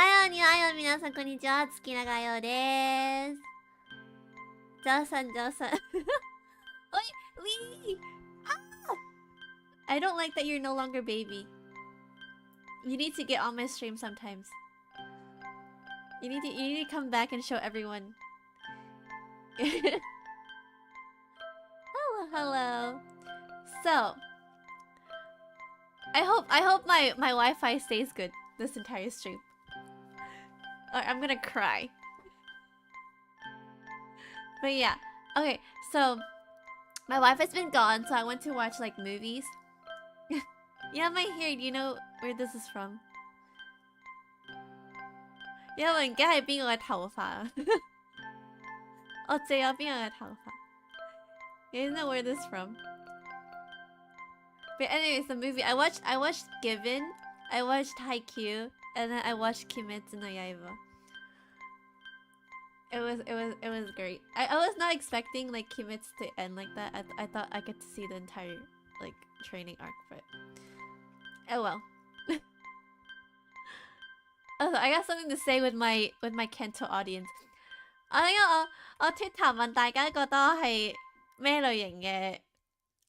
あよにあよ、皆さんこんにちは。月永よです。ジョーさん、ジョーさん。おい、Lee! I don't like that you're no longer baby. You need to get on my stream sometimes. You need to come back and show everyone. Hello. So, I hope my Wi-Fi stays good this entire stream. Or I'm gonna cry. But yeah, okay. So my Wi-Fi's been gone, so I went to watch like movies. Yeah, my hair. Do you know where this is from? 因為唔記得係邊個嘅頭髮。我借咗邊個嘅頭髮。You know where this is from? But anyways, the movie I watched Given, I watched Haikyuu, and then I watched Kimetsu no Yaiba. It was great. I was not expecting like Kimetsu to end like that. I thought I get to see the entire like training arc, but oh well. Also, I got something to say with my Kento audience. 我 Twitter 問大家覺得係咩類型嘅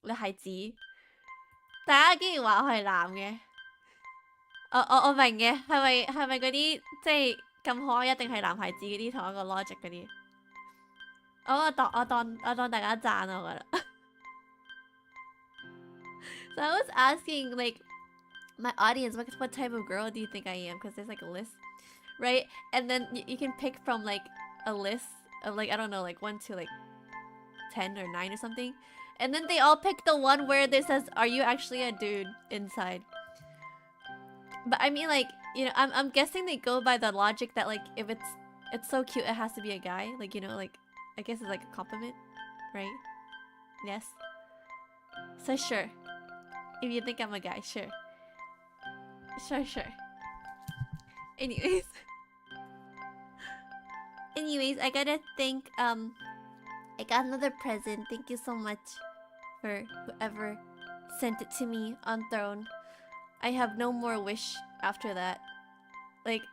女孩子，大家竟然話我係男嘅。我明嘅，係咪嗰啲即係咁可愛一定係男孩子嗰啲同一個 logic 嗰啲？我當大家讚我覺得。So I was asking like my audience, what type of girl do you think I am? Because there's like a list, right? And then you can pick from like a list of like, I don't know, like 1 to like 10 or 9 or something. And then they all pick the one where it says, are you actually a dude inside? But I mean like, you know, I'm guessing they go by the logic that like if it's so cute it has to be a guy. Like, you know, like I guess it's like a compliment, right? Yes. So sure. If you think I'm a guy, sure. Sure. Anyways, I gotta thank I got another present. Thank you so much for whoever sent it to me on Throne. I have no more wish after that. Like,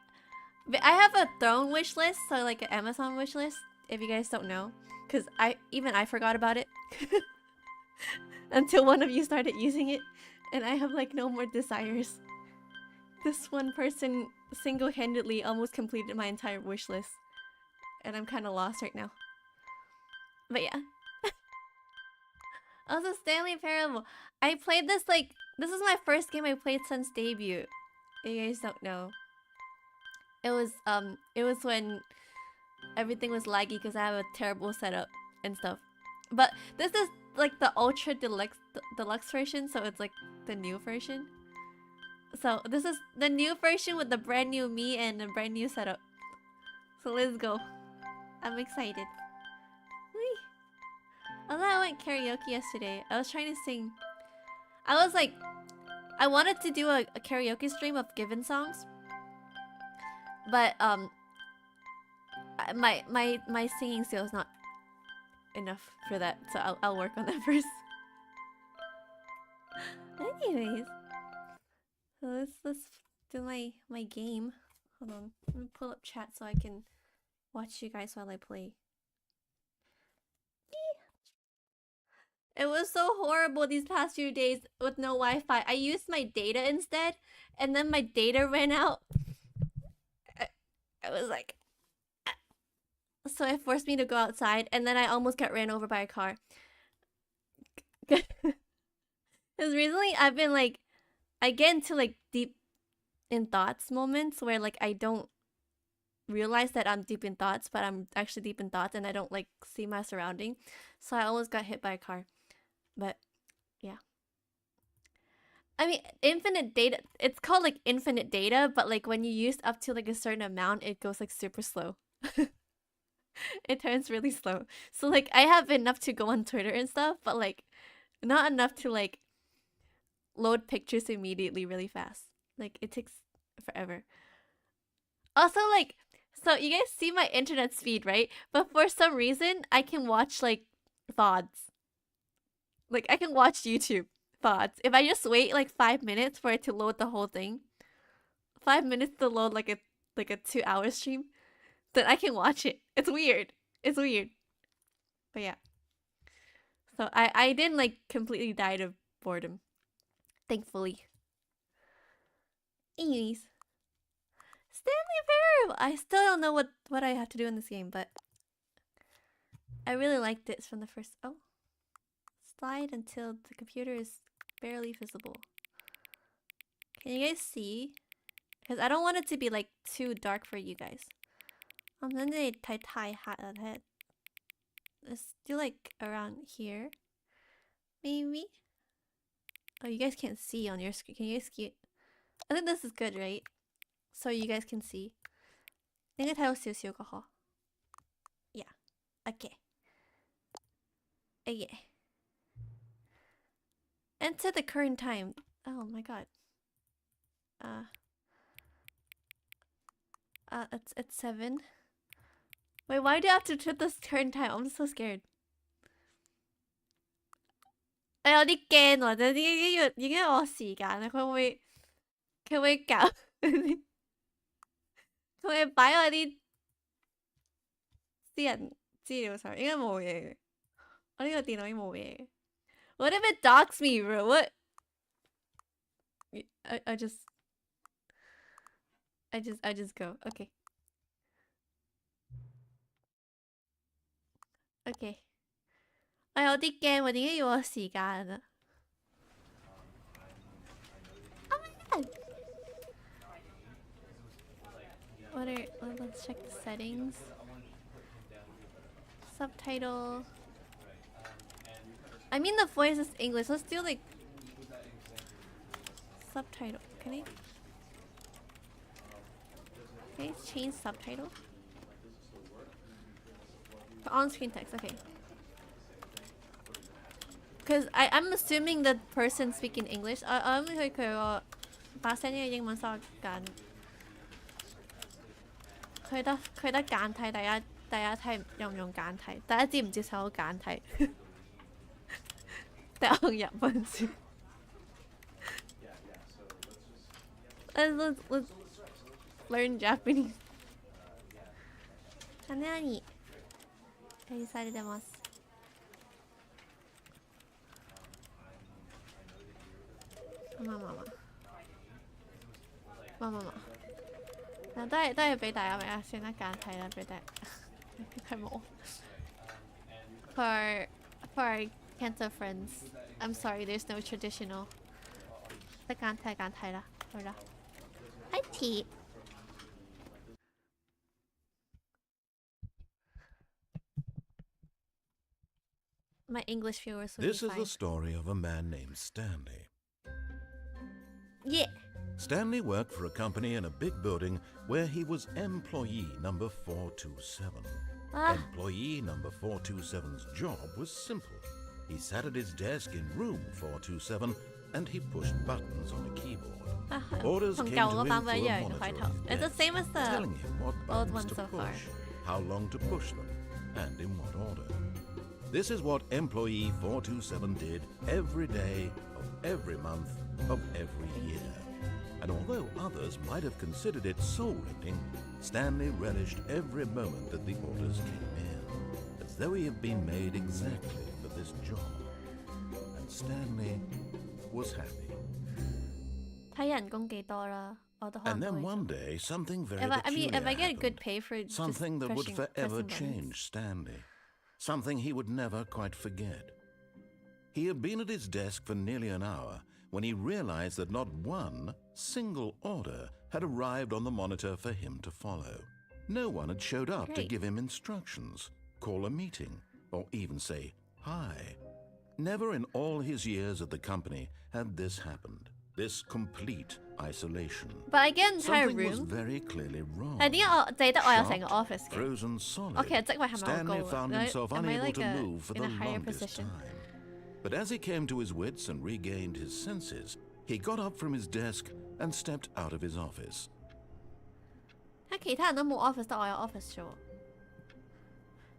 I have a Throne wish list, so like an Amazon wish list. If you guys don't know, because I forgot about it until one of you started using it, and I have like no more desires. This one person single-handedly almost completed my entire wish list, and I'm kind of lost right now. But yeah. Also, Stanley Parable. I played this like this is my first game I played since debut. If you guys don't know, it was when everything was laggy because I have a terrible setup and stuff. But this is like the Ultra Deluxe version, so it's like the new version. So this is the new version with the brand new me and a brand new setup. So let's go. I'm excited. Whee! Although I went karaoke yesterday, I was trying to sing. I was like, I wanted to do a karaoke stream of Given songs, but my singing skill is not enough for that, so I'll work on that first. Anyways, so let's do my game. Hold on, let me pull up chat so I can watch you guys while I play. It was so horrible these past few days with no Wi-Fi. I used my data instead, and then my data ran out. I was like, so it forced me to go outside, and then I almost got ran over by a car. Because recently I've been like, I get into like deep in thoughts moments where like I don't realize that I'm deep in thoughts, but I'm actually deep in thoughts and I don't like see my surrounding. So I almost got hit by a car. But yeah. I mean, infinite data, it's called like infinite data, but like when you use up to like a certain amount, it goes like super slow. It turns really slow. So like I have enough to go on Twitter and stuff, but like not enough to like load pictures immediately really fast. Like it takes forever. Also like, so you guys see my internet speed, right? But for some reason, I can watch like VODs. Like I can watch YouTube VODs. If I just wait like 5 minutes for it to load the whole thing. 5 minutes to load like like a 2-hour stream, then I can watch it. It's weird. It's weird. But yeah. So I didn't like completely die of boredom. Thankfully. Anyways. Stanley Parable! I still don't know what I have to do in this game, but I really liked it from the first. Oh. Slide until the computer is barely visible. Can you guys see? Because I don't want it to be like too dark for you guys. Then they tie hat on head. Let's do like around here. Maybe? Oh, you guys can't see on your screen. Can you guys see? I think this is good, right? So you guys can see. 應該睇到少少個嗬。Yeah. Okay. Okay. Enter the current time. Oh my god. It's 7. Wait, why do you have to put this current time? I'm so scared. 我有啲驚喎，就已經我時間啦，佢會搞佢會擺我啲私人資料上，應該冇嘢嘅。我呢個電腦已經冇嘢嘅。What if it docks me, bro? What? I just go. Okay. Okay. 我有啲驚喎，點解要我時間啊 ？Oh my god! Let's check the settings. Subtitle. I mean the voice is English. Let's do like subtitle. Can I change subtitle? For on-screen text. Okay. Because I'm assuming the person speaking English. 我諗佢個把聲呢個英文所以我揀。佢得簡體，大家睇用唔用簡體？大家接唔接受簡體？定我用日文先？Let's learn Japanese. 何返されてます。まあ都係俾大家明啊，算啦，簡體啦，俾大家係冇。For our Kanto friends, I'm sorry, there's no traditional. 得簡體啦，好啦。Hi T. My English viewers will This be is fine. the story of a man named Stanley. Yeah. Stanley worked for a company in a big building where he was employee number 427. Employee number 427's job was simple. He sat at his desk in room 427 and he pushed buttons on a keyboard. Orders came to him through a monitor on his It's the desk, same as the telling him what old buttons one to so far. push, how long to push them, and in what order. This is what employee 427 did every day of every month of every year. And although others might have considered it soul-rending, Stanley relished every moment that the orders came in, as though he had been made exactly for this job. And Stanley was happy. 睇人工幾多啦，我都可能 And 都 then 會做。 one day, something very If peculiar I get a good happened. pay for just Something that would pressing forever buttons. change Stanley. Something he would never quite forget. He had been at his desk for nearly an hour when he realized that not one single order had arrived on the monitor for him to follow. No one had showed up to Great. give him instructions, call a meeting, or even say hi. Never in all his years at the company had this happened. This complete isolation. But I get an entire Something was room. very clearly wrong. 係點解我記得我有成個 Shocked, office 嘅？ frozen solid. 我其實職位係咪好 Stanley 高 found 啊 himself？Am I unable like to move for in the a higher longest position? time. But as he came to his wits and regained his senses, he got up from his desk and stepped out of his office. 睇其他人都冇 office， 得我有 office 啫喎。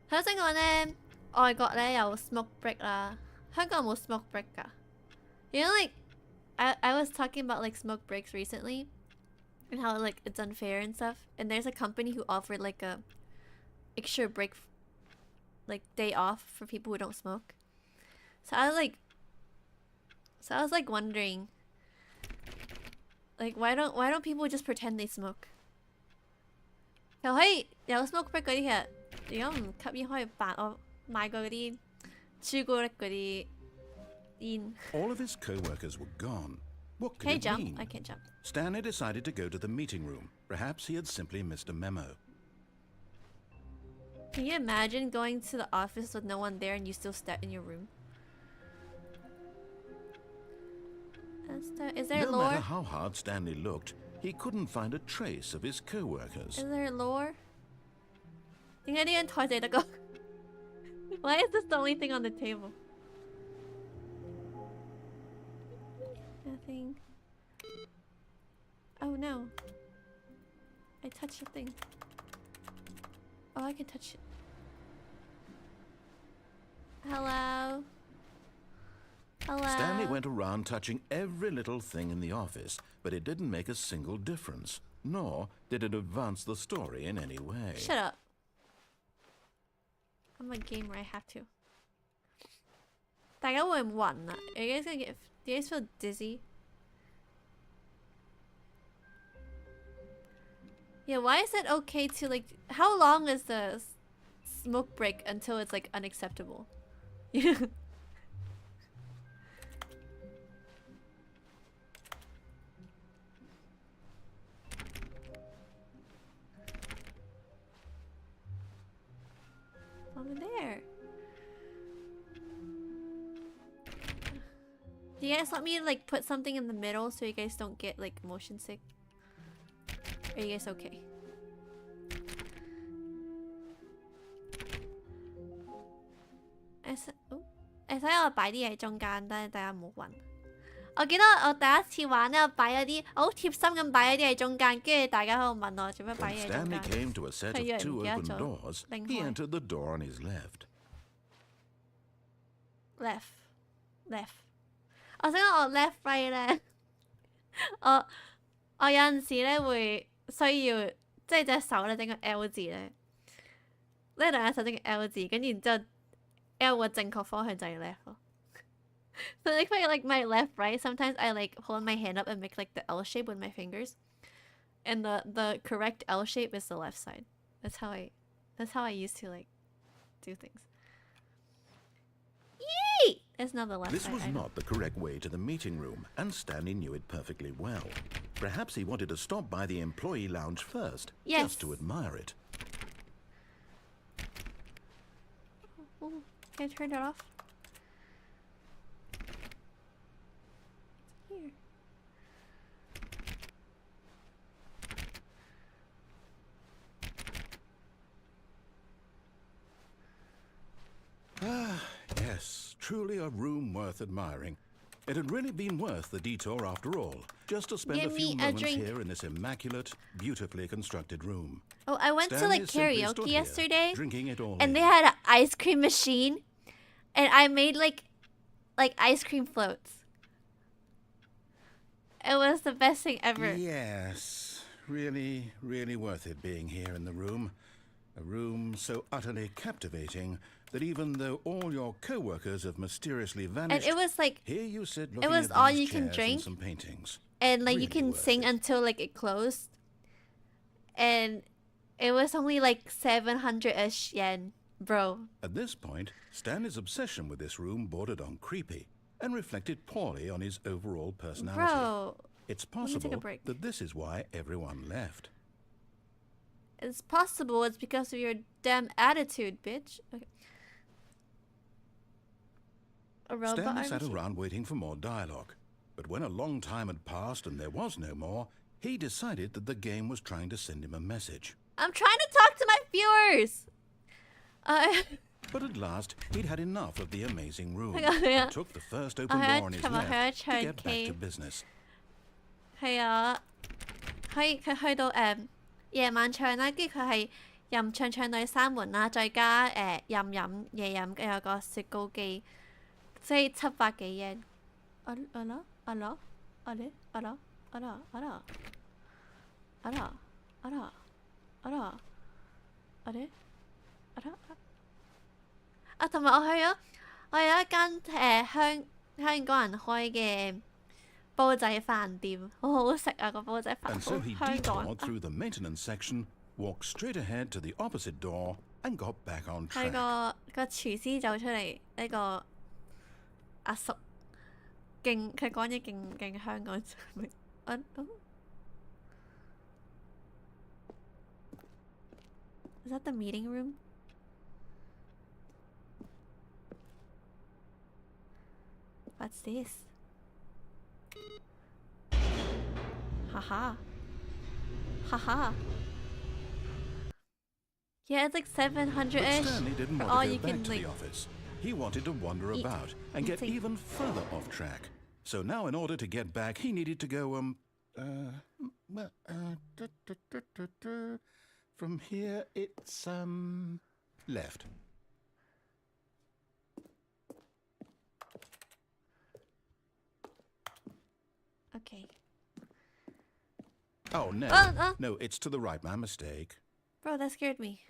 頭先講咧，外國咧有 smoke break 啦，香港有冇 smoke break 㗎？You know, like I was talking about like smoke breaks recently, and how like it's unfair and stuff. And there's a company who offered like a extra break, like day off for people who don't smoke. So I was like wondering, like why don't people just pretend they smoke? 又可以有 smoke break 嗰啲，其實如果唔吸煙可以扮我買過嗰啲朱古力嗰啲煙。All of his co-workers were gone. What could Can I it jump? mean? I can't jump. Stanley decided to go to the meeting room. Perhaps he had simply missed a memo. Can you imagine going to the office with no one there and you still step in your room? Is there no lore? matter how hard Stanley looked, he couldn't find a trace of his co-workers. Is there lore? 點解呢張台淨係得個 Why is this the only thing on the table? Nothing. Oh no. I touched the thing. Oh, I can touch it. Hello? Hello? Stanley went around touching every little thing in the office, but it didn't make a single difference, nor did it advance the story in any way. Shut up. I'm a gamer, I have to. 大家會唔暈啊? Are you guys gonna get... Do you guys feel dizzy? Yeah, why is it okay to like... How long is the smoke break until it's like unacceptable? Over there. Do you guys want me to like put something in the middle so you guys don't get like motion sick? Are you guys okay? I thought 我擺啲嘢喺中間，但係大家唔好暈。我記得我第一次玩咧，我擺咗啲，我好貼心咁擺咗啲喺中間，跟住大家喺度問我做咩擺嘢喺中 Stanley 間。 came to a set of two open doors. He entered the door on his left. Left。我想講我 left right 咧，我有陣時咧會需要即係隻手咧整個 L 字咧，呢兩隻手整個 L 字，跟住然之後 L 個正確方向就係 left 咯。So like if I like my left right, sometimes I like hold my hand up and make like the L shape with my fingers, and the correct L shape is the left side. That's how I used to like do things. Yay! It's not the left This side. was not the correct way to the meeting room, and Stanley knew it perfectly well. Perhaps he wanted to stop by the employee lounge first, Yes. just to admire it. Oh, can I turn it off? Here. Ah, yes, truly a room worth admiring. It had really been worth the detour after all, just to spend Give a few me a moments drink. here in this immaculate, beautifully constructed room. Oh, I went to like Stanley simply stood karaoke here, yesterday, drinking it all and in. they had an ice cream machine, and I made like ice cream floats. It was the best thing ever. Yes, really, really worth it being here in the room. A room so utterly captivating that even though all your co-workers have mysteriously vanished, And it was like, here you sit looking was at all these you can chairs drink. and some paintings. and like you Really can worth sing it. until like it closed, and it was only like 700-ish yen, bro. At this point, Stanley's obsession with this room bordered on creepy and reflected poorly on his overall personality. Bro, It's me take a possible break. that this is why everyone left. it's possible it's because of your damn attitude, bitch. Okay. A robot Stanley sat RPG? around waiting for more dialogue. But when a long time had passed and there was no more, he decided that the game was trying to send him a message. I'm trying to talk to my viewers. But at last, he'd had enough of the amazing room Yeah. and took the first open I door on his come on, I left to tried get back to cave. business. 係啊，佢去到夜晚唱啦，跟住佢係唱到去三門啦，再加飲嘢飲，跟住有個雪糕機，所以700幾yen。あらあらあらあれあら啊，同埋我有一間香港人開嘅煲仔飯店，好好食啊個煲仔飯。 And so he 香港 detoured through the maintenance section, walked straight ahead to the opposite door, and got back on 係 track. 個廚師走出嚟，呢個阿叔勁，佢講嘢勁香港味。Is that the meeting room? What's this? Haha. Haha. Yeah, it's like 700-ish. But Stanley didn't for want all to go you back can to like. the office. He wanted to wander Eat. about and get Eating. even further off track. So now, in order to get back, he needed to go, from here, it's, left. Okay. Oh, no. Oh. No, it's to the right. My mistake. Bro, that scared me.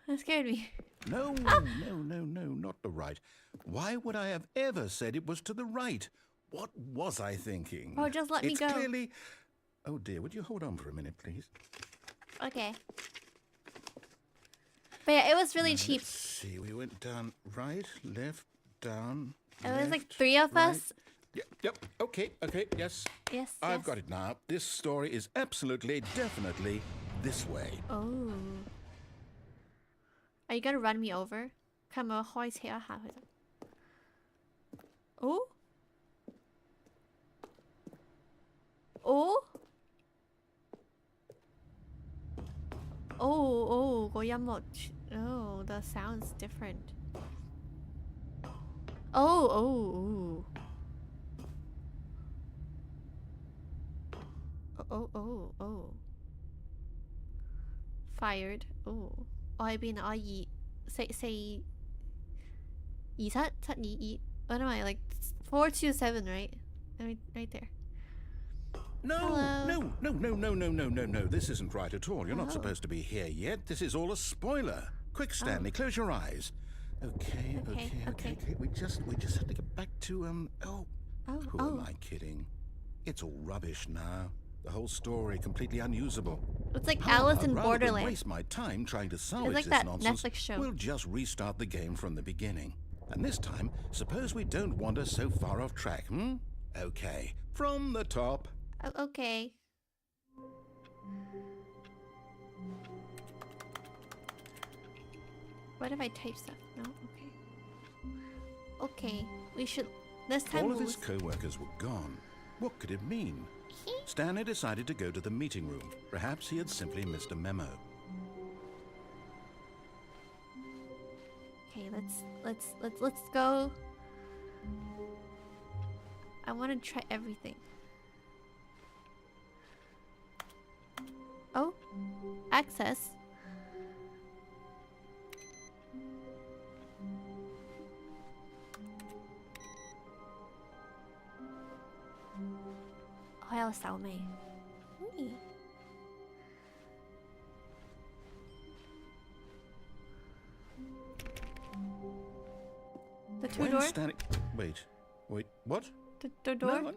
That scared me. No, no, not the right. Why would I have ever said it was to the right? What was I thinking? Oh, just let me It's go. clearly... Oh, dear, would you hold on for a minute, please? Okay. But yeah, it was really cheap. Let's see, we went down right, left, down, It was like left, 3 of right. us. Yep, okay, yes. Yes. I've got it now. This story is absolutely, definitely this way. Oh. Are you gonna run me over? 佢係咪開車一下佢就？Oh? Oh? Oh, 個音樂 Oh, the sound's different. Oh. Oh. Fired. Oh. 我喺邊啊？我42722 What am I, like 427, right? Right there. No, Hello. no. This isn't right at all. You're not Oh. supposed to be here yet. This is all a spoiler. Quick, Stanley, close your eyes. Okay. We just have to get back to, who am I kidding? It's all rubbish now. The whole story completely unusable. It's like Alice in Rather than Borderland. waste my time trying to salvage like this that nonsense, Netflix show. we'll just restart the game from the beginning. And this time, suppose we don't wander so far off track, Okay, from the top. Oh, okay. What if I type stuff? No? Okay. We should... This time All of we'll... his co-workers were gone. What could it mean? Stanley decided to go to the meeting room. Perhaps he had simply missed a memo. Okay, let's go. I want to try everything. Oh, access. Oh, 有手尾。The two When door? Stanley... Wait, what? The door?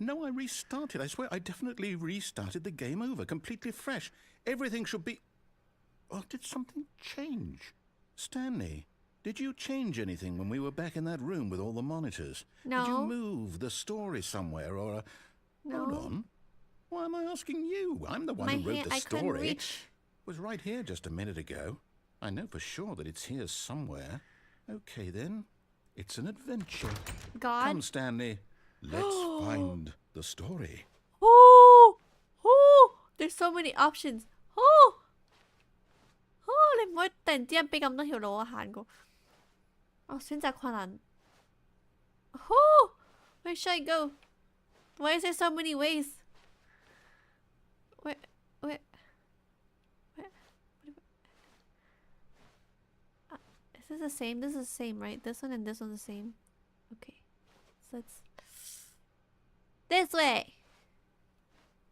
No, I restarted. I swear, I definitely restarted the game over, completely fresh. Everything should be... Oh, did something change? Stanley, did you change anything when we were back in that room with all the monitors? No. Did you move the story somewhere, or... No. Hold on. Why am I asking you? I'm the one My who wrote hand, the I couldn't story. reach. It was right here just a minute ago. I know for sure that it's here somewhere. Okay, then. It's an adventure. God. Come, Stanley. Let's find the story. Oh! There's so many options. Oh! 你唔可以突然之間俾咁多條路我行過。選擇困難。Where should I go? Why is there so many ways? Where? Is this the same? This is the same, right? This one and this one's the same. Okay. So let's... This way!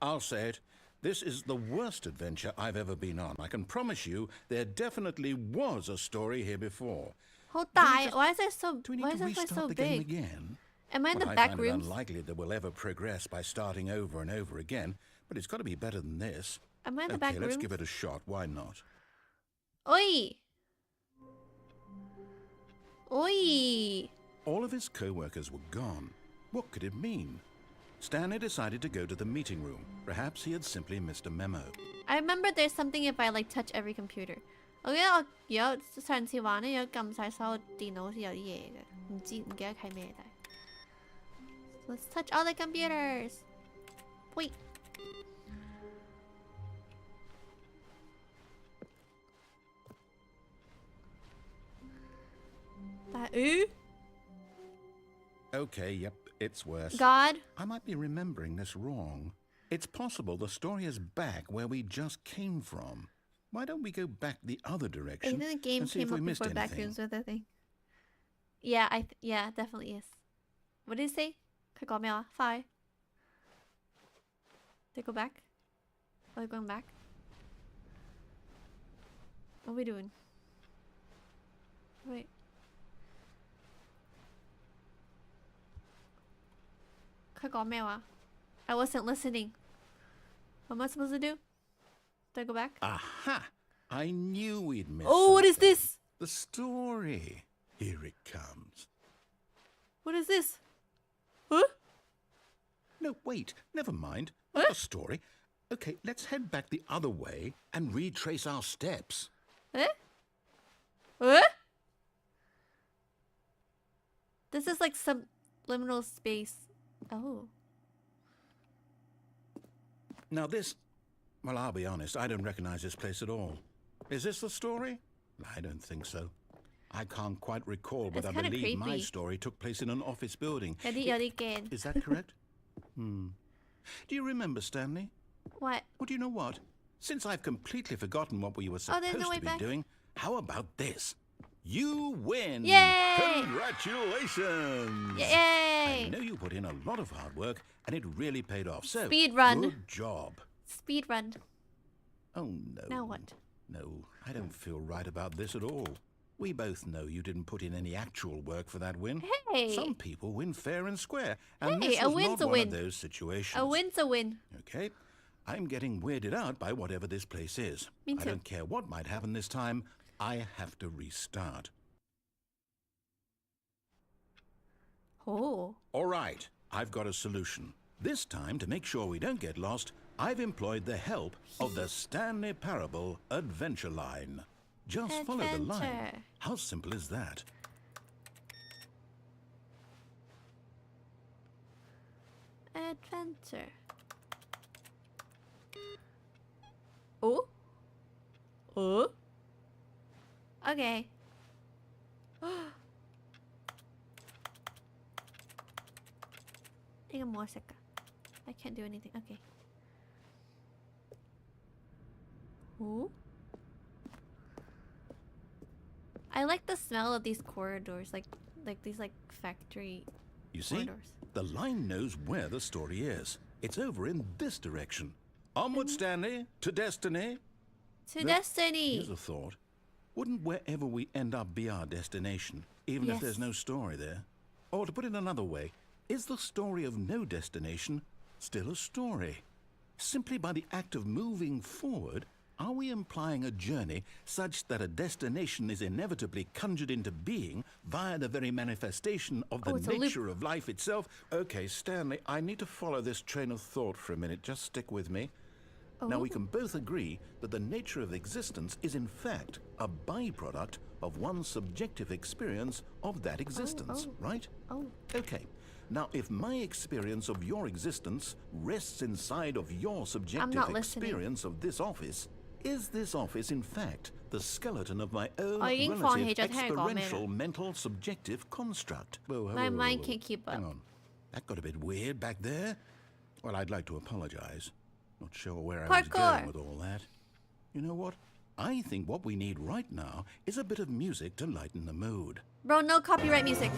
I'll say it. This is the worst adventure I've ever been on. I can promise you there definitely was a story here before. 好大 Why is it so? Do we Why need is to it so restart the game big? again? Am I in the Well, I back find it rooms? unlikely that we'll ever progress by starting over and over again, but it's got to be better than this. Am I in the Okay, back let's rooms? give it a shot. Why not? Oi! Oi! All of his co-workers were gone. What could it mean? Stanley decided to go to the meeting room. Perhaps he had simply missed a memo. I remember there's something if I like touch every computer. 我記得我有上次玩咧，有撳晒所有電腦好似有啲嘢嘅，唔記得係咩但係。So let's touch all the computers. Wait. Okay, yep, it's worse. God. I might be remembering this wrong. It's possible the story is back where we just came from. Why don't we go back the other I direction think the game and see if came we up missed before anything? Backrooms with a thing. Yeah, yeah, definitely is. What did it say? 佢講咩話 Fire. They go back? Are they going back? What are we doing? Wait. 佢講咩話 I wasn't listening. What am I supposed to do? Do I go back? Aha! I knew we'd missed Oh, what is something. this? The story. Here it comes. What is this? Huh? No, wait. Never mind. Not the story. Okay, let's head back the other way and retrace our steps. Eh? What? This is like subliminal space. Oh. Now this... Well, I'll be honest. I don't recognize this place at all. Is this the story? I don't think so. I can't quite recall, but It's I kinda believe my creepy. story took place in an office building.有啲驚 Is that correct? Do you remember, Stanley? What? Well, do you know what? Since I've completely forgotten what we were Oh, there's supposed no way to be back. doing, how about this? You win! Yay! Congratulations! Yay! I know you put in a lot of hard work, and it really paid off. So, Speed run. good job. Speed run. Oh, no. Now what? No, I don't feel right about this at all. We both know you didn't put in any actual work for that win. Hey! Some people win fair and square, and Hey, this a was win's not a one win. of those situations. A win's a win. Okay, I'm getting weirded out by whatever this place is. Me I too. don't care what might happen this time. I have to restart. Oh. All right, I've got a solution. This time, to make sure we don't get lost, I've employed the help of the Stanley Parable Adventure Line. Just follow the line. Adventure. How simple is that? Adventure. Oh? Oh? Okay. Take a more second. I can't do anything. Okay. Oh? I like the smell of these corridors, like these factory You see, corridors. the line knows where the story is. It's over in this direction. Onward, Stanley, to destiny. To Now, destiny. Here's a thought. Wouldn't wherever we end up be our destination, even if there's Yes. no story there? Or to put it another way, is the story of no destination still a story? Simply by the act of moving forward, are we implying a journey such that a destination is inevitably conjured into being via the very manifestation of the it's a loop. nature of life itself? Okay, Stanley, I need to follow this train of thought for a minute. Just stick with me. Now, we can both agree that the nature of existence is in fact a byproduct of one's subjective experience of that existence, right? Oh. Okay. Now, if my experience of your existence rests inside of your subjective not listening. experience of this office, is this office in fact the skeleton of my own 我已經放棄 relative 咗聽佢講咩啦。 experiential mental subjective construct? Whoa, My whoa, mind whoa. can't keep Hang up. on. That got a bit weird back there. Well, I'd like to apologize. Not sure where I was Parkour. going with all that. You know what? I think what we need right now is a bit of music to lighten the mood. Bro, no copyright music.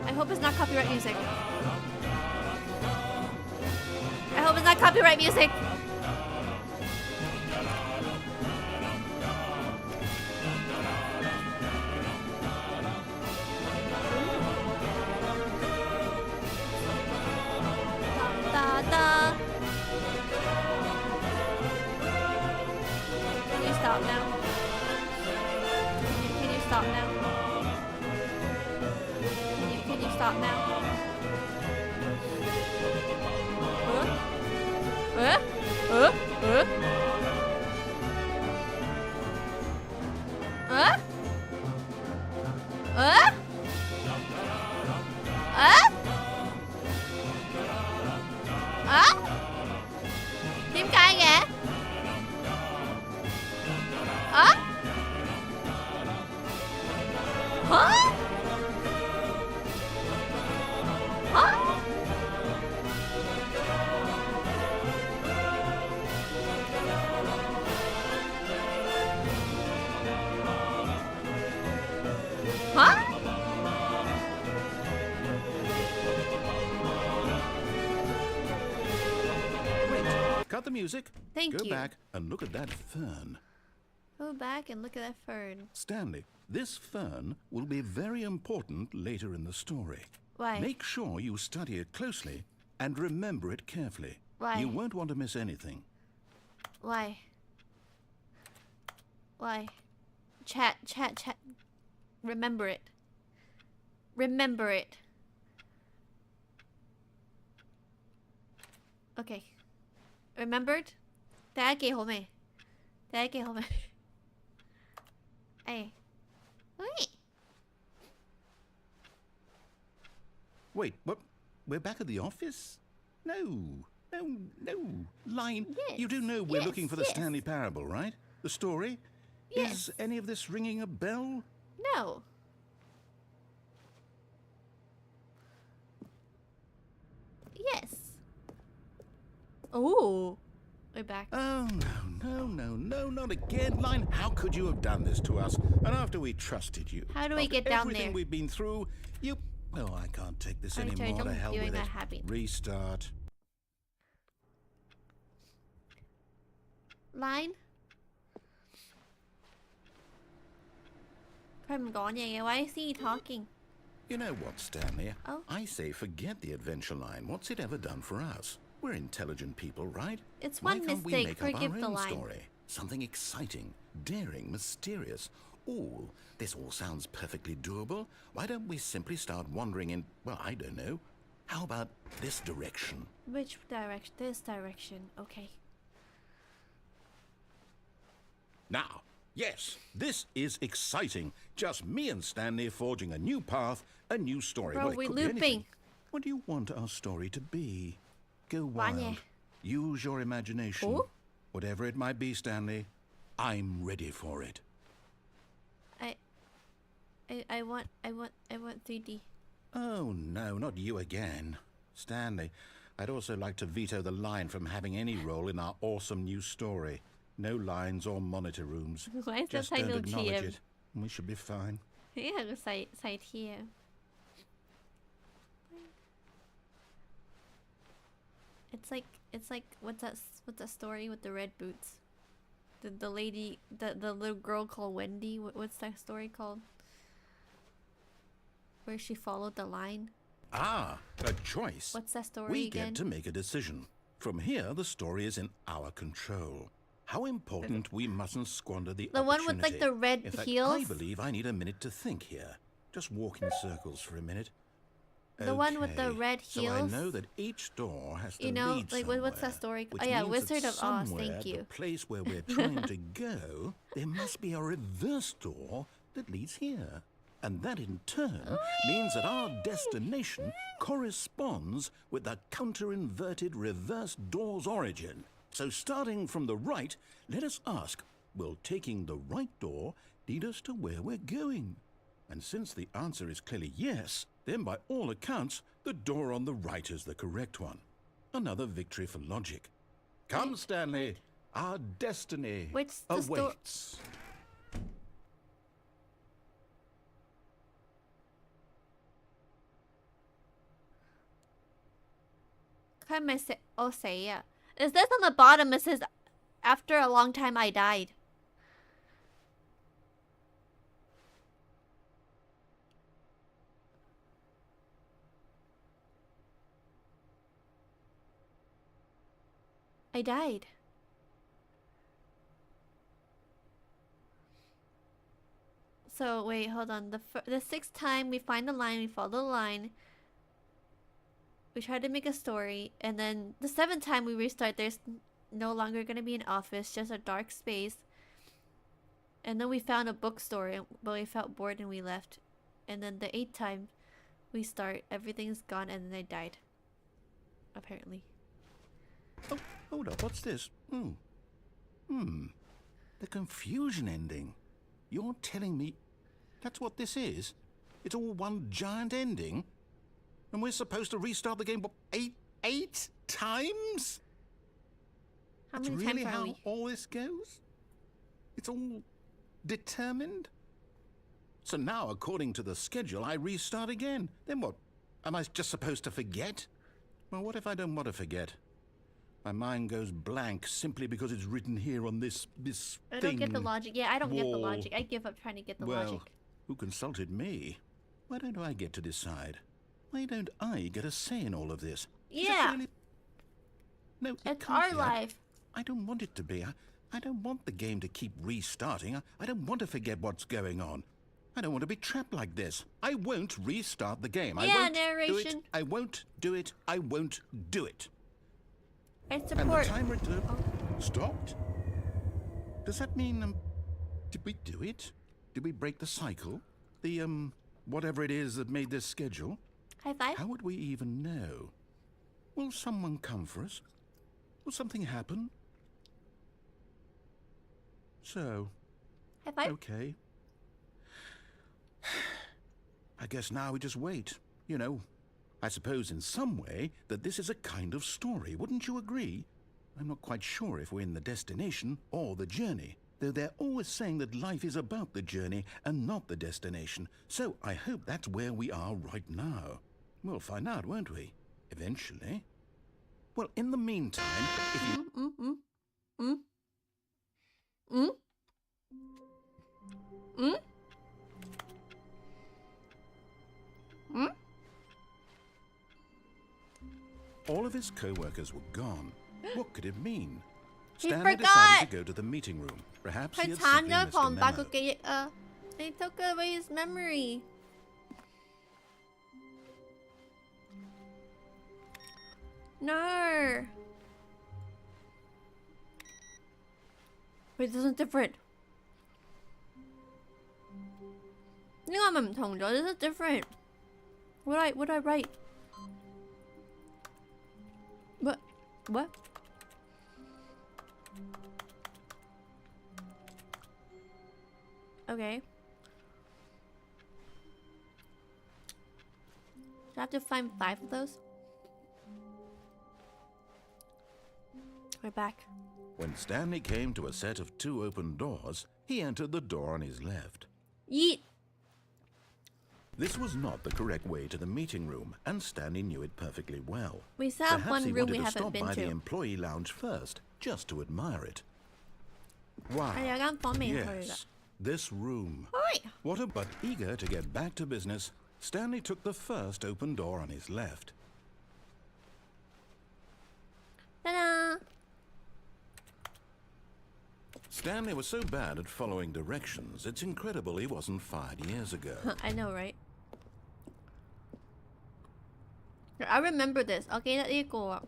I hope it's not copyright music. hope it's not copyright music. Da, da. Can you stop now? Can you stop now? Can you stop now? Huh? Huh? Huh? Huh? Huh? Huh? Hả? Kiếm cay kìa. Hả? Hả? Hả? Hả? Cut the music. Thank Go you. back and look at that fern. Go back and look at that fern. Stanley, this fern will be very important later in the story. Why? Make sure you study it closely and remember it carefully. Why? You won't want to miss anything. Why? Why? Chat. Remember it. Remember it. Okay. Remembered? Đã kỳ hổ mày. Đã kỳ hổ mày. Ê. Wait. Wait, what? We're back at the office? No. Line, Yes, you do know we're yes, looking for the yes. Stanley parable, right? The story? Yes. Is any of this ringing a bell? No. Yes. Oh. We're back. Oh, no, not again. Line, how could you have done this to us? And after we trusted you. How do we after get down everything there? we've been through, you... Oh, I can't take this I'm sorry, anymore. To don't hell doing with that it. happen. Restart. Line. Why is he talking? You know what, Stanley? Oh. I say forget the adventure line. What's it ever done for us? We're intelligent people, right? It's Why one can't we mistake. make up Forgive our the own line. story? Something exciting, daring, mysterious. Ooh, this all sounds perfectly doable. Why don't we simply start wandering in, well, I don't know. How about this direction? Which direction? This direction. Okay. Now, yes, this is exciting. Just me and Stanley forging a new path, a new story. Bro, Well, it we're could be looping. anything. What do you want our story to be? Go wild. Wanya. Use your imagination. Oh? Whatever it might be, Stanley, I'm ready for it. I want 3D. Oh, no, not you again. Stanley, I'd also like to veto the line from having any role in our awesome new story. No lines or monitor rooms. Why is Just that don't title acknowledge TM? it. We should be fine. Yeah, side here. It's like what's that story with the red boots? The lady, the little girl called Wendy. What's that story called? Where she followed the line. Ah, a choice. What's that story We again? get to make a decision. From here, the story is in our control. How important we mustn't squander the The one opportunity. with like the red in fact, heels. I believe I need a minute to think here. Just walk in circles for a minute. The one with the Okay, red So I heels. know that each door has to You know, lead like, what's that somewhere, story? which Oh, yeah, means that Wizard of Oz, somewhere thank at you. the place where we're trying to go, there must be a reverse door that leads here. And that in turn means that our destination corresponds with the counter-inverted reverse door's origin. So starting from the right, let us ask, will taking the right door lead us to where we're going? And since the answer is clearly yes, then by all accounts, the door on the right is the correct one. Another victory for logic. Come, Stanley, our destiny Which the awaits. ไม่เซอ่ะ Is this on the bottom? It says after a long time I died. I died. So wait, hold on. The sixth time we find the line, we follow the line. We try to make a story, and then the seventh time we restart, there's no longer gonna be an office, just a dark space. And then we found a bookstore, but we felt bored and we left. And then the eighth time we start, everything's gone, and then I died. Apparently. Oh, hold up, what's this? The confusion ending. You're telling me that's what this is? It's all one giant ending? And we're supposed to restart the game, what, eight times? How That's many really times are how we? all this goes? It's all determined? So now, according to the schedule, I restart again. Then what? Am I just supposed to forget? Well, what if I don't want to forget? My mind goes blank simply because it's written here on this I don't get the logic. Yeah, I don't get the wall. logic. I give up trying to get the logic. Who consulted me? Why don't I get to decide? Why don't I get a say in all of this? Yeah. Really... No, it It's can't our be. life. I don't want it to be. I don't want the game to keep restarting. I don't want to forget what's going on. I don't want to be trapped like this. I won't restart the game. I Yeah, won't narration. do it. I won't do it. I won't do it. I And the support. timer stopped? Does that mean, did we do it? Did we break the cycle? The, whatever it is that made this schedule? High five. How would we even know? Will someone come for us? Will something happen? So, High five. okay. I guess now we just wait. You know, I suppose in some way that this is a kind of story, wouldn't you agree? I'm not quite sure if we're in the destination or the journey, though they're always saying that life is about the journey and not the destination, so I hope that's where we are right now. We'll find out, won't we? Eventually. Well, in the meantime, if you... All of his co-workers were gone. What could it mean? He Stanley forgot. decided to go to the meeting room. Perhaps he 佢 had 鏟 simply 咗 missed a 旁白個 memo. 記憶啊！ They took away his memory. No. Wait, this is different. 呢個係咪唔同咗？ This is different. What I write? What? Okay. Do I have to find 5 of those? We're back. When Stanley came to a set of 2 open doors, he entered the door on his left. Yeet. This was not the correct way to the meeting room, and Stanley knew it perfectly well. We still have Perhaps he one room we wanted to haven't stop been by the to. employee lounge first, just to admire it. Wow. 係有間房未去㗎。 Yes, this room. 喂， What a but eager to get back to business, Stanley took the first open door on his left. 得啦。 Stanley was so bad at following directions, it's incredible he wasn't fired years ago. I know, right? I remember this. 我記得呢個啊。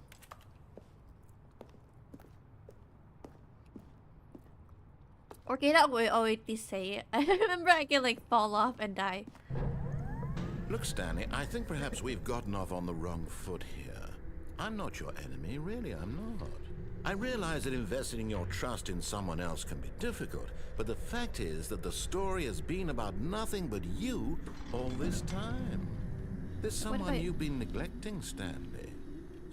我記得我會跌死。I remember I can like fall off and die. Look, Stanley, I think perhaps we've gotten off on the wrong foot here. I'm not your enemy, really, I'm not. I realize that investing your trust in someone else can be difficult, but the fact is that the story has been about nothing but you all this time. There's What someone about- you've been neglecting, Stanley.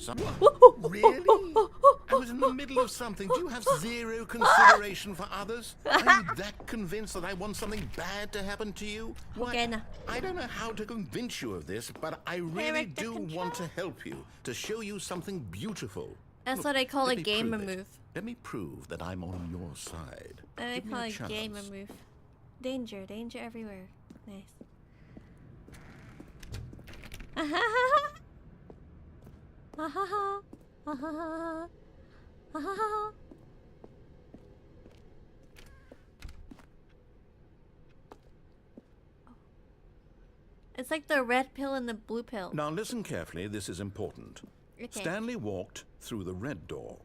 Really? I was in the middle of something. Do you have zero consideration for others? Are you that convinced that I want something bad to happen to you? Okay na. I don't know how to convince you of this, but I really Character do control. want to help you, to show you something beautiful. That's what I call a Let me gamer prove it. move. Let me prove that I'm on your side. I Give me call a it a gamer chance. move. Danger, danger everywhere. Nice. It's like the red pill and the blue pill. Now listen carefully, this is important. Okay. Stanley walked through the red door.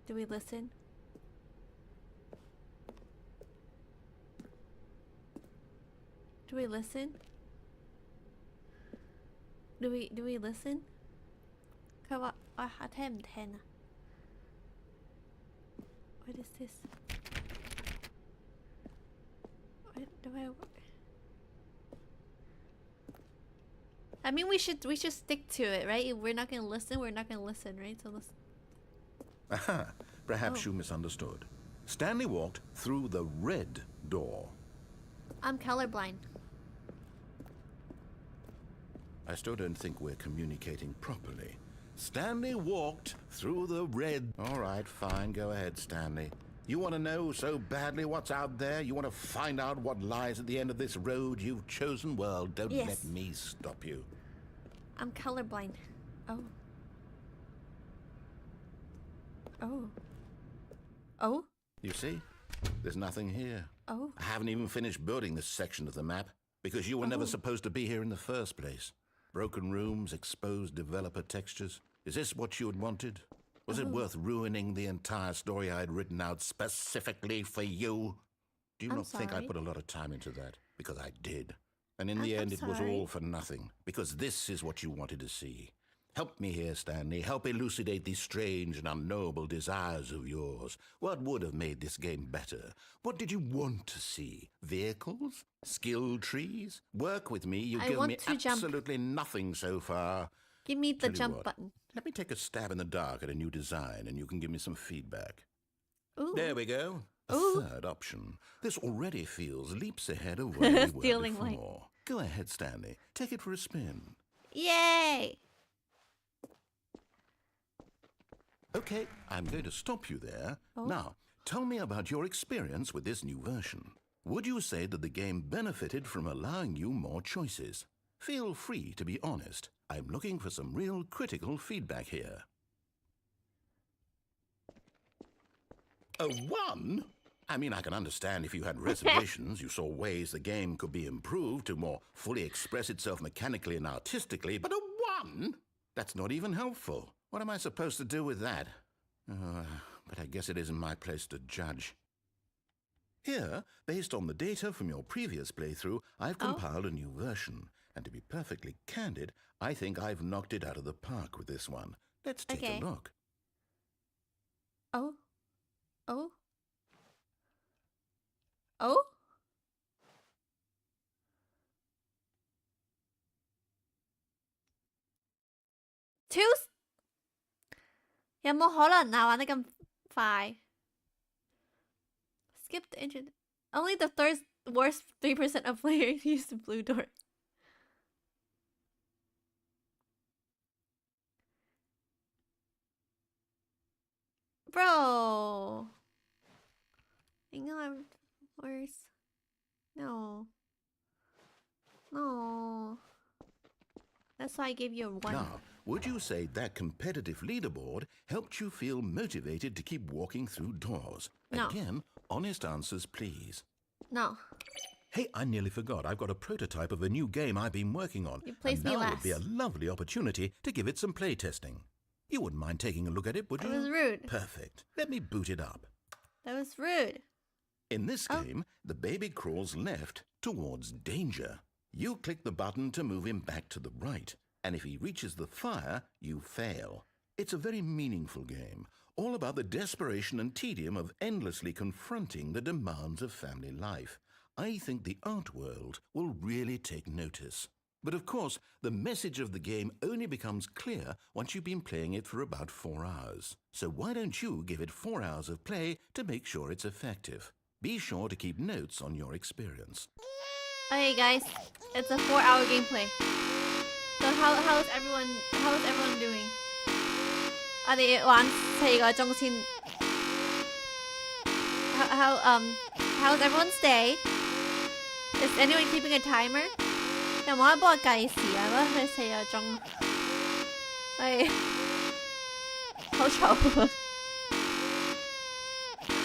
Do we listen? Do we listen? Do we listen? คือว่าแทน What is this? What do I mean, we should stick to it, right? If we're not gonna listen, we're not gonna listen, right? So let's. Aha, perhaps Oh. you misunderstood. Stanley walked through the red door. I'm colorblind. I still don't think we're communicating properly. Stanley walked through the red... All right, fine. Go ahead, Stanley. You want to know so badly what's out there? You want to find out what lies at the end of this road you've chosen? Well, don't Yes. let me stop you. I'm colorblind. Oh. Oh. Oh? You see? There's nothing here. Oh. I haven't even finished building this section of the map because you were never supposed to be here in the first place. Broken rooms, exposed developer textures. Is this what you had wanted? Was it worth ruining the entire story I had written out specifically for you? Do you I'm not think I sorry. put a lot of time into that? Because I did. And in the I'm end, it was sorry. all for nothing. Because this is what you wanted to see. Help me here, Stanley. Help elucidate these strange and unknowable desires of yours. What would have made this game better? What did you want to see? Vehicles? Skill trees? Work with me. You've I given want me to jump. absolutely nothing so far. Give me the Tell you jump what, button. Let me take a stab in the dark at a new design and you can give me some feedback. Ooh. There we go. A Ooh. third option. This already feels leaps ahead of where we were Stealing light. before. Go ahead, Stanley. Take it for a spin. Yay! Okay, I'm going to stop you there. Oh. Now, tell me about your experience with this new version. Would you say that the game benefited from allowing you more choices? Feel free to be honest. I'm looking for some real critical feedback here. A 1? I mean, I can understand if you had reservations, you saw ways the game could be improved to more fully express itself mechanically and artistically, but a 1? That's not even helpful. What am I supposed to do with that? But I guess it isn't my place to judge. Here, based on the data from your previous playthrough, I've compiled a new version. And to be perfectly candid, I think I've knocked it out of the park with this one. Let's take Okay. a look. Oh. Oh. Oh? Two? 有冇可能啊？玩得咁快 Skip the engine. Only the worst 3% of players use the blue door. Bro. I know I'm worse. No. No. That's why I gave you a 1. Now, would you say that competitive leaderboard helped you feel motivated to keep walking through doors? No. Again, honest answers, please. No. Hey, I nearly forgot. I've got a prototype of a new game I've been working on. You placed and me now would be a last. lovely opportunity to give it some play testing. You wouldn't mind taking a look at it, would you? That was rude. Perfect. Let me boot it up. That was rude. In this game, the baby crawls left towards danger. You click the button to move him back to the right, and if he reaches the fire, you fail. It's a very meaningful game, all about the desperation and tedium of endlessly confronting the demands of family life. I think the art world will really take notice. But of course, the message of the game only becomes clear once you've been playing it for about 4 hours. So why don't you give it 4 hours of play to make sure it's effective? Be sure to keep notes on your experience. Okay, guys, it's a 4-hour gameplay. So how is everyone doing? 我哋玩4個鐘先。How's everyone's day? Is anyone keeping a timer? 有冇人幫我計時啊？嗰佢4個鐘，係好嘈，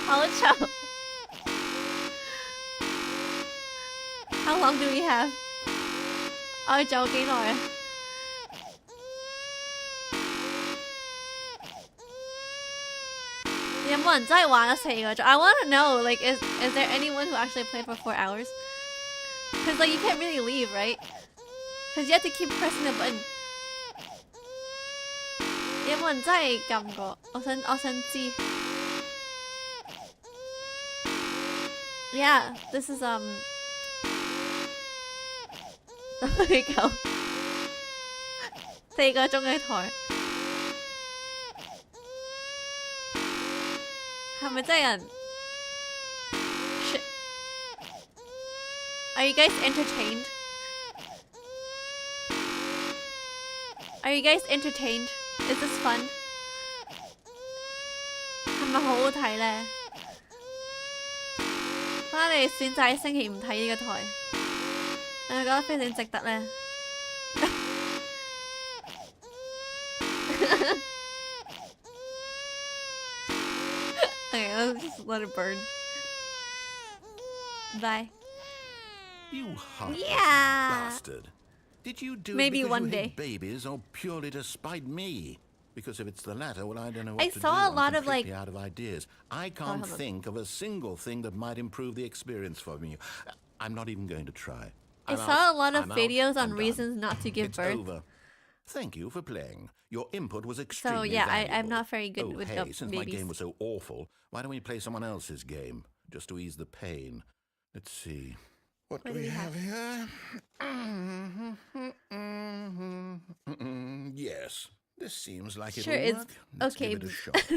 好嘈。How long do we have? 我哋做幾耐啊？有冇人真係玩咗4個鐘？I want to know, like, is there anyone who actually played for 4 hours? Because like you can't really leave, right? Because you have to keep pressing the button. 有冇人真係撳過？我想知。Yeah, this is There we go. 4個鐘嘅台。係咪真係有人 ？Shit. Are you guys entertained? Are you guys entertained? Is this fun? 係咪好好睇呢？翻嚟選擇喺星期5睇呢個台，我覺得非常值得呢。Okay, let's just let it burn. Bye. You heartless bastard. Did you do Maybe it because one you day. hate babies or purely to spite me? Because if it's the latter, well, I don't know what I to saw do. a lot I'm of, like- completely out of ideas. I can't think of a single thing that might improve the experience for me. I'm not even going to try. I I'm saw out. a lot of I'm out. videos on I'm reasons done. not to give It's birth. over. Thank you for playing. Your input was extremely So yeah, valuable. I'm not very good with hey, since my babies. game was so awful, why don't we play someone else's game just to ease the pain? Let's see. What do we have here? Yes, this seems like Sure, it'll it's work. Let's okay. give it a shot.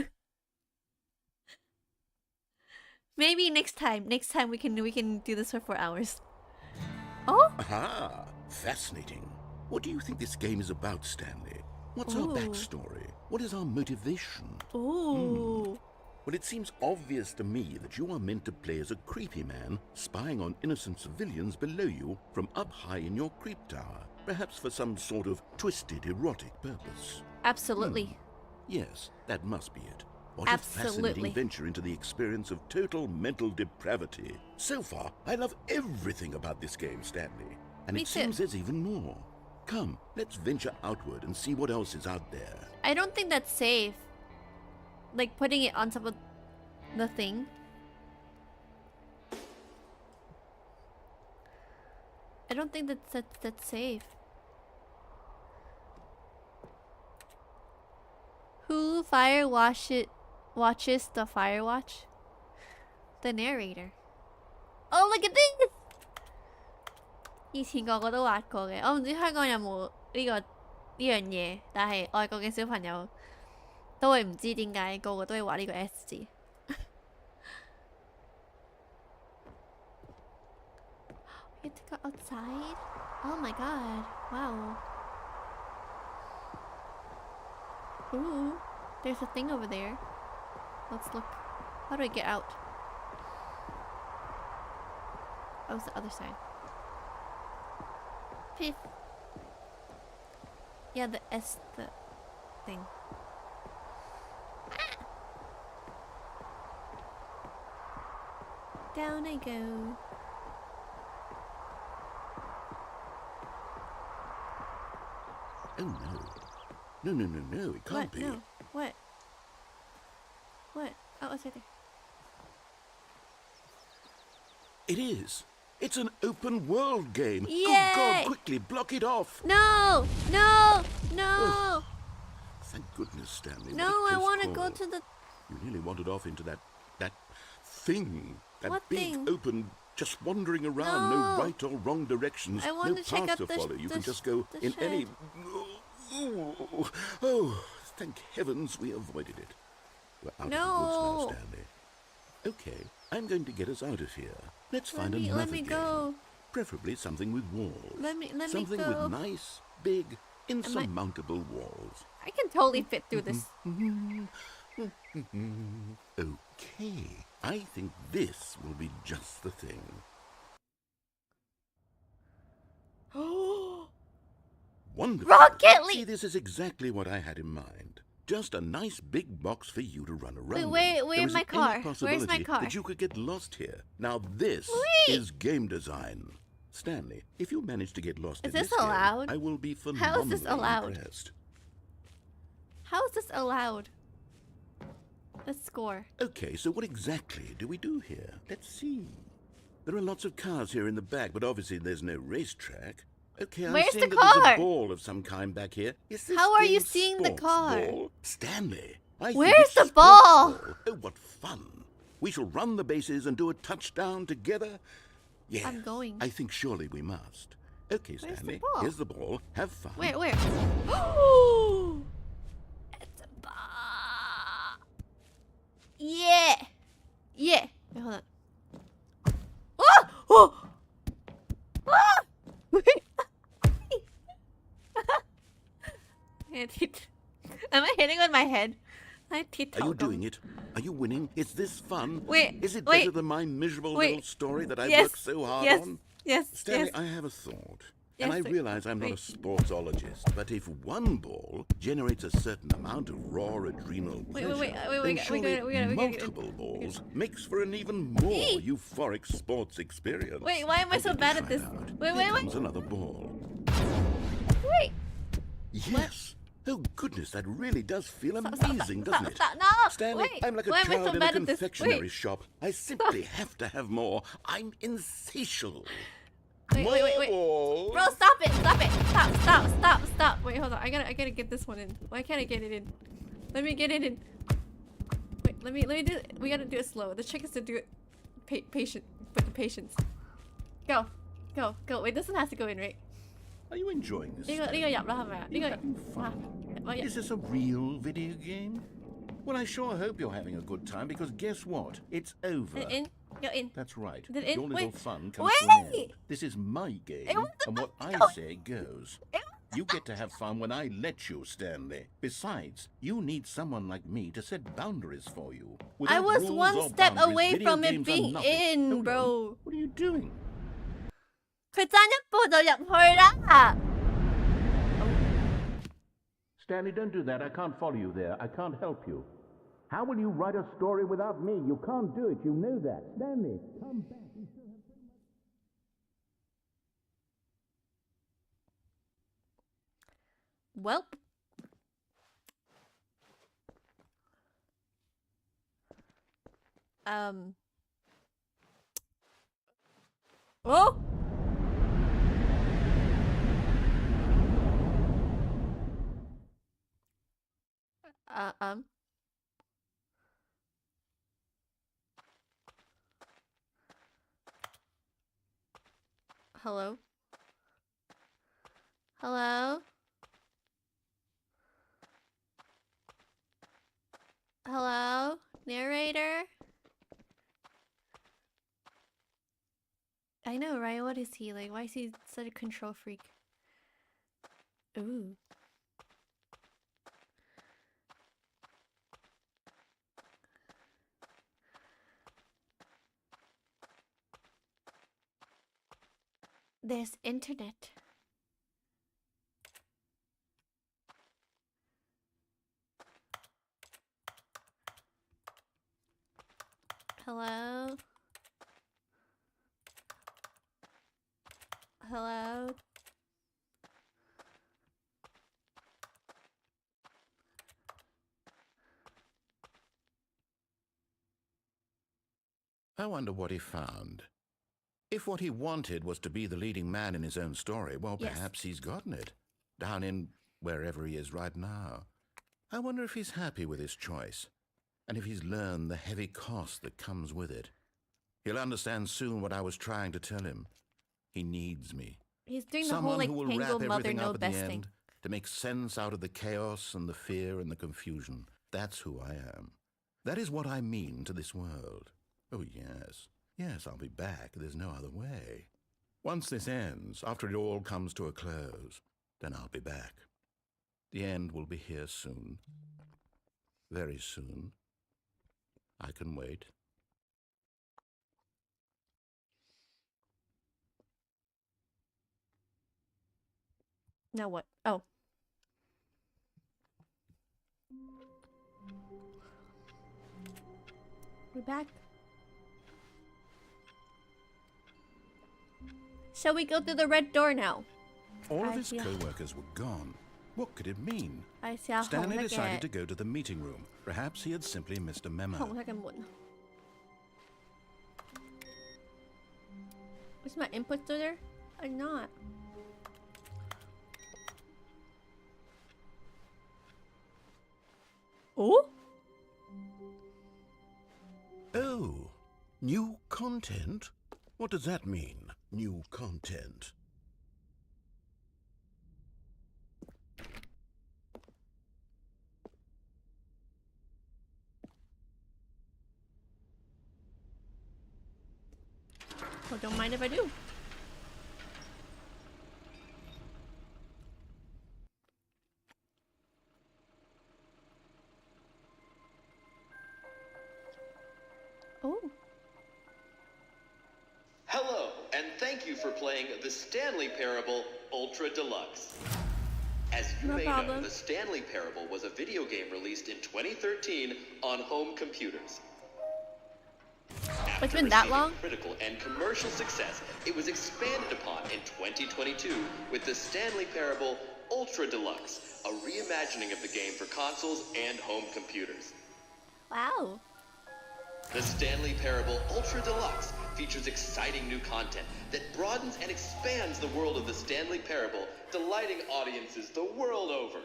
Maybe next time we can do this for 4 hours. Oh? Aha! Fascinating. What do you think this game is about, Stanley? What's our Ooh. backstory? What is our motivation? Ooh. Well, it seems obvious to me that you are meant to play as a creepy man spying on innocent civilians below you from up high in your creep tower, perhaps for some sort of twisted erotic purpose. Absolutely. Yes, that must be it. What a Absolutely. fascinating venture into the experience of total mental depravity. So far, I love everything about this game, Stanley. And Me it too. seems there's even more. Come, let's venture outward and see what else is out there. I don't think that's safe. Like putting it on top of the thing. I don't think that's safe. Who watches the Fire Watch? The narrator. Oh, look at this! 以前個個都畫過嘅，我唔知香港有冇呢樣嘢，但係外國嘅小朋友都會唔知點解個個都會畫呢個 S 字。We have to go outside? Oh my god! Wow. Ooh, there's a thing over there. Let's look. How do I get out? Oh, it's the other side. Fifth. Yeah, the S, the thing. Ah! Down I go. Oh no. No, it can't What? be. No. What? What? Oh, it's right there. It is. It's an open world game. Yay! Good God, quickly block it off. No! No! No! Thank goodness, Stanley. No, what a I close want to call. go to the... You nearly wandered off into that thing. That What big thing? open Just wandering around, no right or wrong directions, I want no to check path out to follow. You can just go the in any... shed. Oh, thank heavens we avoided it. We're out of the woods now, Stanley. Okay, I'm going to get us out of here. Let's find another Let me game. go. Preferably something with walls. Let me something go. with nice, big, insurmountable walls. I can totally fit through this. Okay, I think this will be just the thing. Wonderful. Rocket League! See, this is exactly what I had in mind. Just a nice big box for you to run around. Where's my car? Where's my car? That you could get lost here. Now this is game design. Stanley, if you manage to get lost in this allowed? game, I will be phenomenally How is this allowed? impressed. How is this allowed? Let's score. Okay, so what exactly do we do here? Let's see. There are lots of cars here in the back, but obviously there's no racetrack. Okay, I'm Where's seeing the that there's car? a ball of some kind back here. Is this How are you game seeing the sports car? Ball? Stanley, I think Where's it's the sports ball? Oh, what fun. We shall run the bases and do a touchdown together. Yes, I'm going. I think surely we must. Okay, Where's the Stanley, ball? here's the ball. Have fun. Where? It's a ball. Yeah. Yeah. Wait, hold on. Oh! Oh! Oh! Am I hitting on my head? Are you doing it? Are you winning? Is this fun? Wait, Is it wait, better than my miserable wait. little story that I Yes, worked so hard yes, on? yes, Stanley, yes. I have a thought. Yes, And I sir. realize I'm not a Wait. sportsologist, but if one ball generates a certain amount of raw adrenal pleasure, then surely we gotta multiple balls makes for an even more euphoric sports experience. Wait, why am I I'll so get bad to at try this? it out. Wait, Here wait. comes another ball. Wait. Yes. Oh, goodness, that really does feel Stop, amazing, doesn't it? Stop, no! Stanley, Wait, I'm like a why am I child so in a bad at this? confectionery Wait. shop. I simply have to have more. I'm insatiable. Wait. More. Bro, stop it! Stop! Wait, hold on. I gotta get this one in. Why can't I get it in? Let me get it in. Wait, let me do it. We gotta do it slow. The trick is to do it patient with the patience. Go. Wait, this one has to go in, right? Are you enjoying this? 呢個入啦係咪啊？呢個 Having fun. Is this a real video game? Well, I sure hope you're having a good time because guess what? It's over. in. Go in. That's right. Did it- Your little wait. fun comes to an Wait. end. This is my game, It was and what I about- say goes. You get to have fun when I let you, Stanley. Besides, you need someone like me to set boundaries for you. I Without was rules one or step boundaries, away video from it games are being nothing. in, Oh, no. bro. What are you doing? 佢爭一步就入去啦。 Stanley, don't do that. I can't follow you there. I can't help you. How will you write a story without me? You can't do it. You know that. Stanley, come back. You still have so much. Welp. Oh. Hello? Hello? Hello? Narrator? I know, right? What is he? Like, why is he such a control freak? Ooh. There's internet. Hello? Hello? I wonder what he found. If what he wanted was to be the leading man in his own story, well, Yes. perhaps he's gotten it. Down in wherever he is right now. I wonder if he's happy with his choice. And if he's learned the heavy cost that comes with it. He'll understand soon what I was trying to tell him. He needs me. He's doing the Someone whole like who will tangle wrap mother everything know up at the best thing. end to make sense out of the chaos and the fear and the confusion. That's who I am. That is what I mean to this world. Oh, yes. Yes, I'll be back. There's no other way. Once this ends, after it all comes to a close, then I'll be back. The end will be here soon. Very soon. I can wait. Now what? Oh. We're back. Shall we go through the red door now? All of his co-workers were gone. What could it mean? Stanley Stanley decided to go to the meeting room. Perhaps he had simply missed a memo. Is my input still there? Or not? Oh? Oh, new content? What does that mean, new content? Well, don't mind if I do. Oh. Hello, and thank you for playing the Stanley Parable Ultra Deluxe. As you may know, the Stanley Parable was a video game released in 2013 on home computers. It's been that long? Critical and commercial success, it was expanded upon in 2022 with the Stanley Parable Ultra Deluxe, a reimagining of the game for consoles and home computers. Wow. The Stanley Parable Ultra Deluxe features exciting new content that broadens and expands the world of the Stanley Parable, delighting audiences the world over.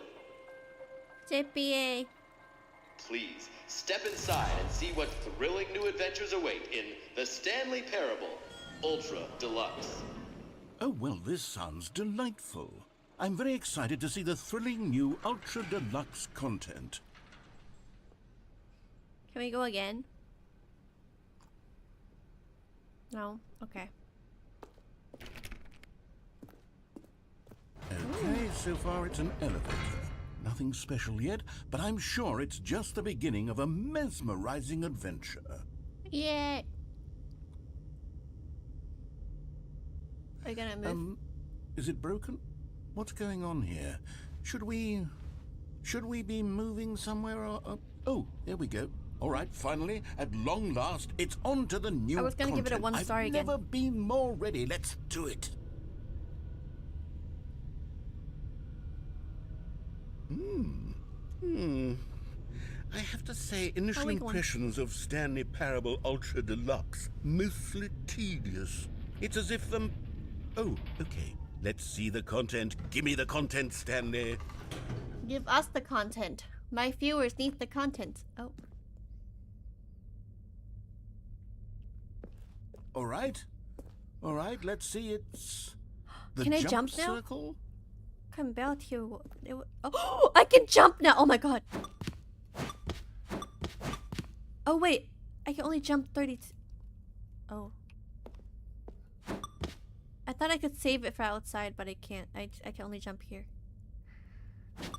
JPA. Please, step inside and see what thrilling new adventures await in the Stanley Parable Ultra Deluxe. Oh, well, this sounds delightful. I'm very excited to see the thrilling new Ultra Deluxe content. Can we go again? No? Okay. Okay, so far it's an elevator. Nothing special yet, but I'm sure it's just the beginning of a mesmerizing adventure. Yay! Are you gonna move? Is it broken? What's going on here? Should we be moving somewhere or oh, there we go. All right, finally, at long last, it's on to the new I was gonna give it a 1 star again. I've never been more ready. Let's do it. I have to say, initial impressions of Stanley Parable Ultra Deluxe, mostly tedious. It's as if oh, okay. Let's see the content. Give me the content, Stanley. Give us the content. My viewers need the content. Oh. All right, let's see. It's the Can I jump now? Circle? Come back here. Oh, I can jump now. Oh my god. Oh wait, I can only jump 30. Oh. I thought I could save it for outside, but I can't. I can only jump here.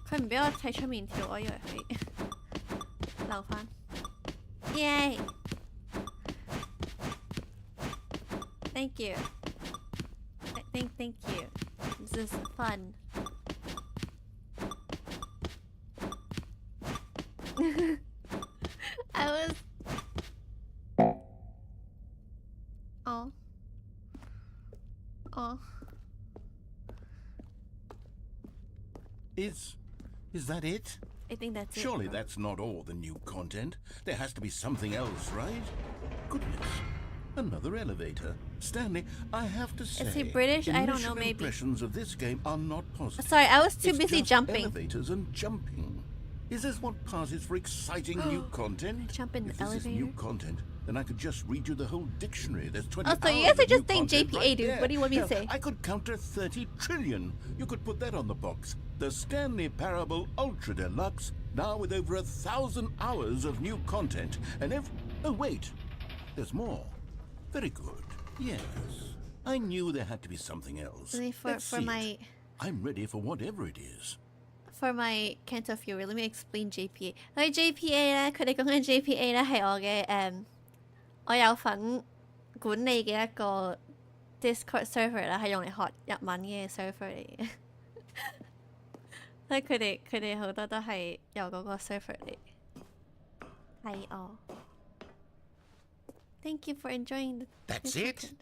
佢唔俾我睇出面跳，我以為佢留返。Yay! Thank you. Thank you. This is fun. I was. Oh. Oh. Is that it? I think that's it. Surely that's not all the new content. There has to be something else, right? Goodness. Another elevator. Stanley, I have to say, is he British? I don't know, maybe. Impressions of this game are not positive. Sorry, I was too It's busy just jumping. Elevators and jumping. Is this what passes for exciting new content? Jump in the If this elevator? is new content, then I could just read you the whole dictionary. There's 20 Oh, so you hours guys are of just new saying content JPA, right dude. there. What do you want me to Hell, say? I could counter 30 trillion. You could put that on the box. The Stanley Parable Ultra Deluxe, now with over 1,000 hours of new content. And oh, wait. There's more. Very good. Yes. I knew there had to be something else. Let's see it. I'm ready for whatever it is. For my Canto Fury, let me explain JPA. 佢 JPA 咧，佢哋講緊 JPA 咧係我嘅我有份管理嘅一個 Discord server 啦，係用嚟學日文嘅 server 嚟嘅。所以佢哋好多都係由嗰個 server 嚟。係我。Thank you for enjoying the. That's it?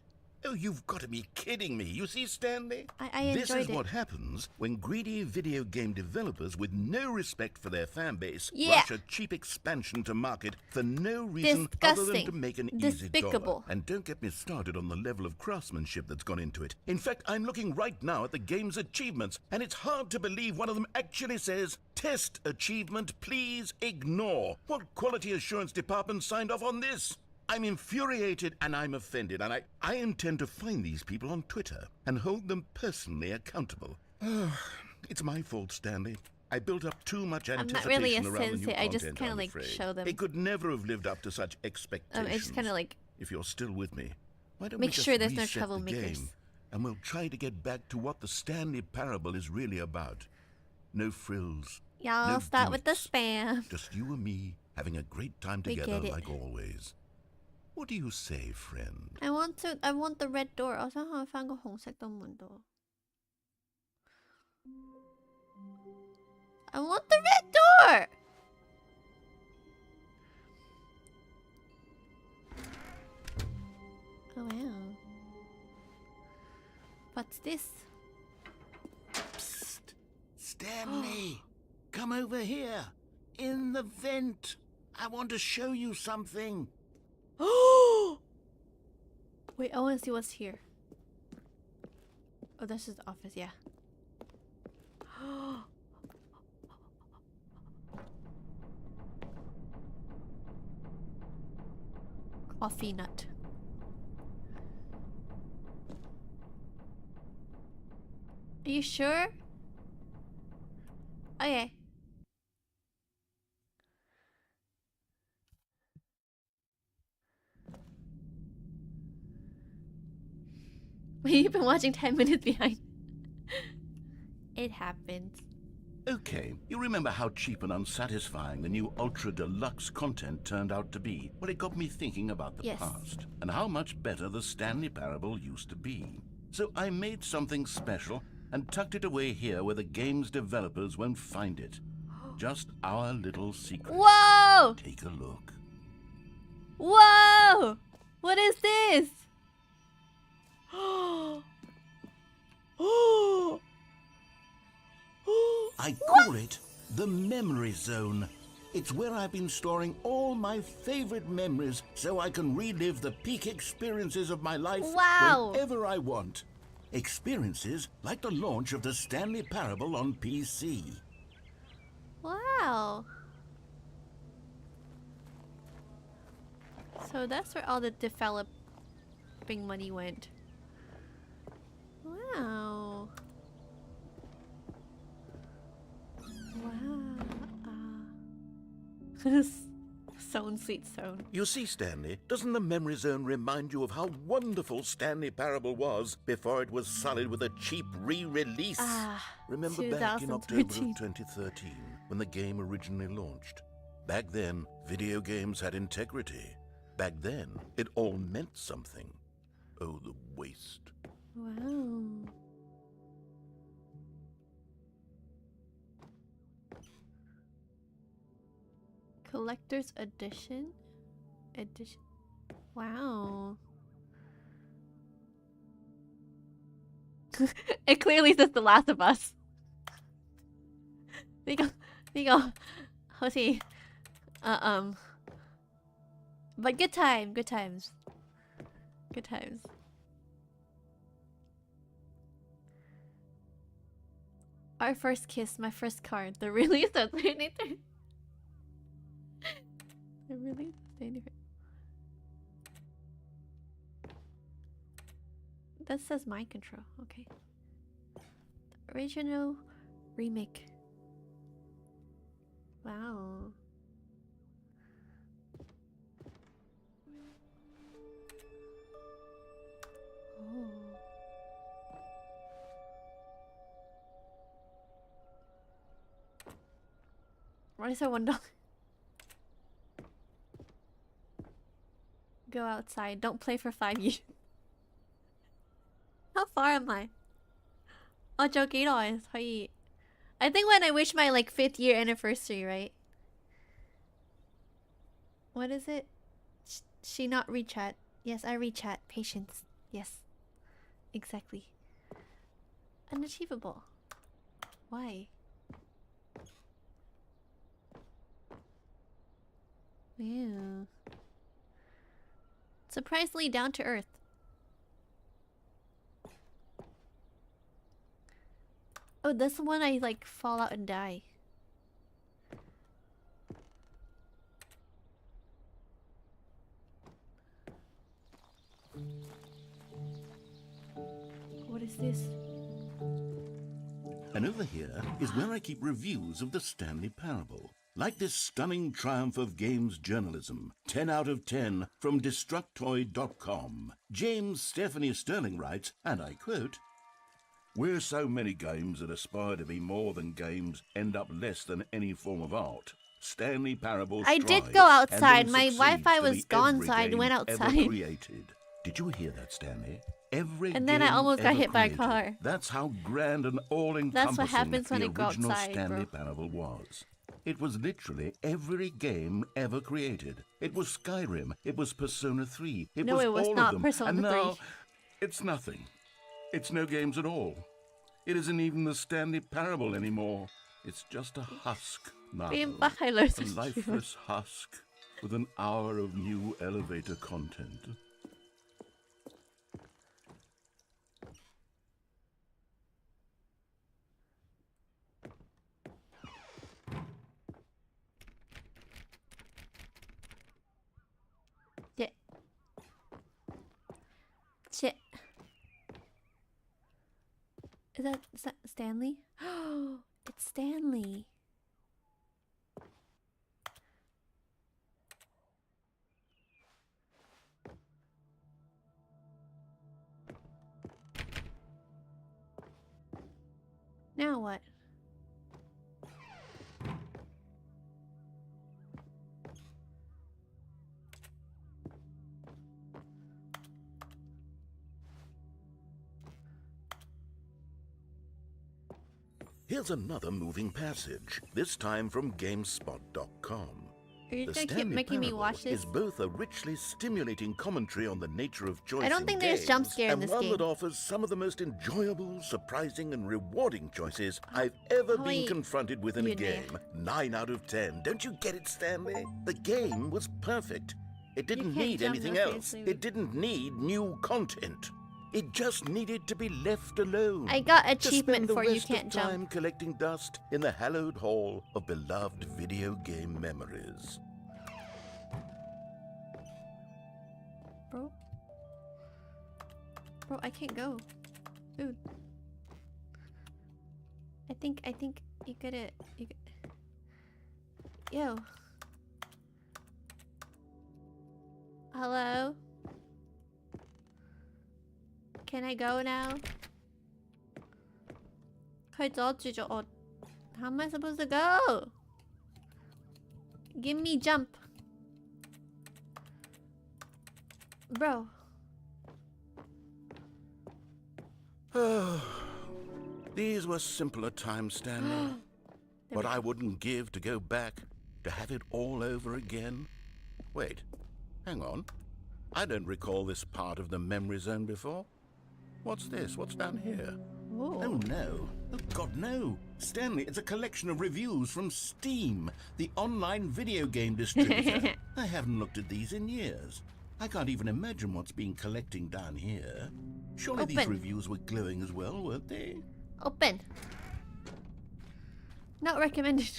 Oh, you've got to be kidding me. You see, Stanley? I enjoyed it. This is what happens when greedy video game developers with no respect for their fan base rush a cheap expansion to market for no reason other than to make an easy dollar. And don't get me started on the level of craftsmanship that's gone into it. In fact, I'm looking right now at the game's achievements, and it's hard to believe one of them actually says, "Test achievement, please ignore." What quality assurance department signed off on this? I'm infuriated and I'm offended, and I intend to find these people on Twitter and hold them personally accountable. It's my fault, Stanley. I built up too much anticipation I'm not really a around the new sensei. I just content, kind of I'm like afraid. show them. It could never have lived up to such expectations. I just kind of like If you're still with me, why don't make we just sure there's no reset the troublemakers. game, and we'll try to get back to what the Stanley Parable is really about. No frills. Y'all no start with the gimmicks. spam. Just you and me having a great time We together get it. like always. What do you say, friend? I want the red door. 我想去返個紅色嘅門度。I want the red door. Oh wow. What's this? Psst. Stanley, come over here. In the vent. I want to show you something. Wait, I want to see what's here. Oh, this is the office, yeah. Coffee nut. Are you sure? Okay. You've been watching 10 minutes behind. It happens. Okay, you remember how cheap and unsatisfying the new Ultra Deluxe content turned out to be? Well, it got me thinking about the past and how much better the Stanley Parable used to be. So I made something special and tucked it away here where the game's developers won't find it. Just our little secret. Whoa! Take a look. Whoa! What is this? I call it the Memory Zone. It's where I've been storing all my favorite memories so I can relive the peak experiences of my life whenever I want. Experiences like the launch of the Stanley Parable on PC. Wow. So that's where all the developing money went. Wow. Wow. Zone, sweet zone. You see, Stanley, doesn't the Memory Zone remind you of how wonderful Stanley Parable was before it was sullied with a cheap re-release? Remember back in October of 2013, when the game originally launched? Back then, video games had integrity. Back then, it all meant something. Oh, the waste. Wow. Collector's edition? Wow. It clearly says The Last of Us. There you go. Let's see. But good times. Our first kiss, my first card. The release of 2023. The release of 2023. That says mind control. Okay. The original remake. Wow. Oh. Why is there one dog? Go outside. Don't play for 5 years. How far am I? Oh, joking. I think when I wish my like 5th year anniversary, right? What is it? She not rechat. Yes, I rechat. Patience. Yes. Exactly. Unachievable. Why? Ew. Surprisingly down to earth. Oh, that's the one I like fall out and die. What is this? And over here is where I keep reviews of the Stanley Parable. Like this stunning triumph of games journalism, 10 out of 10 from Destructoid.com. James Stephanie Sterling writes, and I quote, "Where so many games that aspire to be more than games end up less than any form of art, Stanley Parable I did go outside. My Wi-Fi was gone, so I went outside. Did you hear that, Stanley? Every and then I almost got hit by a created. car. That's how grand and all-encompassing That's what happens when the I go original outside, Stanley bro. Parable was. It was literally every game ever created. It was Skyrim. It was Persona 3. It was all not of them. Persona and 3. now, it's nothing. It's no games at all. It isn't even the Stanley Parable anymore. It's just a husk now. A lifeless husk with an hour of new elevator content. Shit. Is that Stanley? Oh, it's Stanley. Now what? Here's another moving passage, this time from GameSpot.com. Are you The gonna keep Stanley making me Parable watch this? is both a richly stimulating commentary on the nature of choice I don't in think there's games, jump scare in and this one game. that offers some of the most enjoyable, surprising, and rewarding choices I've ever been confronted with in a game. 9 out of 10. Don't you get it, Stanley? The game was perfect. It didn't need anything else. It didn't need new content. It just needed to be left alone. I got achievement for you can't jump. Time collecting dust in the hallowed hall of beloved video game memories. Bro, I can't go. Dude. I think you gotta. Yo. Hello? Can I go now? How am I supposed to go? Give me jump. Bro. These were simpler times, Stanley. But I wouldn't give to go back, to have it all over again. Wait, hang on. I don't recall this part of the memory zone before. What's this? What's down here? Ooh. Oh no. Oh God, no. Stanley, it's a collection of reviews from Steam, the online video game distributor. I haven't looked at these in years. I can't even imagine what's been collecting down here. Surely these reviews were glowing as well, weren't they? Open. Not recommended.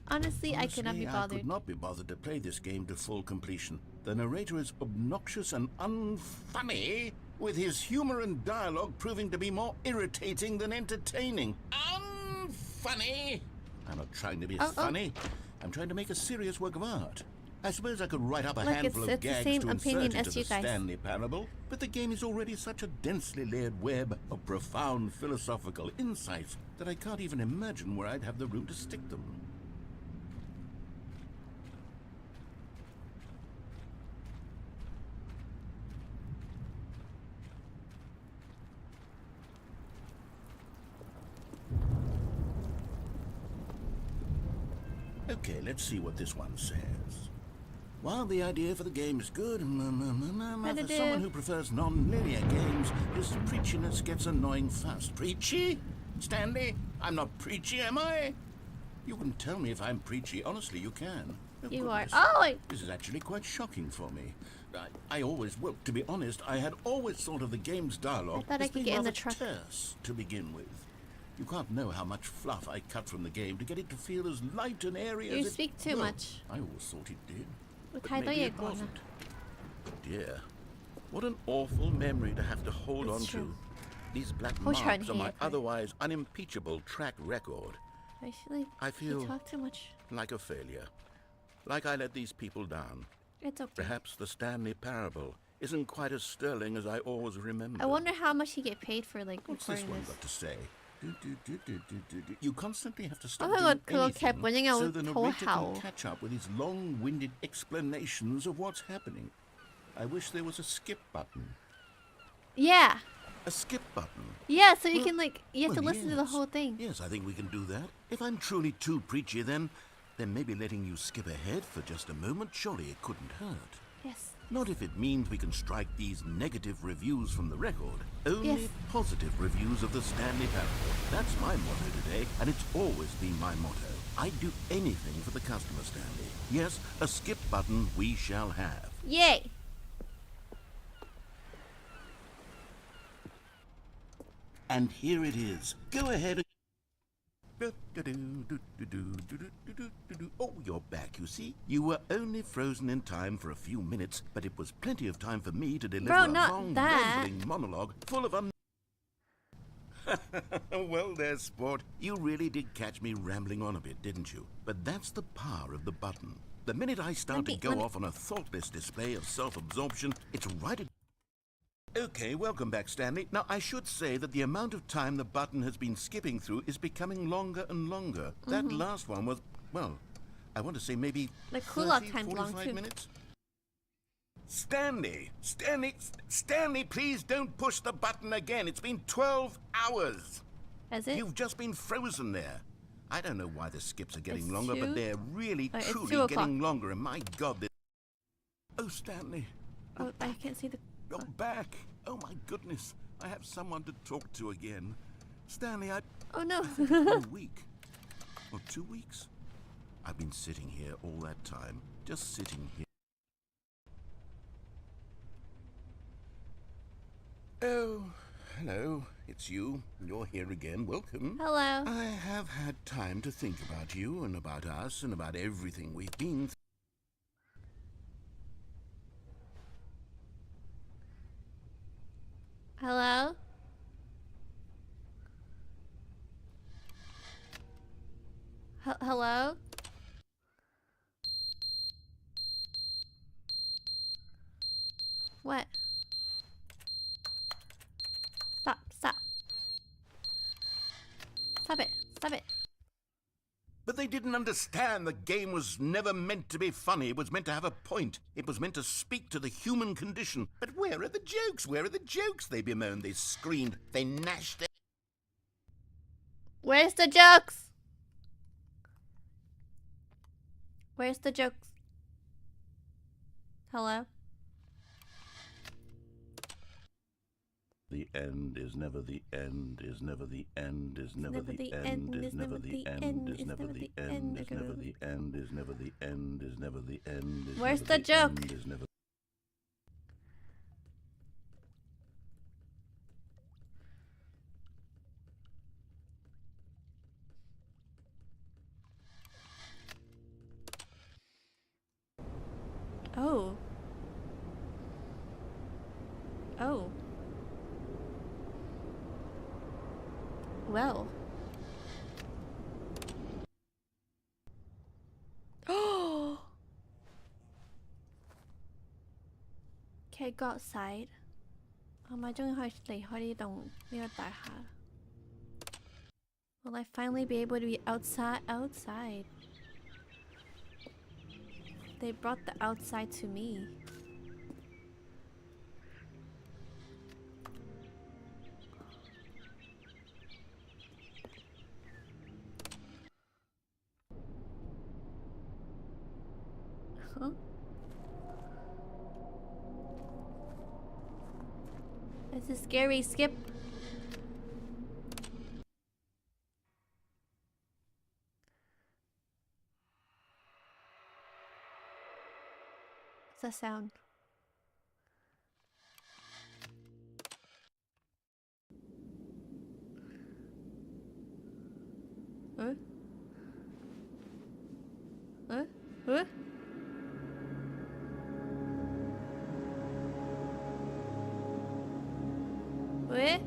Honestly, I cannot be I bothered. could not be bothered to play this game to full completion. The narrator is obnoxious and unfunny, with his humor and dialogue proving to be more irritating than entertaining. Unfunny? I'm not trying to be funny. I'm trying to make a serious work of art. I suppose I could write up a handful of gags to insert into the Stanley Parable, but the game is already such a densely layered web of profound philosophical insights that I can't even imagine where I'd have the room to stick them. Okay, let's see what this one says. While the idea for the game is good, for someone who prefers non-linear games, this preachiness gets annoying fast. Preachy? Stanley? I'm not preachy, am I? You can tell me if I'm preachy. Honestly, you can. Oh, You goodness. are. Oh! This is actually quite shocking for me. I always, well, to be honest, I had always thought of the game's dialogue I thought I as could being get in the rather truck. terse to begin with. You can't know how much fluff I cut from the game to get it to feel as light and airy as You it... speak too well, much. I always thought it did. But Tayo maybe it ko na. wasn't. Dear, what an awful memory to have to hold on It's true. to. These black Hold your marks on my hand. otherwise unimpeachable track record. I feel you talk too much. like a failure. Like I let these people down. It's okay. Perhaps the Stanley Parable isn't quite as sterling as I always remembered. I wonder how much he get paid for like What's this recording one this. got to say? You constantly have to stop Oh, doing 그거 kept winning anything out so the narrator can how. catch up with his long-winded explanations of what's happening. I wish there was a skip button. Yeah. A skip button. Yeah, so you Well- can like, you have to well, listen to the yes. whole thing. Yes, I think we can do that. If I'm truly too preachy, then maybe letting you skip ahead for just a moment, surely it couldn't hurt. Yes. Not if it means we can strike these negative reviews from the record. Only Yes. positive reviews of the Stanley Parable. That's my motto today, and it's always been my motto. I'd do anything for the customer, Stanley. Yes, a skip button we shall have. Yay. And here it is. Go ahead and... Oh, you're back, you see. You were only frozen in time for a few minutes, but it was plenty of time for me to deliver Bro, a not long, that. rambling monologue full of Well, there, sport. You really did catch me rambling on a bit, didn't you? But that's the power of the button. The minute I start to go off on a thoughtless display of self-absorption, it's right at... Okay, welcome back, Stanley. Now, I should say that the amount of time the button has been skipping through is becoming longer and longer. That last one was, well, I want to say maybe The cool-off 30, time's long, 45 too. minutes. Stanley, please don't push the button again. It's been 12 hours. Is it? You've just been frozen there. I don't know why the skips are getting It's longer, 2? but they're really, It's 2 truly o'clock. getting longer. And my God, oh, Stanley. Oh, I can't see the... You're back. Oh, my goodness. I have someone to talk to again. Stanley, Oh no. a week. Or 2 weeks. I've been sitting here all that time. Just sitting here. Oh, hello. It's you. You're here again. Welcome. Hello. I have had time to think about you and about us and about everything we've been through. Hello? Hello? What? Stop, stop. Stop it, stop it. But they didn't understand the game was never meant to be funny. It was meant to have a point. It was meant to speak to the human condition. But where are the jokes? Where are the jokes? They bemoaned, they screamed, they gnashed their... Where's the jokes? Where's the jokes? Hello? The end is never the end, is never the end, is never the end, is never the end, is never the end, is never the end, is never the end, is never the end, is Where's never the joke? end, is never... Oh. Well. Oh. Okay, go outside. 我咪終於可以離開呢棟呢個大廈。Will I finally be able to be outside? Outside. They brought the outside to me. Huh? This is scary. Skip. What's that sound? Huh? Huh? Huh? What?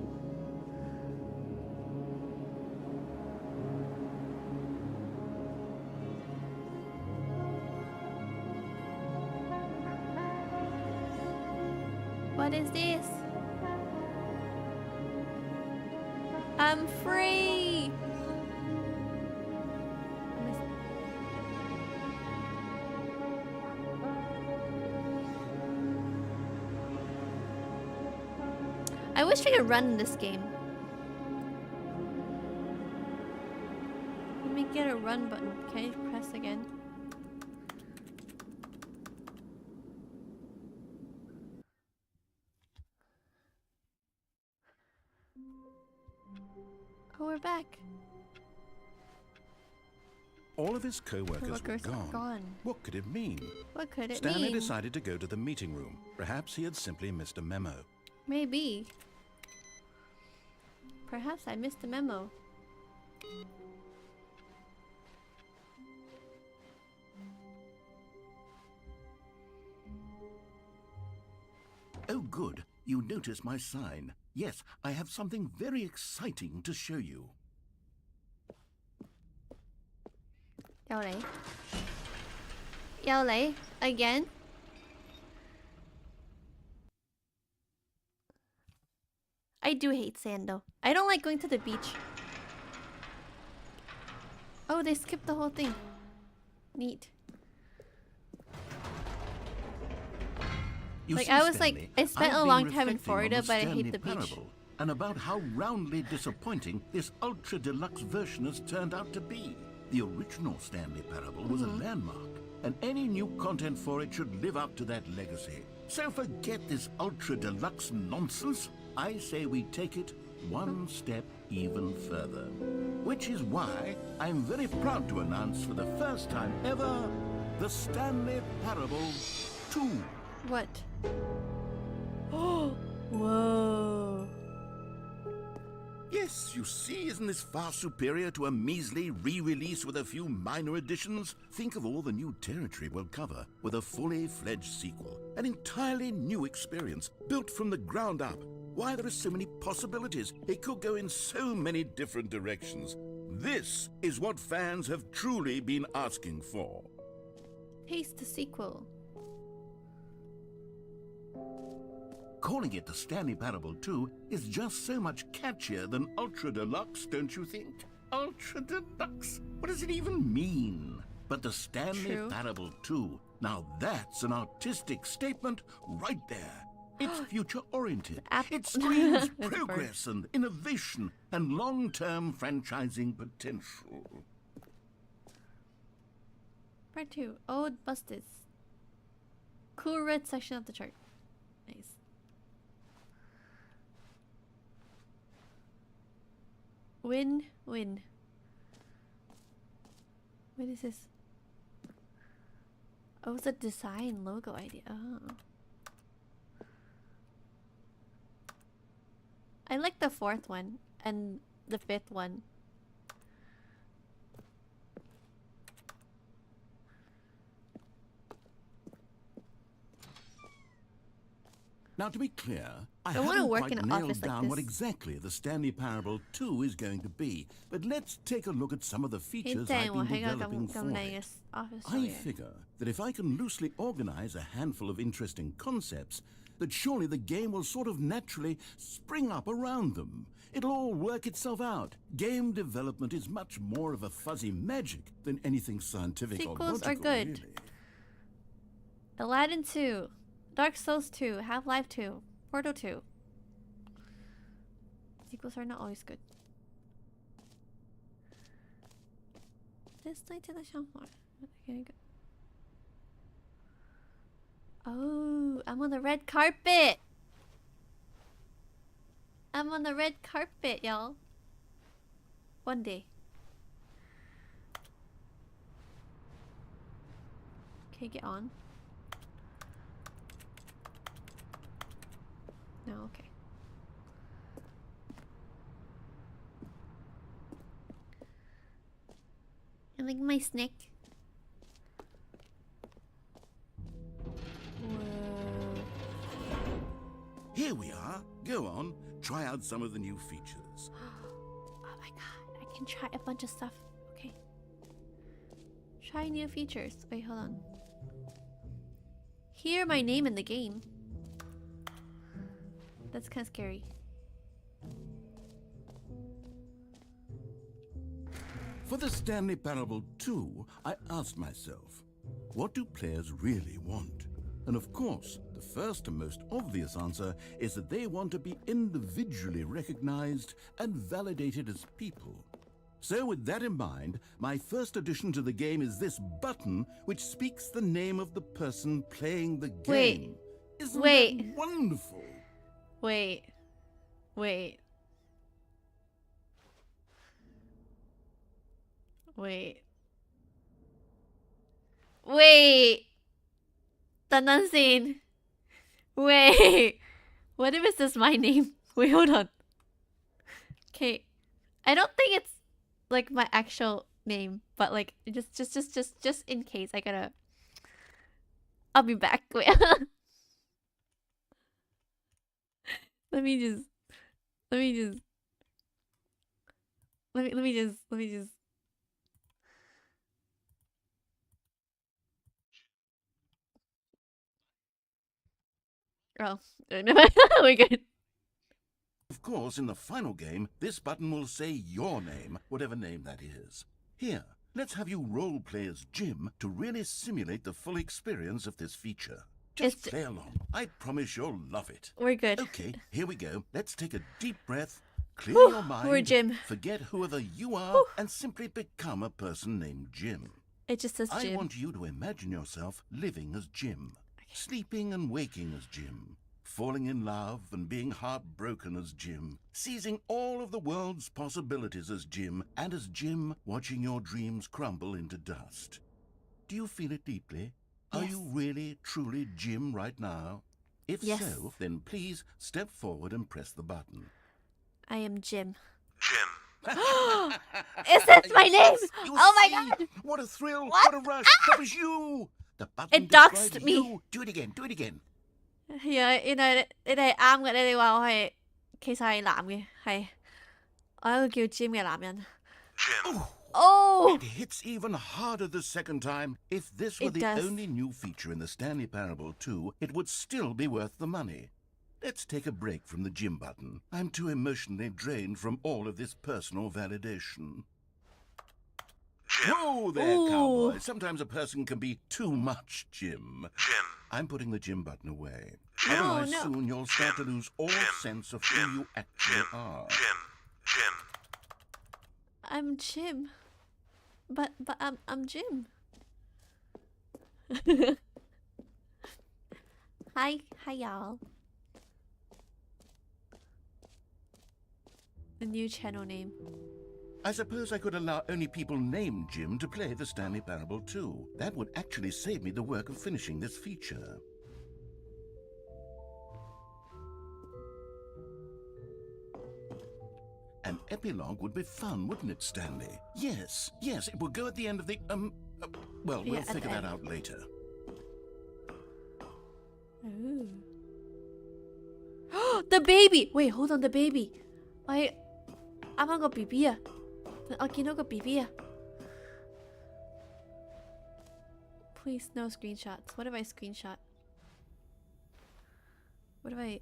What is this? I'm free! I wish we could run in this game. Let me get a run button. Can I press again? Oh, we're back. All of his co-workers were Co-workers are gone. What could it mean? What could it Stanley mean? decided to go to the meeting room. Perhaps he had simply missed a memo. Maybe. Perhaps I missed the memo. Oh, good. You noticed my sign. Yes, I have something very exciting to show you. Yole. Yole. Again? I do hate sand though. I don't like going to the beach. Oh, they skipped the whole thing. Neat. You Like, see, I was Stanley, like, I spent I've a been long time in reflecting Florida, on the but I Stanley hate the beach. parable and about how roundly disappointing this ultra deluxe version has turned out to be. The original Stanley parable was a landmark, and any new content for it should live up to that legacy. So forget this ultra deluxe nonsense. I say we take it one step even further. Which is why I'm very proud to announce for the first time ever, the Stanley Parable 2. What? Oh, whoa. Yes, you see, isn't this far superior to a measly re-release with a few minor additions? Think of all the new territory we'll cover with a fully fledged sequel. An entirely new experience, built from the ground up. Why, there are so many possibilities. It could go in so many different directions. This is what fans have truly been asking for. Taste the sequel. Calling it the Stanley Parable 2 is just so much catchier than Ultra Deluxe, don't you think? Ultra Deluxe? What does it even mean? But the Stanley True. Parable 2, now that's an artistic statement right there. It's future-oriented. It screams That's a bird. progress and innovation and long-term franchising potential. Part 2. Old Busted. Cool red section of the chart. Nice. Win, win. What is this? Oh, it's a design logo idea. Oh. I like the fourth one and the fifth one. Now, to be clear, I wanna haven't work quite in an nailed office like down what this. exactly the Stanley Parable 2 is going to be, but let's take a look at some of the features I've been developing for it. I figure that if I can loosely organize a handful of interesting concepts, that surely the game will sort of naturally spring up around them. It'll all work itself out. Game development is much more of a fuzzy magic than anything scientific or Sequels logical, are good. really. Aladdin 2, Dark Souls 2, Half-Life 2, Portal 2. Sequels are not always good. This night to the shelf more. Okay, good. Oh, I'm on the red carpet. I'm on the red carpet, y'all. One day. Okay, get on. No, okay. I like my snack. Whoa. Here we are. Go on, try out some of the new features. Oh my god, I can try a bunch of stuff. Okay. Try new features. Wait, hold on. Hear my name in the game. That's kind of scary. For the Stanley Parable 2, I asked myself, what do players really want? And of course, the first and most obvious answer is that they want to be individually recognized and validated as people. So with that in mind, my first addition to the game is this button which speaks the name of the person playing the game. Isn't that wonderful? Wait. Wait. Tanansin. Wait. What if it's just my name? Wait, hold on. Okay. I don't think it's like my actual name, but like just in case I gotta. I'll be back. Wait. Let me just. Oh, we're good. Of course, in the final game, this button will say your name, whatever name that is. Here, let's have you role-play as Jim to really simulate the full experience of this feature. Just play along. I promise you'll love it. We're good. Okay, here we go. Let's take a deep breath, clear your mind, we're Jim. Forget whoever you are, and simply become a person named Jim. It just says Jim. I want you to imagine yourself living as Jim, sleeping and waking as Jim, falling in love and being heartbroken as Jim, seizing all of the world's possibilities as Jim, and as Jim watching your dreams crumble into dust. Do you feel it deeply? Yes. Are you really, truly Jim right now? If so, then please step forward and press the button. I am Jim. Jim. Is that my name? Oh my god! What a thrill! What? What a rush! That was you! The button It doxed described me. you. Do it again, do it again. Yeah, 你哋啱嘅，你哋話我係其實係男嘅，係我係一個叫 Jim 嘅男人。Jim. Oh! It hits even harder the second time. If this were It the does. only new feature in the Stanley Parable 2, it would still be worth the money. Let's take a break from the Jim button. I'm too emotionally drained from all of this personal validation. Jim. Whoa there, Ooh. cowboy. Sometimes a person can be too much Jim. Jim. I'm putting the Jim button away. Jim. Otherwise, no. soon you'll start to lose all Jim. sense of Jim. who you actually Jim. are. Jim. I'm Jim. But I'm Jim. Hi y'all. The new channel name. I suppose I could allow only people named Jim to play the Stanley Parable 2. That would actually save me the work of finishing this feature. An epilogue would be fun, wouldn't it, Stanley? Yes, it would go at the end of the, well, Yeah, we'll at figure the that end. out later. Ooh. The baby! Wait, hold on, the baby. I啱啱個 BB 啊，我見到個 BB 啊。Please no screenshots. What if I screenshot? What do I...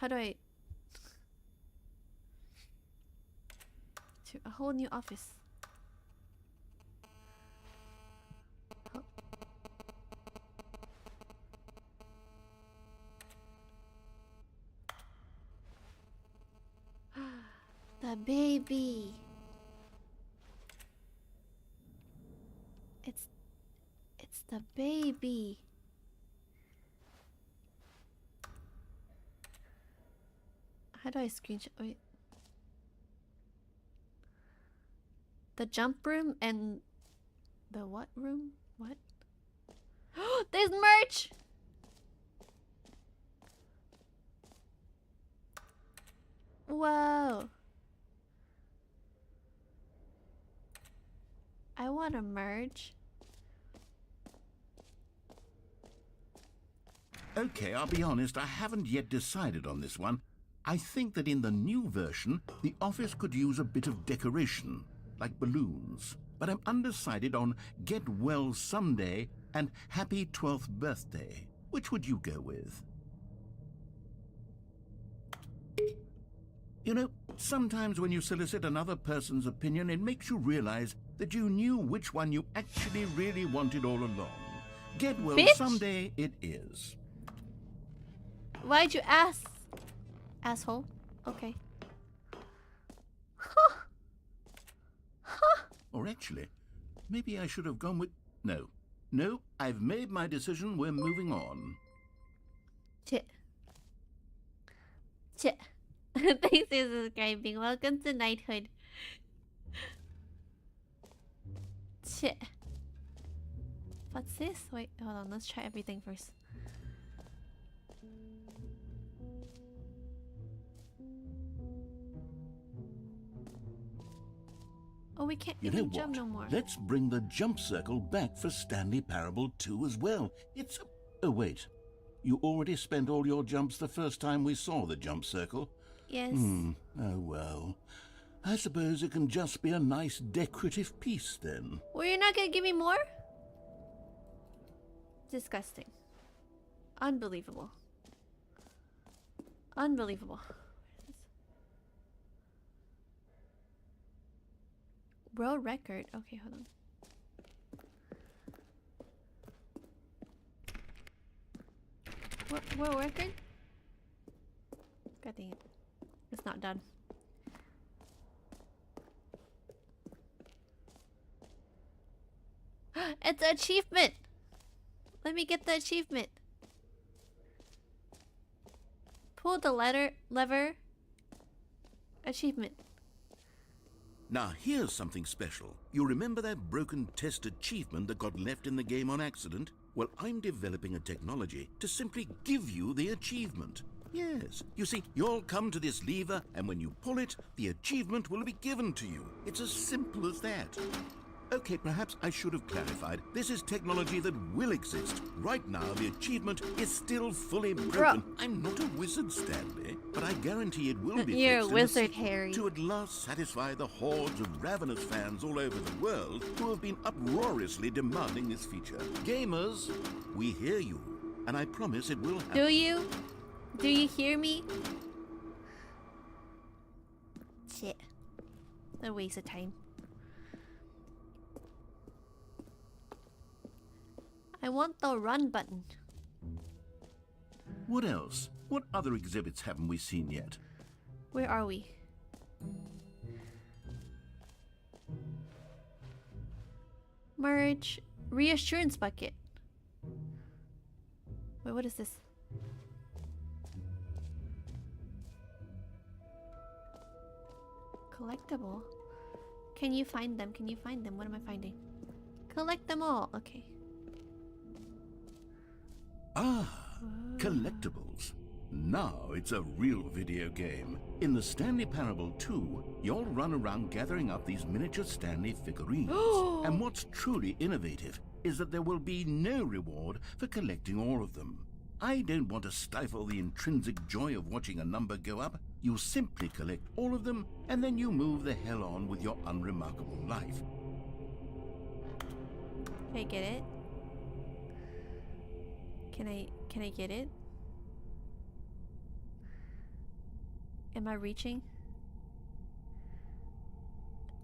How do I... To a whole new office. Oh. The baby. It's the baby. How do I screenshot? Wait. The jump room and the what room? What? There's merch! Whoa. I want to merge. Okay, I'll be honest, I haven't yet decided on this one. I think that in the new version, the office could use a bit of decoration, like balloons. But I'm undecided on Get Well Someday and Happy 12th Birthday. Which would you go with? You know, sometimes when you solicit another person's opinion, it makes you realize that you knew which one you actually really wanted all along. Get Well Bitch. Someday it is. Why'd you ask? Asshole. Okay. Huh. Huh. Or actually, maybe I should have gone with... No, I've made my decision. We're moving on. Shit. Thanks for subscribing. Welcome to knighthood. Shit. What's this? Wait, hold on. Let's try everything first. Oh, we can't You know even jump what? no more. Let's bring the jump circle back for Stanley Parable 2 as well. It's... Oh, wait. You already spent all your jumps the first time we saw the jump circle? Yes. Oh, well. I suppose it can just be a nice decorative piece, then. Well, you're not gonna give me more? Disgusting. Unbelievable. Unbelievable. World record. Okay, hold on. World record? God dang it. It's not done. It's an achievement! Let me get the achievement. Pull the lever. Achievement. Now, here's something special. You remember that broken test achievement that got left in the game on accident? Well, I'm developing a technology to simply give you the achievement. Yes. You see, you'll come to this lever, and when you pull it, the achievement will be given to you. It's as simple as that. Okay, perhaps I should have clarified. This is technology that will exist. Right now, the achievement is still fully broken. I'm not a wizard, Stanley, but I guarantee it will be You're fixed a wizard, Harry. to at last satisfy the hordes of ravenous fans all over the world who have been uproariously demanding this feature. Gamers, we hear you, and I promise it will happen. Do you? Do you hear me? Shit. A waste of time. I want the run button. What else? What other exhibits haven't we seen yet? Where are we? Merge. Reassurance bucket. Wait, what is this? Collectible? Can you find them? Can you find them? What am I finding? Collect them all. Okay. Collectibles. Now it's a real video game. In the Stanley Parable 2, you'll run around gathering up these miniature Stanley figurines. And what's truly innovative is that there will be no reward for collecting all of them. I don't want to stifle the intrinsic joy of watching a number go up. You simply collect all of them, and then you move the hell on with your unremarkable life. Can I get it? Can I get it? Am I reaching?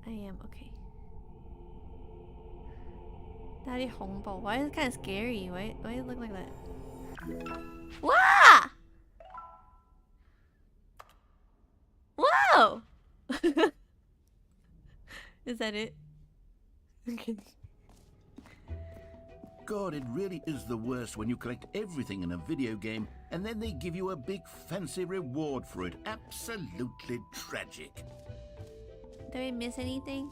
I am, okay. Daddy Hongbo. Why is it kind of scary? Why does it look like that? Wah! Whoa! Is that it? Okay. God, it really is the worst when you collect everything in a video game and then they give you a big fancy reward for it. Absolutely tragic. Did I miss anything?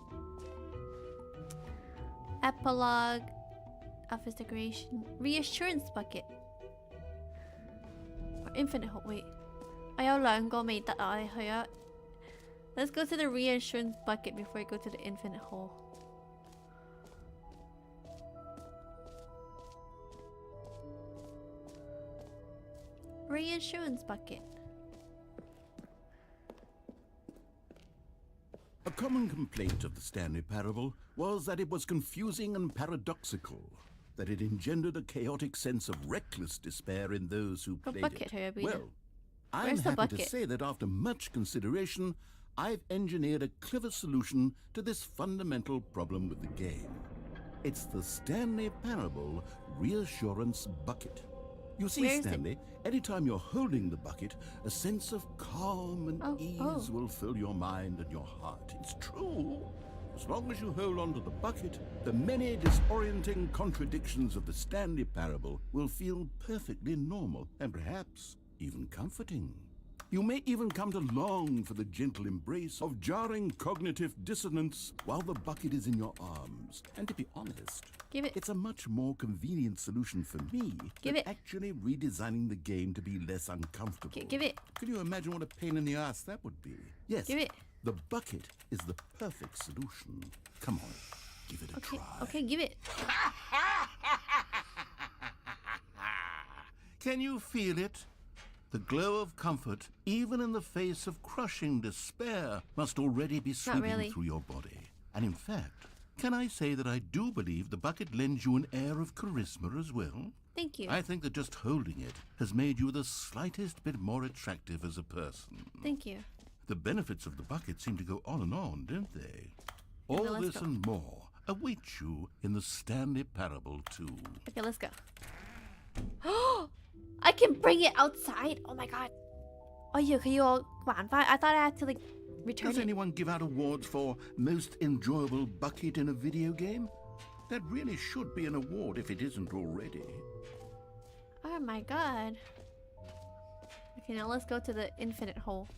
Epilogue, office decoration, reassurance bucket, or infinite hole. Wait, 我有兩個未得啊，我哋去咗。Let's go to the reassurance bucket before we go to the infinite hole. Reassurance bucket. A common complaint of the Stanley Parable was that it was confusing and paradoxical, that it engendered a chaotic sense of reckless despair in those who played it. Well, I'm happy to say that after much consideration, I've engineered a clever solution to this fundamental problem with the game. It's the Stanley Parable Reassurance Bucket. You see, Stanley, anytime you're holding the bucket, a sense of calm and ease will fill your mind and your heart. It's true. As long as you hold on to the bucket, the many disorienting contradictions of the Stanley Parable will feel perfectly normal and perhaps even comforting. You may even come to long for the gentle embrace of jarring cognitive dissonance while the bucket is in your arms. And to be honest, it's a much more convenient solution for me than actually redesigning the game to be less uncomfortable. Give it. Can you imagine what a pain in the ass that would be? Yes, give it. The bucket is the perfect solution. Come on, give it a try. Okay, give it. Can you feel it? The glow of comfort, even in the face of crushing despair, must already be sweeping through your body. And in fact, can I say that I do believe the bucket lends you an air of charisma as well? Thank you. I think that just holding it has made you the slightest bit more attractive as a person. Thank you. The benefits of the bucket seem to go on and on, don't they? All this and more await you in the Stanley Parable 2. Okay, let's go. I can bring it outside. Oh my god. Oh, yeah, I thought I had to return it. Does anyone give out awards for most enjoyable bucket in a video game? That really should be an award if it isn't already. Oh my god. Okay, now let's go to the infinite hole.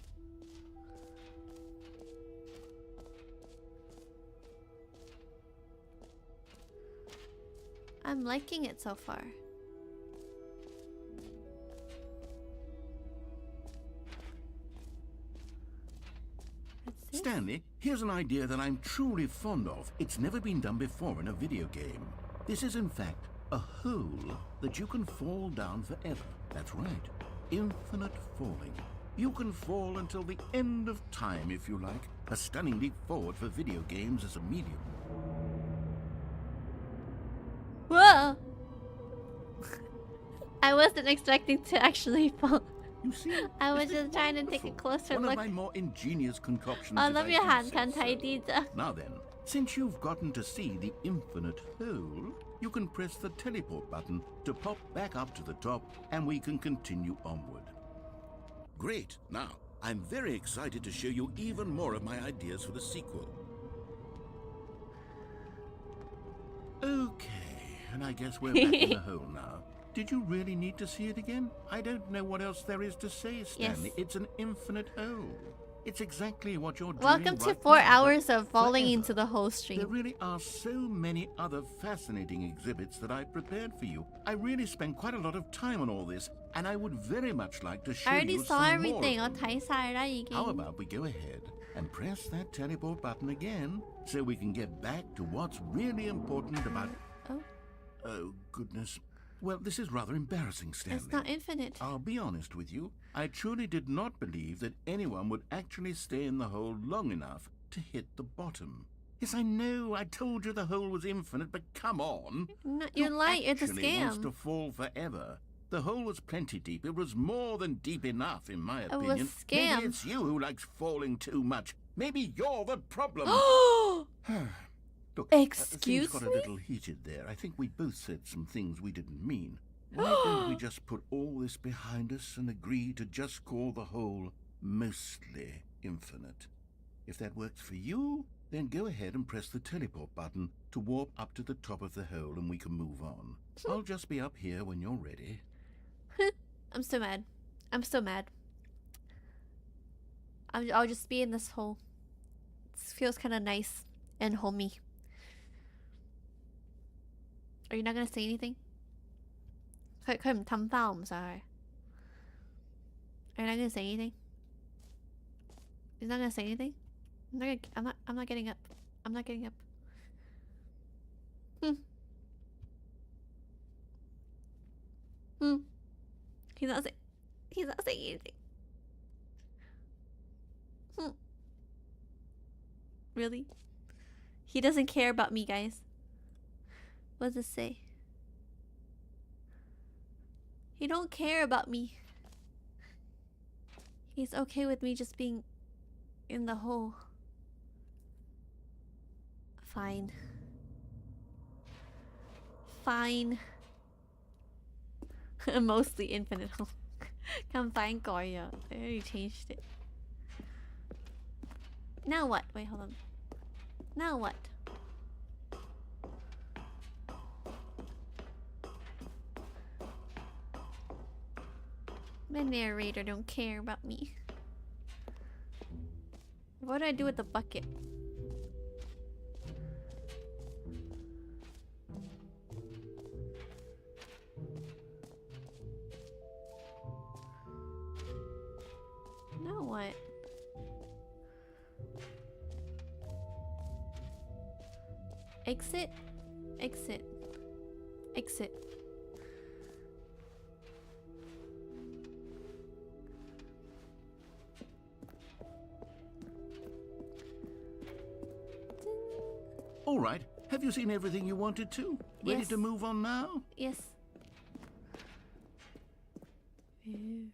I'm liking it so far. Stanley, here's an idea that I'm truly fond of. It's never been done before in a video game. This is in fact a hole that you can fall down forever. That's right. Infinite falling. You can fall until the end of time if you like. A stunning leap forward for video games as a medium. Whoa! I wasn't expecting to actually fall. You see, I was just trying to take a closer look. One look. of my more ingenious concoctions. I love your hand, can't I do that? Now then, since you've gotten to see the infinite hole, you can press the teleport button to pop back up to the top, and we can continue onward. Great. Now, I'm very excited to show you even more of my ideas for the sequel. Okay, and I guess we're back in the hole now. Did you really need to see it again? I don't know what else there is to say, Stanley. Yes. It's an infinite hole. It's exactly what you're doing. Welcome to right 4 now, hours of falling forever. into the whole stream. There really are so many other fascinating exhibits that I prepared for you. I really spent quite a lot of time on all this, and I would very much like to show I already you saw some everything. more of them. How 我睇晒啦已經。 about we go ahead and press that teleport button again so we can get back to what's really important about... Oh. Oh, goodness. Well, this is rather embarrassing, Stanley. It's not infinite. I'll be honest with you. I truly did not believe that anyone would actually stay in the hole long enough to hit the bottom. Yes, I know. I told you the hole was infinite, but come on. No, you're lying. It's a Actually wants to scam. fall forever. The hole was plenty deep. It was more than deep enough, in my It opinion. was scam. Maybe it's you who likes falling too much. Maybe you're the problem. Look, Excuse things got me? a little heated there. I think we both said some things we didn't mean. Why don't we just put all this behind us and agree to just call the hole mostly infinite? If that works for you, then go ahead and press the teleport button to warp up to the top of the hole and we can move on. I'll just be up here when you're ready. I'm so mad. I'm so mad. I'll just be in this hole. This feels kind of nice and homey. Are you not gonna say anything? 佢唔氹返我唔使。Are you not gonna say anything? He's not gonna say anything? I'm not getting up. I'm not getting up. He's not saying anything. Really? He doesn't care about me, guys. What does it say? He don't care about me. He's okay with me just being in the hole. Fine. Fine. Mostly infinite hole. Come find Goya. I already changed it. Now what? Wait, hold on. Now what? The narrator don't care about me. What do I do with the bucket? Now what? Exit, exit, exit. All right. Have you seen everything you wanted to? Ready Yes. to move on now? Yes. Ew.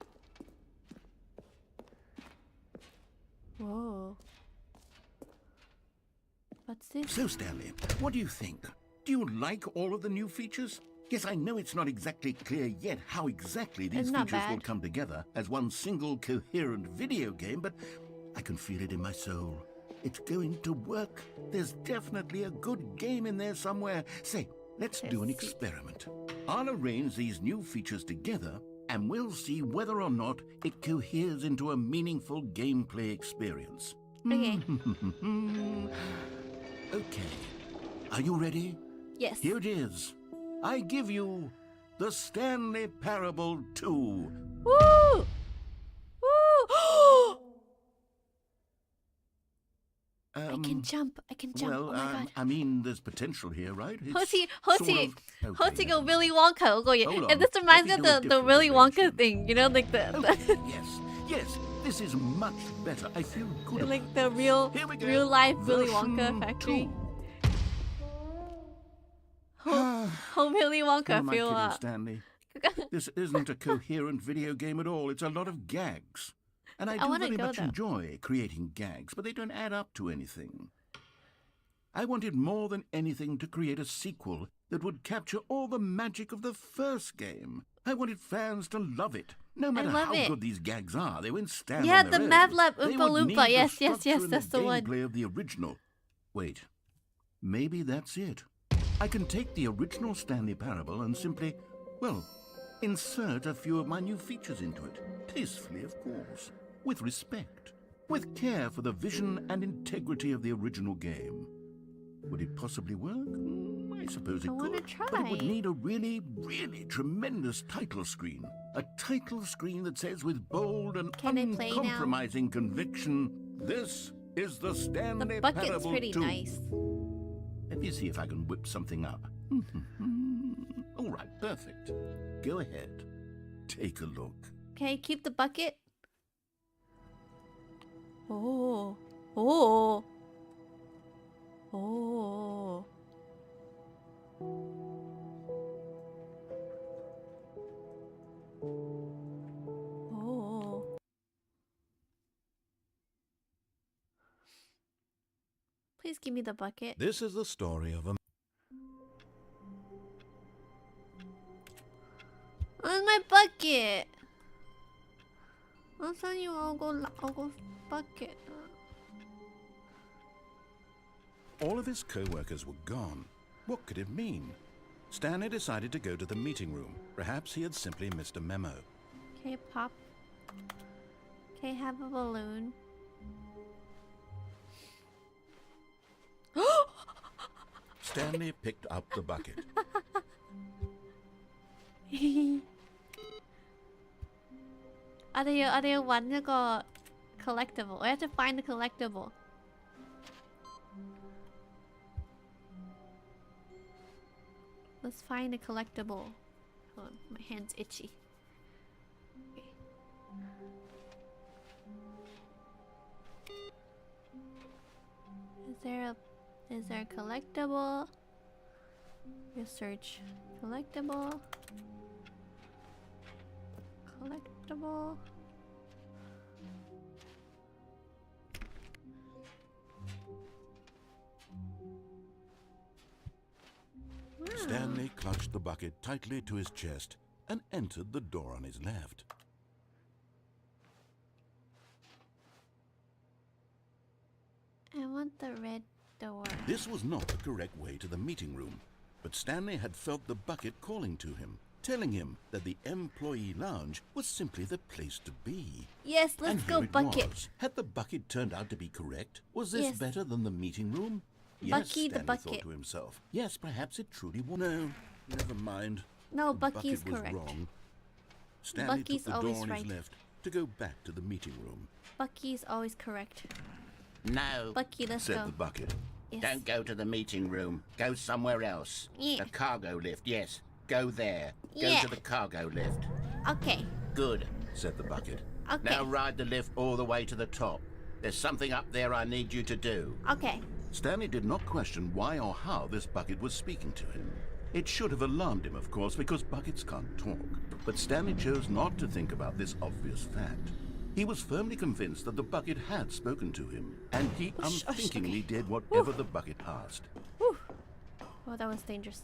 Whoa. What's this? So, Stanley, what do you think? Do you like all of the new features? Yes, I know it's not exactly clear yet how exactly these It's not features will bad. come together as one single coherent video game, but I can feel it in my soul. It's going to work. There's definitely a good game in there somewhere. Say, let's do an Let's see. experiment. I'll arrange these new features together and we'll see whether or not it coheres into a meaningful gameplay experience. Okay. Okay. Are you ready? Yes. Here it is. I give you the Stanley Parable 2. Woo! Woo! I can jump. I can jump. Well, oh my god. I mean, there's potential here, right? It's Hosey, sort Hosey, of- okay, Hosey go never Willy Wonka. Hold on. And this reminds me Let of me do a the different Willy Wonka arrangement. thing. You know, like the Okay, yes, this is much better. I feel good. like about the this. real Here we go. real life Willy Version Wonka factory. 2. Home Willy Who Wonka am I feel kidding, Stanley? This isn't a coherent video game at all. It's a lot of gags. And I do wanna very go, much though. enjoy creating gags, but they don't add up to anything. I wanted more than anything to create a sequel that would capture all the magic of the first game. I wanted fans to love it. No matter love how it. good these gags are, they won't stand Yeah, on their the own. Mavlab They Oompa would need Loompa. the Yes, structure and that's the one. gameplay of the original. Wait, maybe that's it. I can take the original Stanley Parable and simply, well, insert a few of my new features into it. Tastefully, of course. With respect. With care for the vision and integrity of the original game. Would it possibly work? I suppose it I wanna could. But it would try. need a really, really tremendous title screen. A title screen that says with bold and Can I play now? uncompromising conviction, this is the Stanley The bucket's Parable pretty 2. nice. Let me see if I can whip something up. All right. Perfect. Go ahead. Take a look. Okay, keep the bucket. Oh. Oh. Oh. Oh. Please give me the bucket. This is the story of a... Where's my bucket? I'll send you. I'll go bucket. All of his co-workers were gone. What could it mean? Stanley decided to go to the meeting room. Perhaps he had simply missed a memo. Okay, pop. Okay, have a balloon. Stanley picked up the bucket. Are they one collectible? I have to find the collectible. Let's find a collectible. Hold on, my hand's itchy. Okay. Is there a collectible? Research collectible. Collectible. Stanley clutched the bucket tightly to his chest and entered the door on his left. I want the red door. This was not the correct way to the meeting room, but Stanley had felt the bucket calling to him, telling him that the employee lounge was simply the place to be. Yes, let's and go here it bucket. was. Had the bucket turned out to be correct? Was this Yes. better than the meeting room? Yes, Bucky the Stanley bucket. thought to himself. Yes, perhaps it truly was. No, never mind. No, The Bucky's bucket was correct. wrong. Stanley Bucky's took the always door on right. his left to go back to the meeting room. Bucky's always correct. No, Bucky, let's Said go. the bucket. Yes. don't go to the meeting room. Go somewhere else. Yeah. The cargo lift, yes. Go there. Go Yeah. to the cargo lift. Okay. Good. Said the bucket. Okay. Now ride the lift all the way to the top. There's something up there I need you to do. Okay. Stanley did not question why or how this bucket was speaking to him. It should have alarmed him, of course, because buckets can't talk. But Stanley chose not to think about this obvious fact. He was firmly convinced that the bucket had spoken to him, and he Shush, unthinkingly okay. did whatever the bucket asked. Whew. Oh, that was dangerous.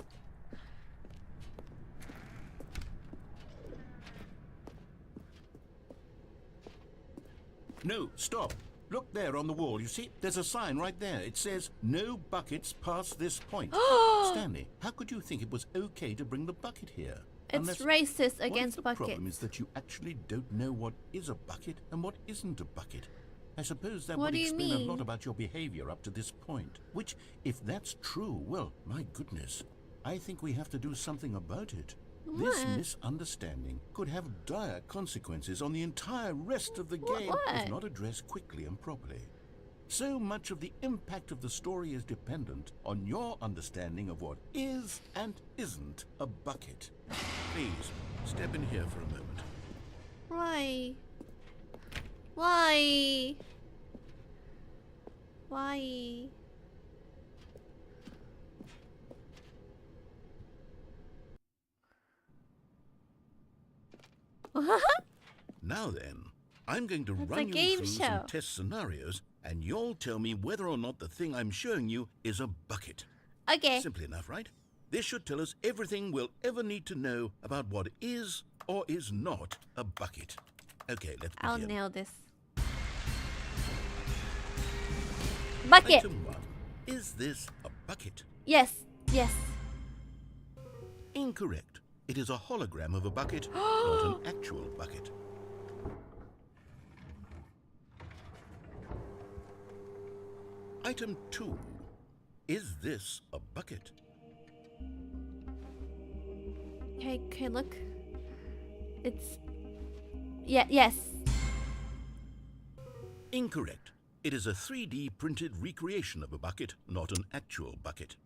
No, stop. Look there on the wall. You see, there's a sign right there. It says, "No buckets past this point." Stanley, how could you think it was okay to bring the bucket here? It's racist What if against the buckets. problem is that you actually don't know what is a bucket and what isn't a bucket? I suppose that What would do you explain a lot mean? about your behavior up to this point. Which, if that's true, well, my goodness, I think we have to do something about it. This What? misunderstanding could have dire consequences on the entire rest of the game What? if not addressed quickly and properly. So much of the impact of the story is dependent on your understanding of what is and isn't a bucket. Please, step in here for a moment. Why? Why? Why? Now then, I'm going to It's a run you game through show. some test scenarios, and you'll tell me whether or not the thing I'm showing you is a bucket. Okay. Simple enough, right? This should tell us everything we'll ever need to know about what is or is not a bucket. Okay, let's I'll begin. nail this. Bucket. Item 1. Is this a bucket? Yes. Yes. Incorrect. It is a hologram of a bucket, not an actual bucket. Item 2. Is this a bucket? Okay, look. It's... Yeah, yes. Incorrect. It is a 3D printed recreation of a bucket, not an actual bucket.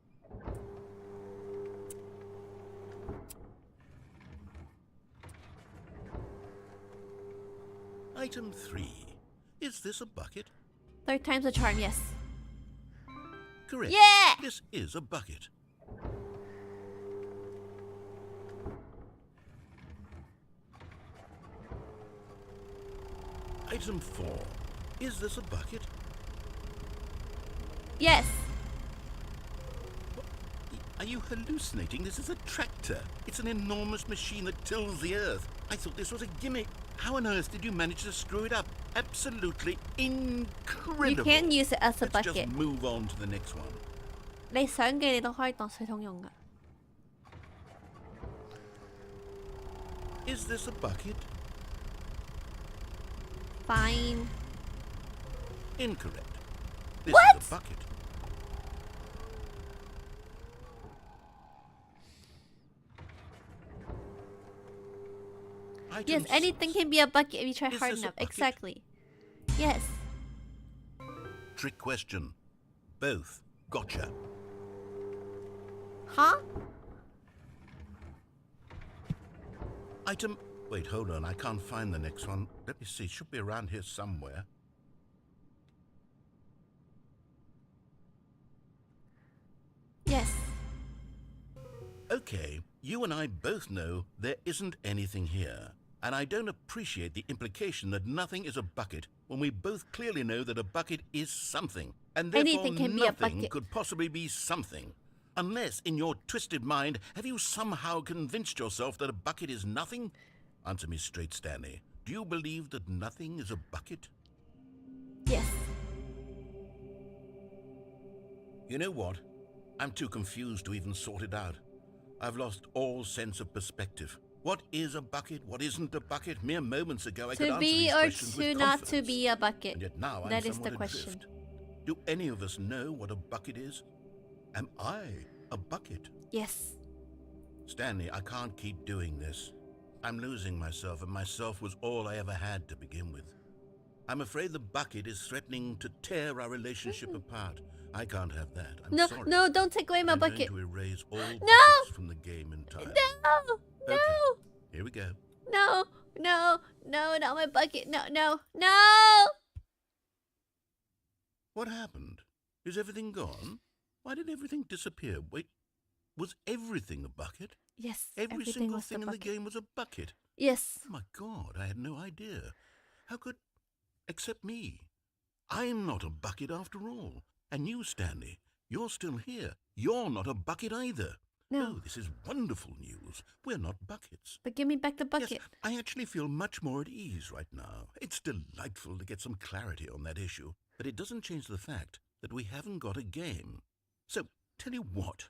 Item 3. Is this a bucket? Third time's a charm, yes. Correct. Yeah! This is a bucket. Item 4. Is this a bucket? Yes. Are you hallucinating? This is a tractor. It's an enormous machine that tills the earth. I thought this was a gimmick. How on earth did you manage to screw it up? Absolutely incredible. You can use it as a Let's bucket. just move on to the next one. 你想嘅你都可以當水桶用㗎。Is this a bucket? Fine. Incorrect. This What? is a bucket. Item Yes, anything 6. can be a bucket if you try Is hard this a enough. bucket? Exactly. Yes. Trick question. Both. Gotcha. Huh? Item... Wait, hold on. I can't find the next one. Let me see. Should be around here somewhere. Yes. Okay, you and I both know there isn't anything here. And I don't appreciate the implication that nothing is a bucket when we both clearly know that a bucket is something. And therefore Anything can be a nothing bucket. could possibly be something. Unless, in your twisted mind, have you somehow convinced yourself that a bucket is nothing? Answer me straight, Stanley. Do you believe that nothing is a bucket? Yes. You know what? I'm too confused to even sort it out. I've lost all sense of perspective. What is a bucket? What isn't a bucket? Mere moments ago I could To answer be these or questions to with not to confidence. be a bucket. And yet now That I'm is the somewhat question. adrift. Do any of us know what a bucket is? Am I a bucket? Yes. Stanley, I can't keep doing this. I'm losing myself, and myself was all I ever had to begin with. I'm afraid the bucket is threatening to tear our relationship apart. I can't have that. I'm No, sorry. no, don't take away my I'm bucket. going to erase all No! buckets from the game entirely. No! No! Okay. Here we go. No! No! No, not my bucket. No, no, no! What happened? Is everything gone? Why did everything disappear? Wait, was everything a bucket? Yes, Every everything single was the thing in the bucket. game was a bucket. Yes. Oh my God, I had no idea. How could... Except me. I'm not a bucket after all. And you, Stanley, you're still here. You're not a bucket either. No. Oh, this is wonderful news. We're not buckets. But give me back the bucket. Yes, I actually feel much more at ease right now. It's delightful to get some clarity on that issue. But it doesn't change the fact that we haven't got a game. So, tell you what.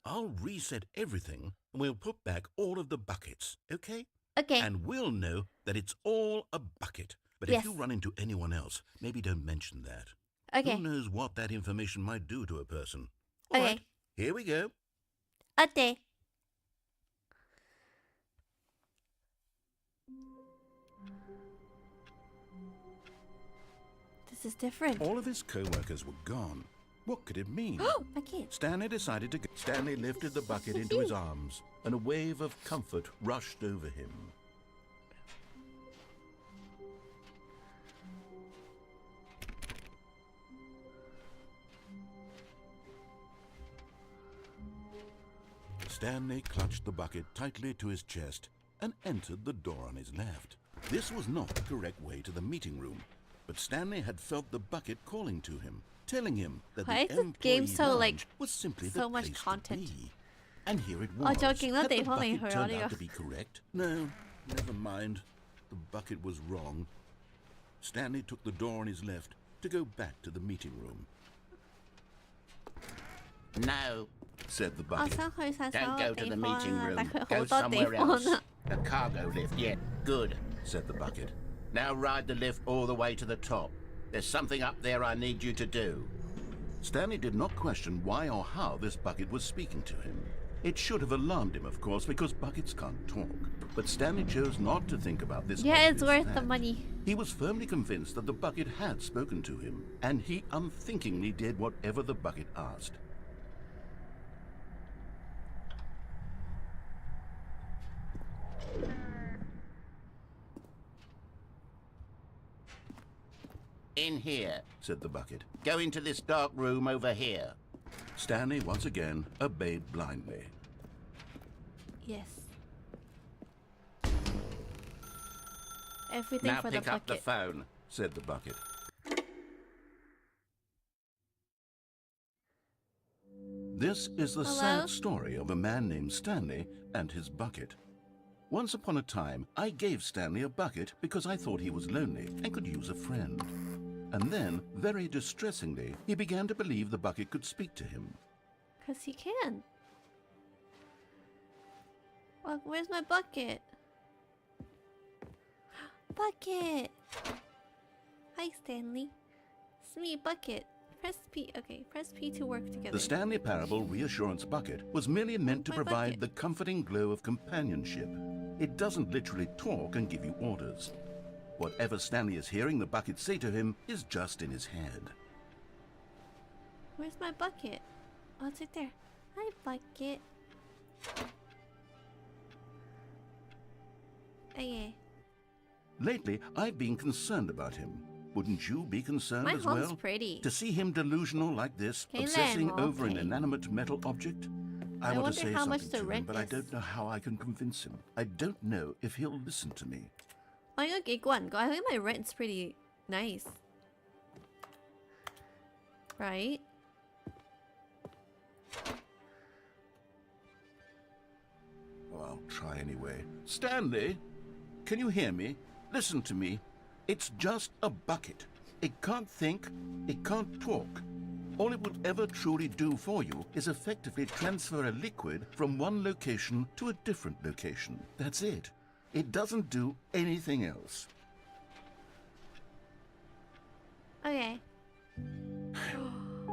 I'll reset everything and we'll put back all of the buckets, okay? Okay. And we'll know that it's all a bucket. But Yes. if you run into anyone else, maybe don't mention that. Okay. Who knows what that information might do to a person? Okay. All right, here we go. Okay. This is different. All of his co-workers were gone. What could it mean? Bucket. Stanley decided to go. Stanley lifted the bucket into his arms, and a wave of comfort rushed over him. Stanley clutched the bucket tightly to his chest and entered the door on his left. This was not the correct way to the meeting room, but Stanley had felt the bucket calling to him, telling him that Why the is this game employee so, lounge like, was simply so the much place to content? be. And here it was. joking, Had the nothing, holding bucket her turned audio. out to be correct? No, never mind. The bucket was wrong. Stanley took the door on his left to go back to the meeting room. No, Said the 我 bucket. 想去洗手 don't go to 地 the 方 meeting 啊， room. 但佢 Go 好多地 somewhere 方 else. 啊。 The cargo lift, yeah, good. Said the bucket. Now ride the lift all the way to the top. There's something up there I need you to do. Stanley did not question why or how this bucket was speaking to him. It should have alarmed him, of course, because buckets can't talk. But Stanley chose not to think about this. Yeah, it's obvious worth the fact. money. He was firmly convinced that the bucket had spoken to him, and he unthinkingly did whatever the bucket asked. In here, said the bucket. Go into this dark room over here. Stanley once again obeyed blindly. Yes. Everything Now for the pick up the bucket. phone. Said the bucket. This is the Hello? sad story of a man named Stanley and his bucket. Once upon a time, I gave Stanley a bucket because I thought he was lonely and could use a friend. And then, very distressingly, he began to believe the bucket could speak to him. 'Cause he can. Well, where's my bucket? Bucket! Hi, Stanley. It's me, Bucket. Press P. Okay, press P to work together. The Stanley Parable Reassurance Bucket was merely meant to My provide bucket. the comforting glow of companionship. It doesn't literally talk and give you orders. Whatever Stanley is hearing the bucket say to him is just in his head. Where's my bucket? Oh, it's right there. Hi, Bucket. Okay. Lately, I've been concerned about him. Wouldn't you be concerned My as home's well? pretty. To see him delusional like this, Okay, obsessing then, over an okay. inanimate metal object? I want wonder to say how much something the to him, rent but I is. don't know how I can convince him. I don't know if he'll listen to me. I think my rent's pretty nice. Right? Well, I'll try anyway. Stanley, can you hear me? Listen to me. It's just a bucket. It can't think, it can't talk. All it will ever truly do for you is effectively transfer a liquid from one location to a different location. That's it. It doesn't do anything else. Okay.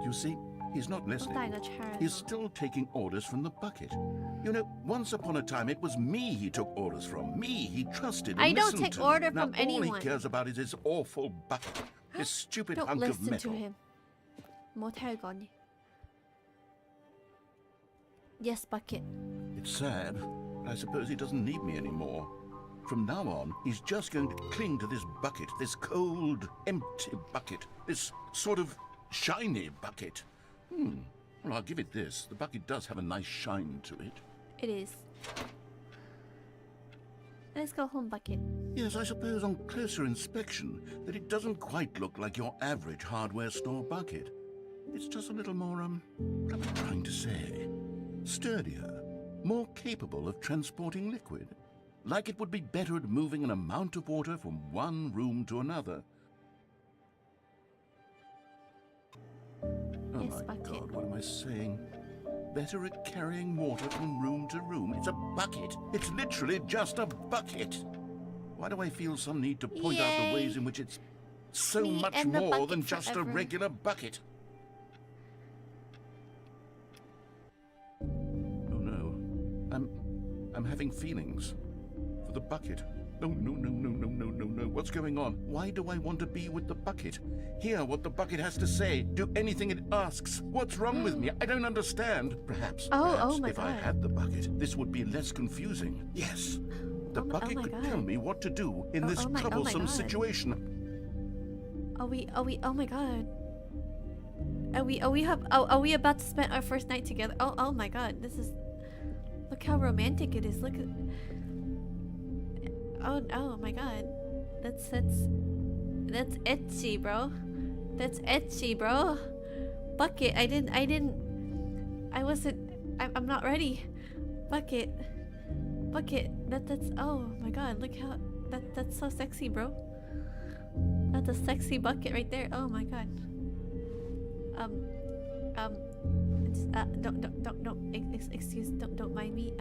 You see, he's not listening. He's still taking orders from the bucket. You know, once upon a time it was me he took orders from. Me he trusted and I don't listened take to. order Now, from all anyone. he cares about is his awful bucket. This stupid Don't hunk of listen metal. to him. 뭐 태우거니? Yes, Bucket. It's sad, but I suppose he doesn't need me anymore. From now on, he's just going to cling to this bucket, this cold, empty bucket, this sort of shiny bucket. Well, I'll give it this. The bucket does have a nice shine to it. It is. Let's go home, Bucket. Yes, I suppose on closer inspection that it doesn't quite look like your average hardware store bucket. It's just a little more, what am I trying to say? Sturdier, more capable of transporting liquid. Like it would be better at moving an amount of water from one room to another. Oh Yes, my bucket. God, what am I saying? Better at carrying water from room to room. It's a bucket. It's literally just a bucket. Why do I feel some need to point out the ways Yay. in which it's so Me much and the more bucket than just forever. a regular bucket? Oh no. I'm having feelings. For the bucket. No. What's going on? Why do I want to be with the bucket? Hear what the bucket has to say. Do anything it asks. What's wrong with me? I don't understand. Perhaps Oh my if I God. had the bucket, this would be less confusing. Yes. The bucket my could God. tell me what to do in this oh my troublesome God. situation. Oh my God. Are we about to spend our first night together? Oh my God. This is. Look how romantic it is. Look at. Oh my God. That's etchy, bro. That's etchy, bro. Bucket. I'm not ready. Bucket. That's. Oh my God. Look how. That's so sexy, bro. That's a sexy bucket right there. Oh my God. Don't mind me.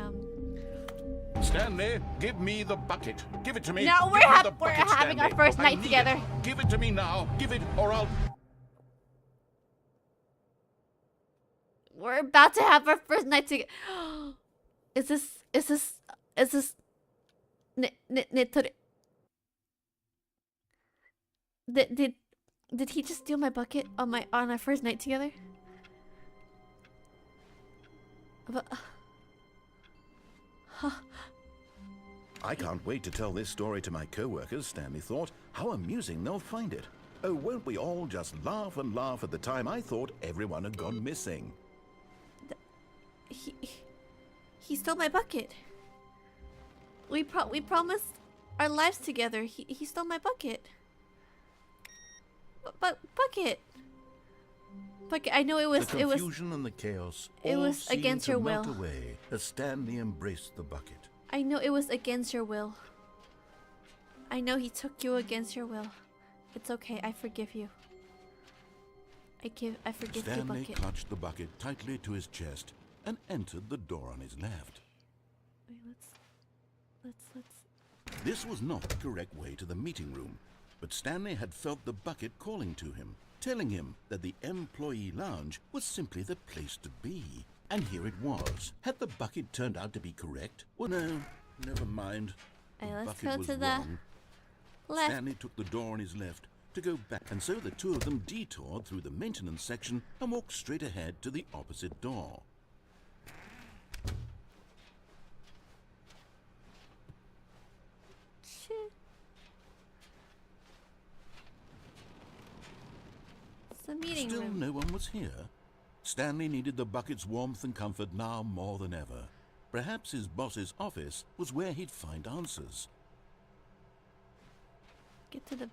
Stanley, give me the bucket. Give it to me. No, we're Give me the we're bucket, having our Stanley. first I night need together. it. Give it to me now. Give it, or I'll. We're about to have our first night together. Is this did he just steal my bucket on our first night together? But, I can't wait to tell this story to my co-workers, Stanley thought. How amusing they'll find it. Oh, won't we all just laugh and laugh at the time I thought everyone had gone missing? He stole my bucket. We promised our lives together. He stole my bucket. Bucket. I know it was the confusion and the chaos. It all was seemed against to your melt will. away as Stanley embraced the bucket. I know it was against your will. I know he took you against your will. It's okay. I forgive you. I forgive you, Stanley bucket. clutched the bucket tightly to his chest and entered the door on his left. Wait, let's. This was not the correct way to the meeting room, but Stanley had felt the bucket calling to him, telling him that the employee lounge was simply the place to be. And here it was. Had the bucket turned out to be correct? Well, no, never mind. Hey, The let's bucket go was to the wrong. left. Stanley took the door on his left to go back, and so the two of them detoured through the maintenance section and walked straight ahead to the opposite door. Shit. It's the meeting Still room. no one was here. Stanley needed the bucket's warmth and comfort now more than ever. Perhaps his boss's office was where he'd find answers. Get to the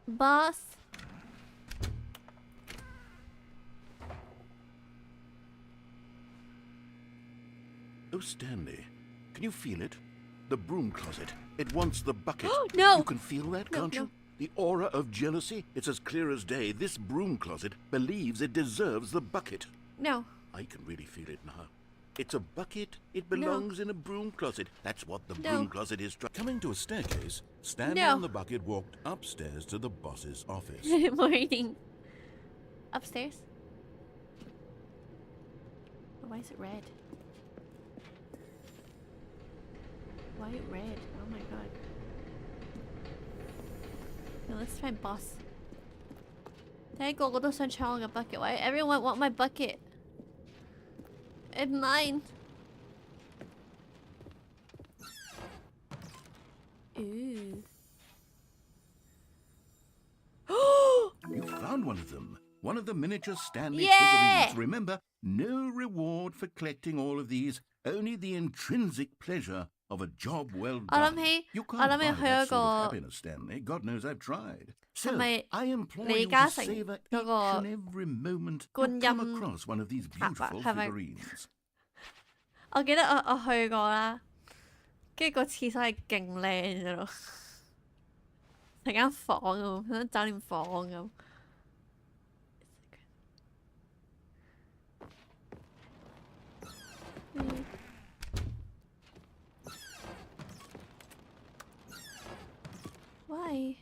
boss. Oh, Stanley, can you feel it? The broom closet. It wants the bucket. No! You can feel that, No, can't no. you? The aura of jealousy. It's as clear as day. This broom closet believes it deserves the bucket. No. I can really feel it now. It's a bucket. It belongs in a broom closet. That's what the No. broom closet is. Coming to a staircase, Stanley No. and the bucket walked upstairs to the boss's office. Morning. Upstairs. Oh, why is it red? Why red? Oh my god. No, let's try boss. 睇個個都想搶我嘅 bucket. Why everyone want my bucket? It's mine. Ooh. You found one of them. One of the miniature Stanley Yeah! figurines. Remember, no reward for collecting all of these. Only the intrinsic pleasure of a job well 我諗 done. 起 You 我 can't 諗 buy 起佢 that 嗰 sort of 個 happiness, Stanley. God knows I've tried. So, 係咪 I implore 李 you 嘉 to 誠 savor 嗰 each 個 and every moment you 觀 come 音 across one of these 塔啊 beautiful 係咪 figurines. 我記得我去過啦，跟住個廁所係勁靚嘅咯，成間房咁，好似酒店房咁。Why?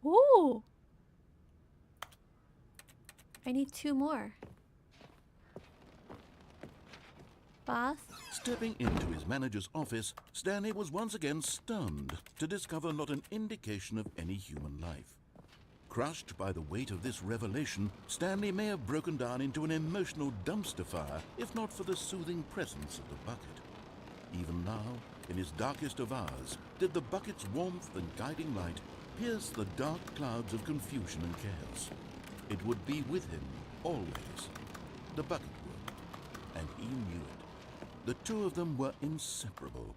Ooh! I need 2 more. Boss? Stepping into his manager's office, Stanley was once again stunned to discover not an indication of any human life. Crushed by the weight of this revelation, Stanley may have broken down into an emotional dumpster fire if not for the soothing presence of the bucket. Even now, in his darkest of hours, did the bucket's warmth and guiding light pierce the dark clouds of confusion and chaos. It would be with him, always. The bucket would, and he knew it. The two of them were inseparable.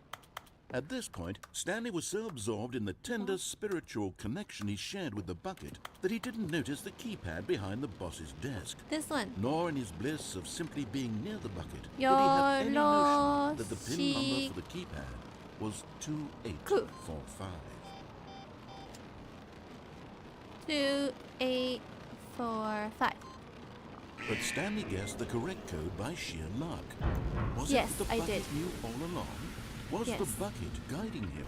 At this point, Stanley was so absorbed in the tender spiritual connection he shared with the bucket that he didn't notice the keypad behind the boss's desk. This one. Nor in his bliss of simply being near the bucket did he You're have any notion that the pin number lost. for the keypad was 2845. 2, 8, 4, 5. But Stanley guessed the correct code by sheer luck. Was Yes, it that the I bucket did. knew all along? Was Yes. the bucket guiding him?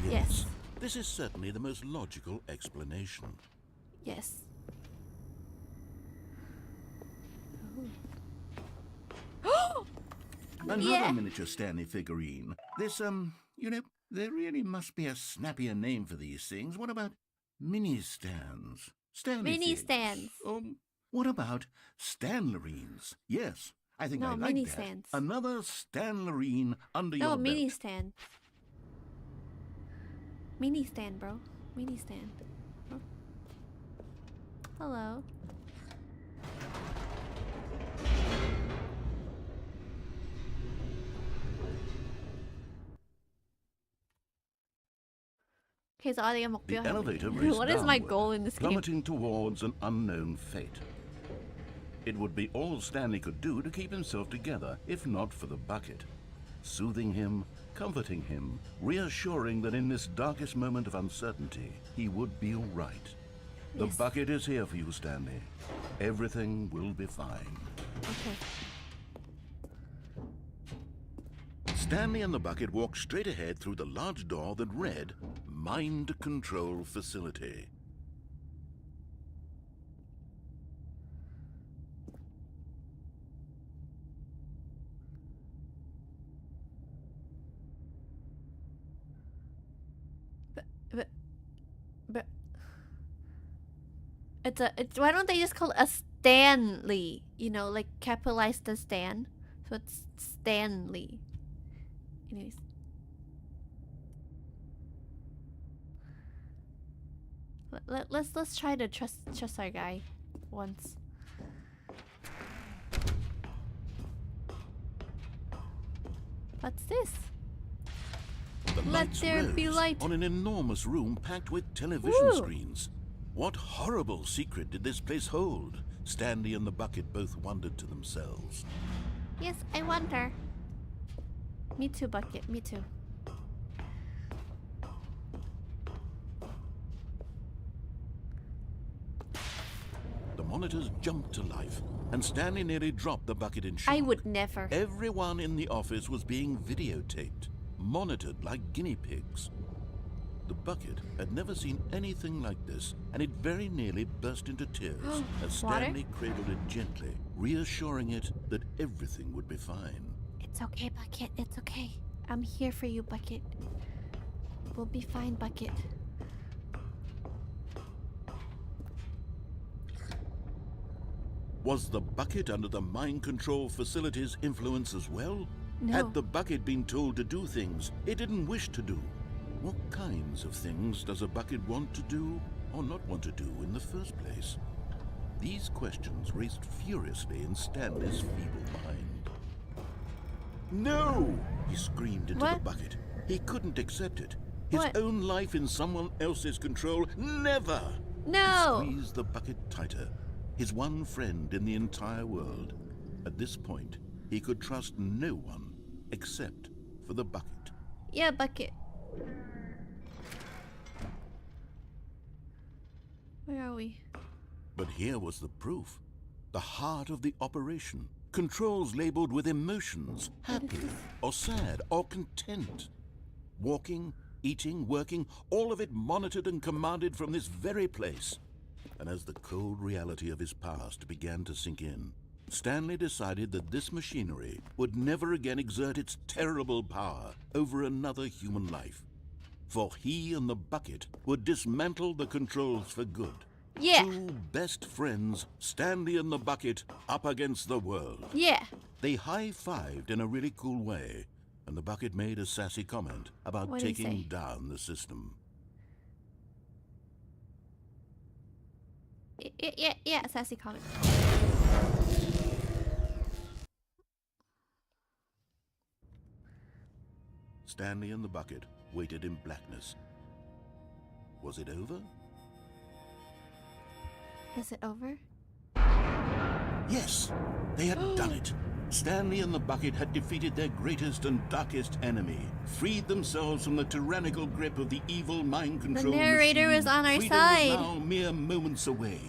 Yes. This is certainly the most logical explanation. Yes. Another Yeah. miniature Stanley figurine. This, you know, there really must be a snappier name for these things. What about mini stands? Stanley Mini figs. stands. Or What about Stanlerines? Yes, I think No, I like mini that. stands. Another Stanlerine under No, your mini belt. stand. Mini stand, bro. Mini stand. Oh. Hello. Okay, so 어디가 The 목표? elevator raced What is my downward, goal in this game? plummeting towards an unknown fate. It would be all Stanley could do to keep himself together, if not for the bucket. Soothing him, comforting him, reassuring that in this darkest moment of uncertainty, he would be all right. The Yes. bucket is here for you, Stanley. Everything will be fine. Okay. Stanley and the bucket walked straight ahead through the large door that read, Mind Control Facility. But it's why don't they just call it a Stanley? You know, like capitalize the Stan, so it's Stanley. Anyways, let's try to trust our guy once. What's this? The Let lights there be rose light. on an enormous room packed with television Woo. screens. What horrible secret did this place hold? Stanley and the bucket both wondered to themselves. Yes, I wonder. Me too, bucket. Me too. The monitors jumped to life, and Stanley nearly dropped the bucket in shock. I would never. Everyone in the office was being videotaped, monitored like guinea pigs. The bucket had never seen anything like this, and it very nearly burst into tears as Water? Stanley cradled it gently, reassuring it that everything would be fine. It's okay, bucket. It's okay. I'm here for you, bucket. We'll be fine, bucket. Was the bucket under the mind control facility's influence as well? No. Had the bucket been told to do things it didn't wish to do? What kinds of things does a bucket want to do or not want to do in the first place? These questions raced furiously in Stanley's feeble mind. No! He screamed into the What? bucket. He couldn't accept it. His What? own life in someone else's control? Never! No! He squeezed the bucket tighter. His one friend in the entire world. At this point, he could trust no one except for the bucket. Yeah, bucket. Where are we? But here was the proof. The heart of the operation. Controls labeled with emotions, happy or sad or content. Walking, eating, working, all of it monitored and commanded from this very place. And as the cold reality of his past began to sink in, Stanley decided that this machinery would never again exert its terrible power over another human life. For he and the bucket would dismantle the controls for good. Yeah. Two best friends, Stanley and the bucket, up against the world. Yeah. They high-fived in a really cool way, and the bucket made a sassy comment about What did he taking say? down the system. Yeah, sassy comment. Stanley and the bucket waited in blackness. Was it over? Is it over? Yes, they had done it. Stanley and the bucket had defeated their greatest and darkest enemy, freed themselves from the tyrannical grip of the evil mind control narrator machine. is on our Freedom side. was now mere moments away.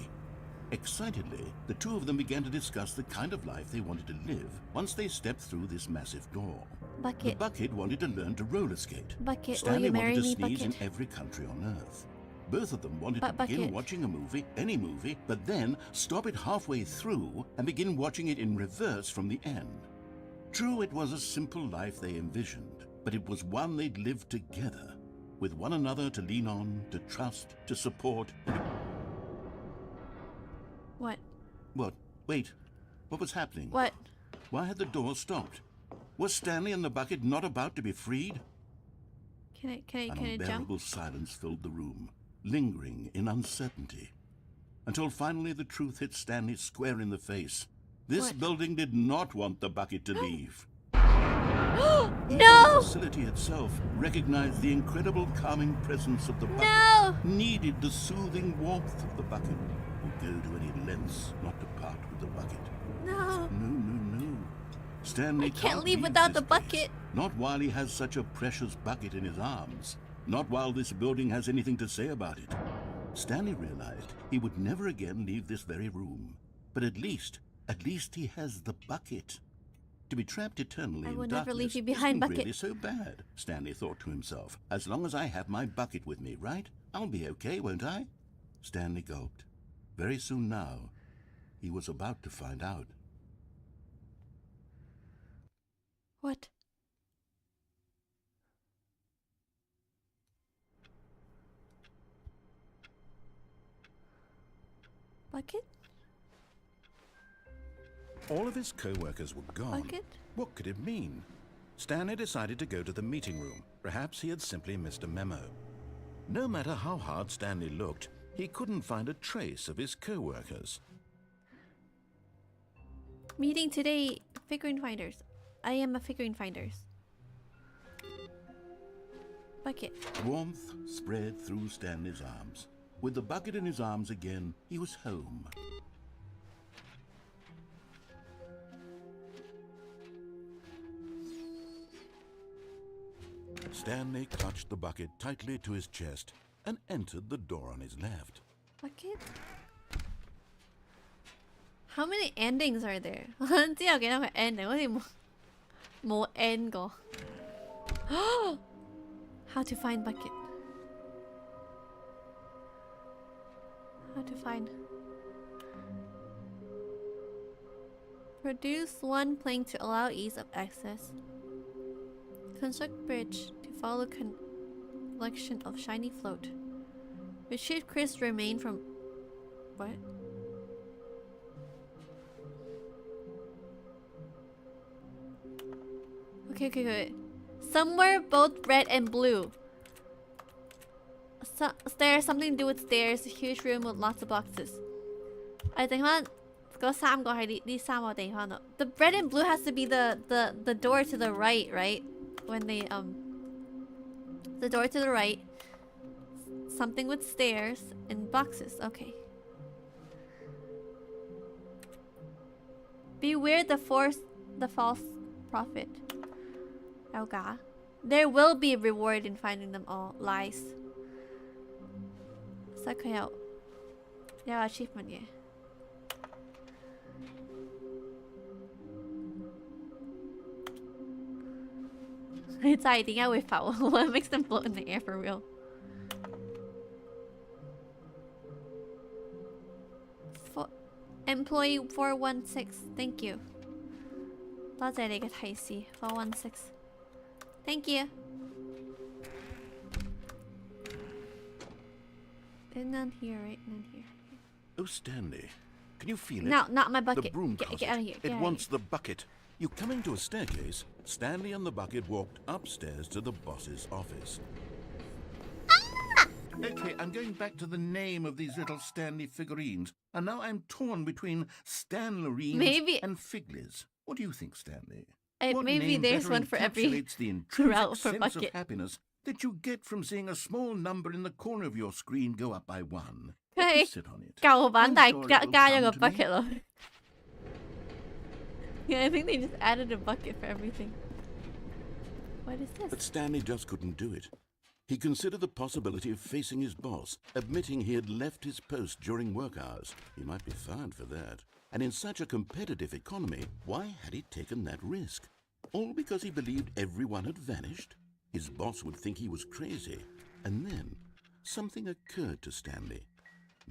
Excitedly, the two of them began to discuss the kind of life they wanted to live once they stepped through this massive door. The Bucket. bucket wanted to learn to roller skate. Bucket, will Stanley you marry wanted to me, sneeze bucket? in every country on Earth. Both of them wanted But to begin bucket. watching a movie, any movie, but then stop it halfway through and begin watching it in reverse from the end. True, it was a simple life they envisioned, but it was one they'd lived together, with one another to lean on, to trust, to support. What? What? Wait. What was happening? What? Why had the door stopped? Was Stanley and the bucket not about to be freed? Can I An jump? unbearable silence filled the room, lingering in uncertainty. Until finally the truth hit Stanley square in the face. This What? building did not want the bucket to leave. Even No! the facility itself recognized the incredible calming presence of the bucket. No! Needed the soothing warmth of the bucket. Would go to any lengths not to part with the bucket. No. No. Stanley I can't leave leave without this the bucket. place. Not while he has such a precious bucket in his arms. Not while this building has anything to say about it. Stanley realized he would never again leave this very room. But at least he has the bucket. To be trapped eternally I in will darkness never leave you behind, isn't bucket. really so bad, Stanley thought to himself. As long as I have my bucket with me, right? I'll be okay, won't I? Stanley gulped. Very soon now, he was about to find out. What? Bucket? All of his co-workers were gone. Bucket? What could it mean? Stanley decided to go to the meeting room. Perhaps he had simply missed a memo. No matter how hard Stanley looked, he couldn't find a trace of his co-workers. Meeting today, figurine finders. I am a figurine finders. Bucket. Warmth spread through Stanley's arms. With the bucket in his arms again, he was home. Stanley clutched the bucket tightly to his chest and entered the door on his left. Bucket? How many endings are there? 我想知有幾多個 ending，好似冇 end 過。How to find bucket? How to find? Produce one plank to allow ease of access. Construct bridge to follow collection of shiny float. Retrieve crisp remain from what? Okay. Somewhere both red and blue. Stairs, something to do with stairs. A huge room with lots of boxes. I think嗰三個係呢三個地方度。The red and blue has to be the door to the right, right? When they the door to the right. Something with stairs and boxes. Okay. Beware the false prophet. Okay. There will be a reward in finding them all. Lies. 所以佢有 achievement 嘅。你制點解會浮？What makes them float in the air for real? Employee 416, thank you. 多謝你嘅提示 416. Thank you. There's none here, right? None here. Oh, Stanley, can you feel it? No, not my bucket. The broom Get closet. out of here. It wants the bucket. You coming to a staircase, Stanley and the bucket walked upstairs to the boss's office. Okay, I'm going back to the name of these little Stanley figurines, and now I'm torn between Stanlerines and Figlies. What do you think, Stanley? What Maybe name there's better one for every encapsulates the intrinsic route for sense bucket. of happiness that you get from seeing a small number in the corner of your screen go up by 1? Okay. Sit on it. 舊版 I'm 但 sure 係 it will 加咗 come 個 to me. bucket 落去。Yeah, I think they just added a bucket for everything. What is this? But Stanley just couldn't do it. He considered the possibility of facing his boss, admitting he had left his post during work hours. He might be fired for that. And in such a competitive economy, why had he taken that risk? All because he believed everyone had vanished? His boss would think he was crazy. And then, something occurred to Stanley.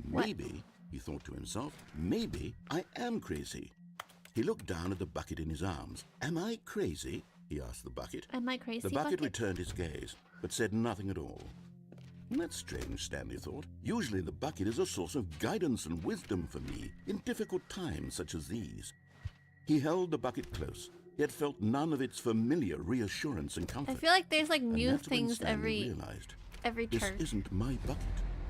Maybe, he thought to himself, maybe I am crazy. He looked down at the bucket in his arms. Am I crazy? He asked the bucket. Am I crazy? The bucket returned his gaze, but said nothing at all. That's strange, Stanley thought. Usually the bucket is a source of guidance and wisdom for me in difficult times such as these. He held the bucket close, yet felt none of its familiar reassurance and comfort. I feel like there's like And new that's when things Stanley realized, every this turn. isn't my bucket.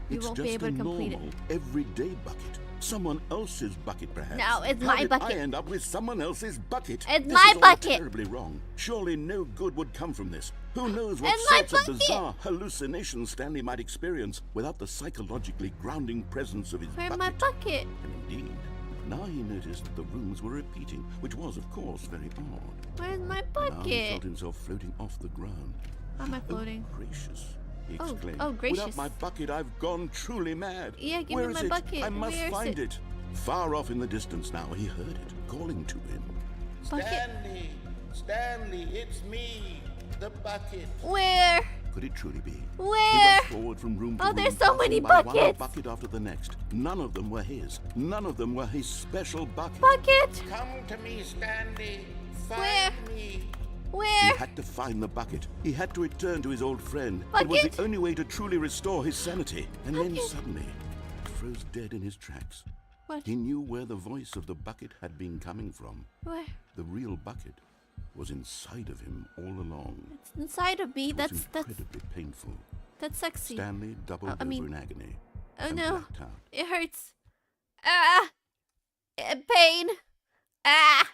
You It's won't just be able a to complete normal, it. everyday bucket. Someone else's bucket, perhaps. No, it's How my did bucket. I end up with someone else's bucket? It's This my is all bucket. terribly wrong. Surely no good would come from this. Who knows what It's my sorts of bucket. bizarre hallucinations Stanley might experience without the psychologically grounding presence of his Where's bucket. my bucket? And indeed, now he noticed that the rooms were repeating, which was, of course, very odd. Where's my Now he bucket? felt himself floating off the ground. How am I floating? Oh, gracious, he Oh, exclaimed. oh, gracious. Without my bucket, I've gone truly mad. Yeah, give Where me is my it? bucket. I must Where is find it? it. Far off in the distance now, he heard it, calling to him. Bucket? Stanley! Stanley, it's me! The bucket! Where? Could it truly be? He Where? rushed forward from room to Oh, room, there's so many passing by one buckets. bucket after the next. None of them were his. None of them were his special bucket. Bucket? Come to me, Stanley! Find Where? me! Where? He had to find the bucket. He had to return to his old friend. It was Bucket? the only way to truly restore his sanity. And then Bucket? suddenly, he froze dead in his tracks. What? He knew where the voice of the bucket had been coming from. Where? The real bucket was inside of him all along. It's inside of me. It was That's incredibly painful. sexy. Stanley doubled I mean- over in agony. Oh and no. blacked out. It hurts. Ah! Pain. Ah!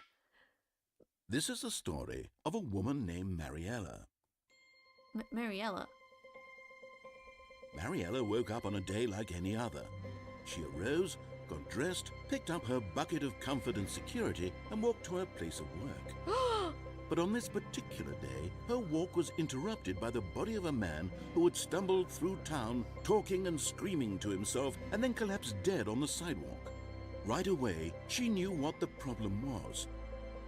This is the story of a woman named Mariella. Mariella. Mariella woke up on a day like any other. She arose, got dressed, picked up her bucket of comfort and security, and walked to her place of work. But on this particular day, her walk was interrupted by the body of a man who had stumbled through town, talking and screaming to himself, and then collapsed dead on the sidewalk. Right away, she knew what the problem was.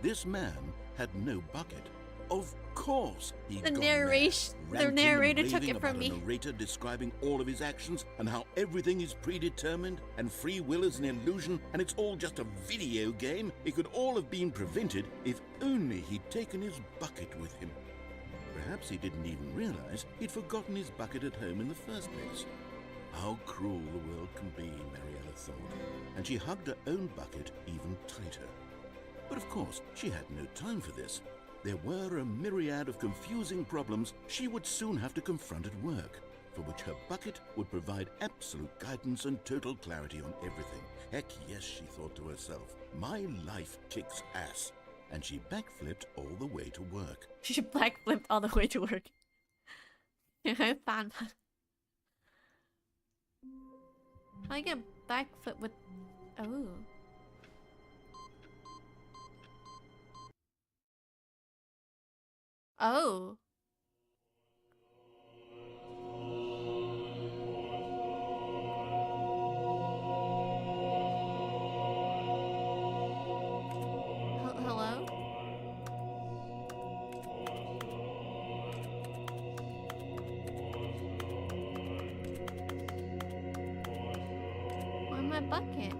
This man had no bucket. Of course, he'd The gone narration- mad, the ranting and narrator took raving it from about me. a narrator describing all of his actions and how everything is predetermined and free will is an illusion and it's all just a video game. It could all have been prevented if only he'd taken his bucket with him. Perhaps he didn't even realize he'd forgotten his bucket at home in the first place. How cruel the world can be, Mariella thought, and she hugged her own bucket even tighter. But of course, she had no time for this. There were a myriad of confusing problems she would soon have to confront at work, for which her bucket would provide absolute guidance and total clarity on everything. Heck yes, she thought to herself, my life kicks ass. And she backflipped all the way to work. She backflipped all the way to work. Fan. How I get backflip with? Oh. Oh. Hello? Where's my bucket?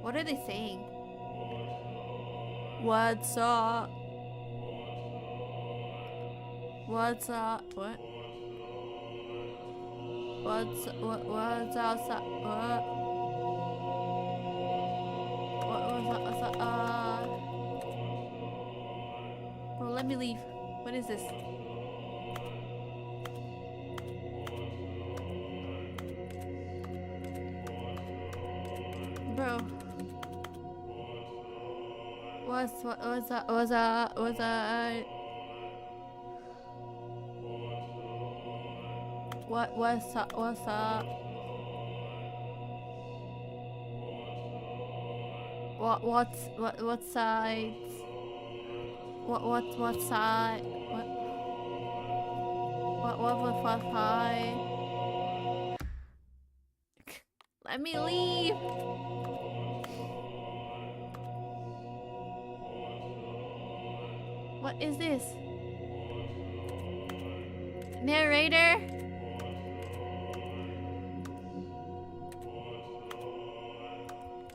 What are they saying? What's up? What's up? What? What's outside? What's up? Bro, let me leave. What is this? Bro. What's up? What's up? What's up? What's up? What sides? What side? What side? Let me leave. What is this? Narrator?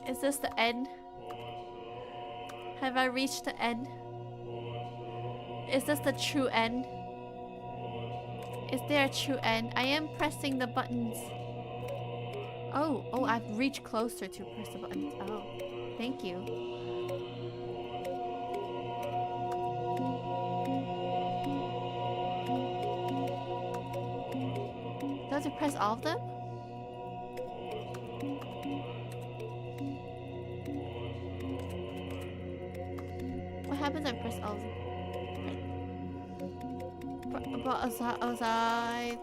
Is this the end? Have I reached the end? Is this the true end? Is there a true end? I am pressing the buttons. Oh, I've reached closer to press the buttons. Oh, thank you. Do I have to press all of them? What happens if I press all of them? Both sides.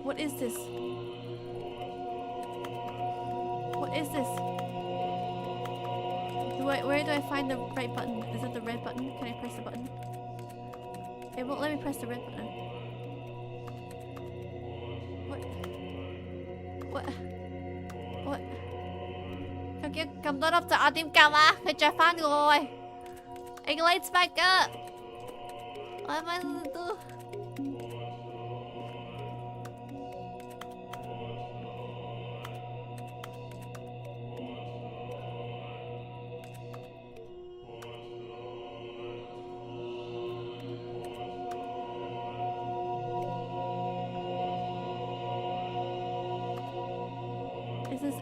What is this? What is this? Where do I find the right button? Is it the red button? Can I press the button? It won't let me press the red button. What? Cái cầm tôi đọc trả điểm cầm à? Phải trả fan rồi. It lights back up. What am I gonna do?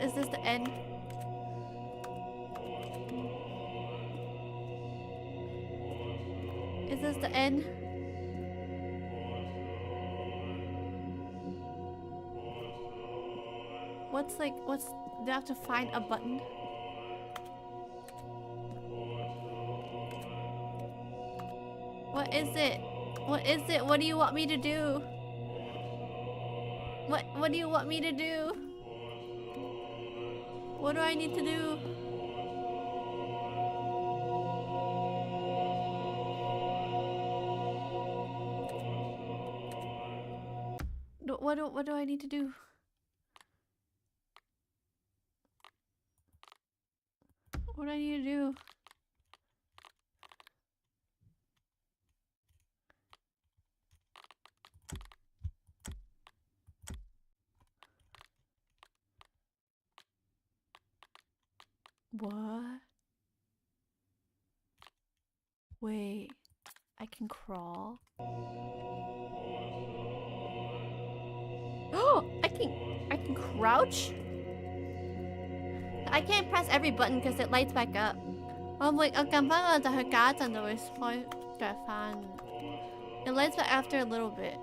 Is this the end? Is this the end? Do I have to find a button? What is it? What is it? What do you want me to do? What do you want me to do? What do I need to do? What do I need to do? What do I need to do? What? Wait, I can crawl? Oh, I can crouch? I can't press every button because it lights back up. 我撳返就去隔一陣就會開着返. It lights back after a little bit.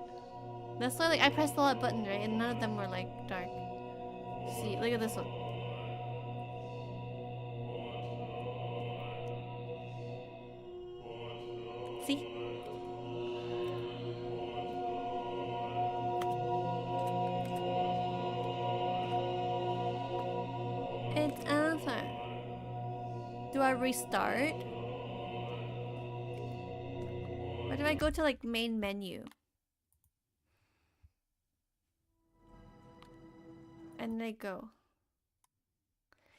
That's why I pressed a lot of buttons, right? And none of them were like dark. See, look at this one. See? It's answer. Do I restart? Or do I go to like main menu? And I go.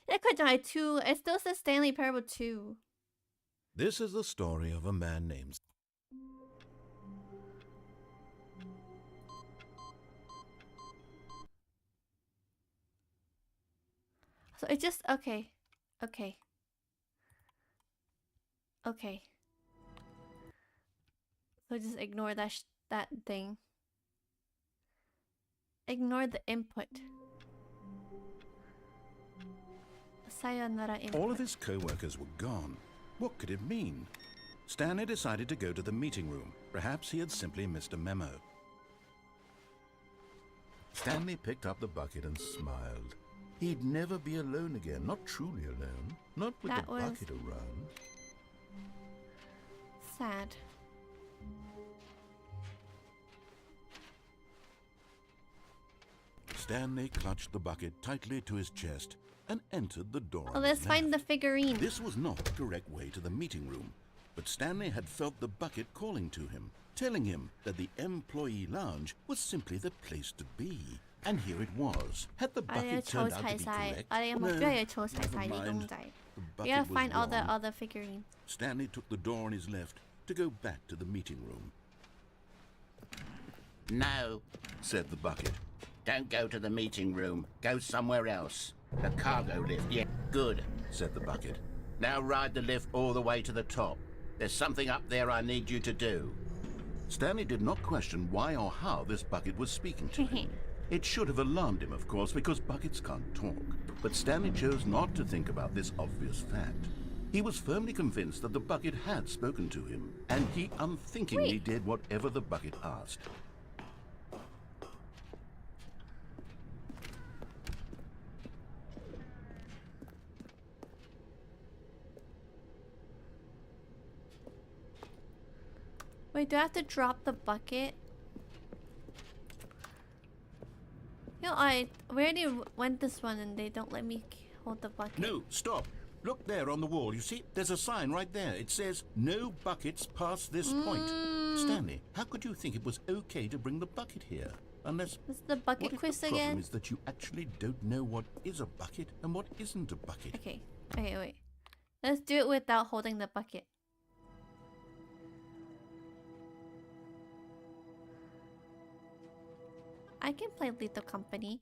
Yeah, it still says Stanley Parable 2. This is the story of a man named... So it's just... Okay. So just ignore that thing. Ignore the input. Sayonara input. All of his co-workers were gone. What could it mean? Stanley decided to go to the meeting room. Perhaps he had simply missed a memo. Stanley picked up the bucket and smiled. He'd never be alone again, not truly alone, not with the bucket around. Sad. Stanley clutched the bucket tightly to his chest and entered the door. Oh, let's find the figurine. This was not the correct way to the meeting room, but Stanley had felt the bucket calling to him, telling him that the employee lounge was simply the place to be. And here it was. Had the bucket turned out to be correct? No, never mind. the We bucket gotta was find all wrong, the figurines. Stanley took the door on his left to go back to the meeting room. No, Said the bucket. don't go to the meeting room. Go somewhere else. The cargo lift, yeah, good, Said the bucket. Now ride the lift all the way to the top. There's something up there I need you to do. Stanley did not question why or how this bucket was speaking to him. It should have alarmed him, of course, because buckets can't talk. But Stanley chose not to think about this obvious fact. He was firmly convinced that the bucket had spoken to him, and he unthinkingly did whatever the bucket asked. Wait, do I have to drop the bucket? Yo, we already went this one and they don't let me hold the bucket. No, stop. Look there on the wall. You see, there's a sign right there. It says, no buckets past this point. Stanley, how could you think it was okay to bring the bucket here? Unless... This is the bucket what if quiz the problem again? is that you actually don't know what is a bucket and what isn't a bucket? Okay, wait. Let's do it without holding the bucket. I can play Lethal Company.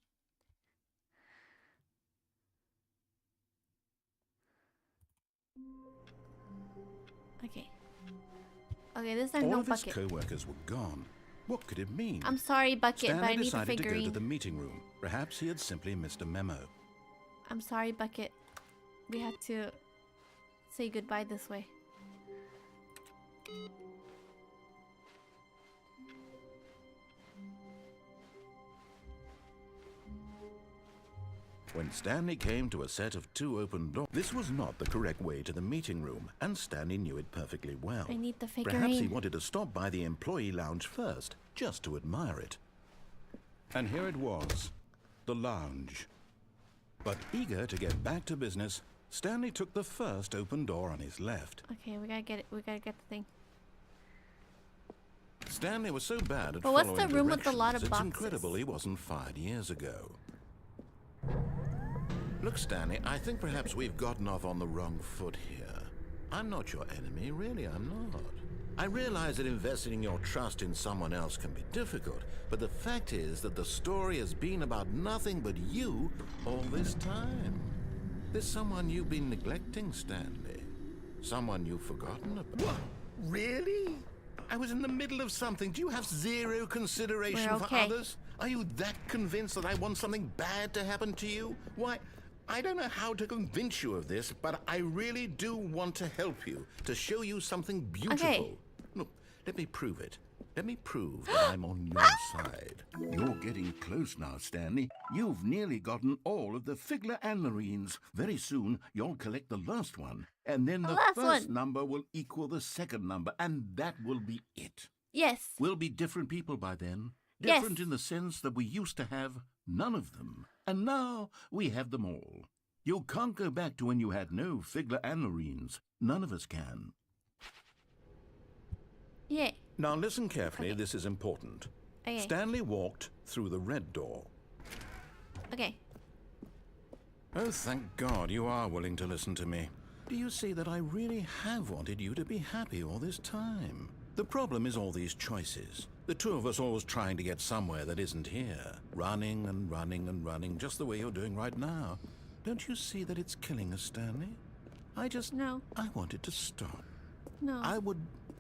Okay. Okay, this time All no of his bucket. co-workers were gone. What could it mean? I'm sorry, bucket, Stanley but I need the decided to go to figurine. the meeting room. Perhaps he had simply missed a memo. I'm sorry, bucket. We have to say goodbye this way. When Stanley came to a set of 2 open doors, this was not the correct way to the meeting room, and Stanley knew it perfectly well. I need the figurine. Perhaps he wanted to stop by the employee lounge first, just to admire it. And here it was, the lounge. But eager to get back to business, Stanley took the first open door on his left. Okay, we gotta get it. We gotta get the thing. Stanley was so bad at But what's following the room with a lot of directions, it's boxes? incredible he wasn't fired years ago. Look, Stanley, I think perhaps we've gotten off on the wrong foot here. I'm not your enemy, really, I'm not. I realize that investing your trust in someone else can be difficult, but the fact is that the story has been about nothing but you all this time. There's someone you've been neglecting, Stanley. Someone you've forgotten about. What? Really? I was in the middle of something. Do you have zero consideration We're for okay. others? Are you that convinced that I want something bad to happen to you? Why, I don't know how to convince you of this, but I really do want to help you, to show you something beautiful. Okay. Look, let me prove it. Let me prove that I'm on your side. You're getting close now, Stanley. You've nearly gotten all of the Figler Anmarines. Very soon, you'll collect the last one. And then the last first one. number will equal the second number, and that will be it. Yes. We'll be different people by then. Yes. Different in the sense that we used to have none of them. And now we have them all. You can't go back to when you had no Figler Anmarines. None of us can. Yeah. Now listen carefully, this is important. Okay. Stanley walked through the red door. Okay. Oh, thank God you are willing to listen to me. Do you see that I really have wanted you to be happy all this time? The problem is all these choices. The two of us always trying to get somewhere that isn't here. Running and running and running, just the way you're doing right now. Don't you see that it's killing us, Stanley? No. I wanted to stop. No.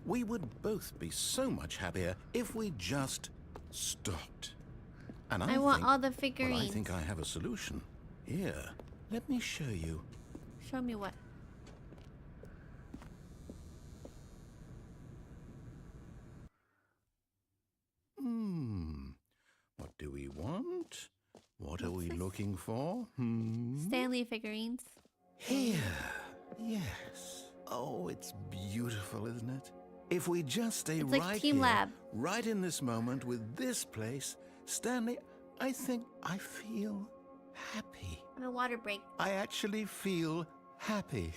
We would both be so much happier if we just stopped. And I want all the Well, figurines. I think I have a solution. Here, let me show you. Show me what? What do we want? What are What's we this? looking for? Stanley figurines. Here. Yes. Oh, it's beautiful, isn't it? If we just stay It's like right Team here, Lab. right in this moment with this place, Stanley, I think I feel happy. On a water break. I actually feel happy.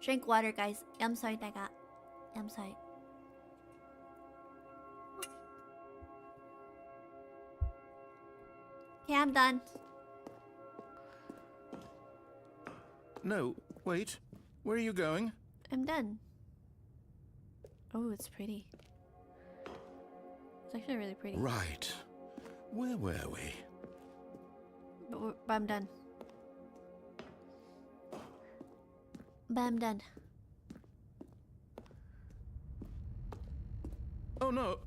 Drink water, guys. I'm sorry, Daga. I'm sorry. Okay, I'm done. No, wait. Where are you going? I'm done. Oh, it's pretty. It's actually really pretty. Right. Where were we? But I'm done. But I'm done. Oh no.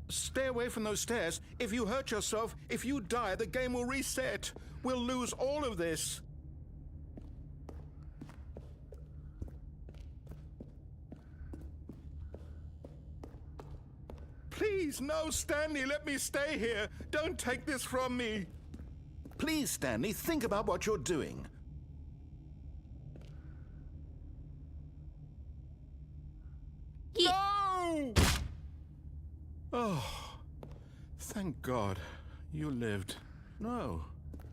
Stay away from those stairs. If you hurt yourself, if you die, the game will reset. We'll lose all of this. Please, no, Stanley, let me stay here. Don't take this from me. Please, Stanley, think about what you're doing. No! Oh, thank God you lived. No,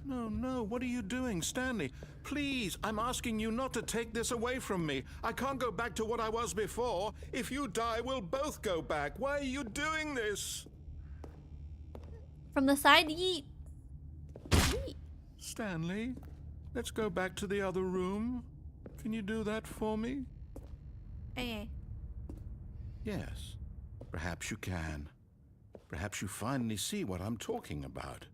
what are you doing, Stanley? Please, I'm asking you not to take this away from me. I can't go back to what I was before. If you die, we'll both go back. Why are you doing this? From the side, yeet. Yeet. Stanley, let's go back to the other room. Can you do that for me? Okay. Yes, perhaps you can. Perhaps you finally see what I'm talking about.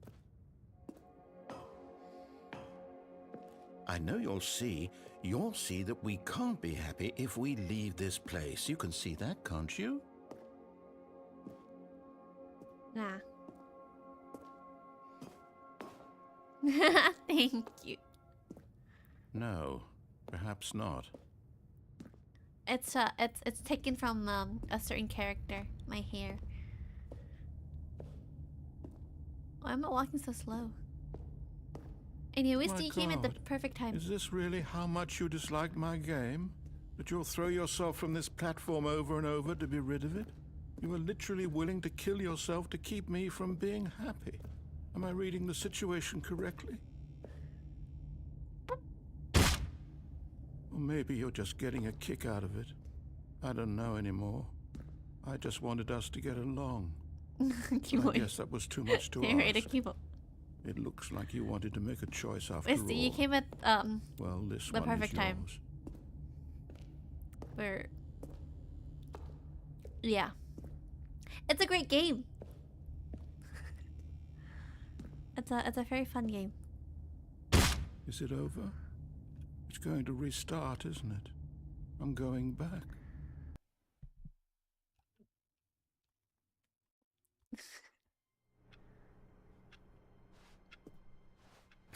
I know you'll see that we can't be happy if we leave this place. You can see that, can't you? Nah. Thank you. No, perhaps not. It's taken from a certain character. My hair. Why am I walking so slow? Anyways, My you came at the God. perfect time. Is this really how much you dislike my game? That you'll throw yourself from this platform over and over to be rid of it? You are literally willing to kill yourself to keep me from being happy. Am I reading the situation correctly? Or maybe you're just getting a kick out of it. I don't know anymore. I just wanted us to get along. I guess that was too much to ask. It looks like you wanted to make a choice after all. You came at well, this the one perfect is time. yours. Where yeah. It's a great game. It's a very fun game. Is it over? It's going to restart, isn't it? I'm going back.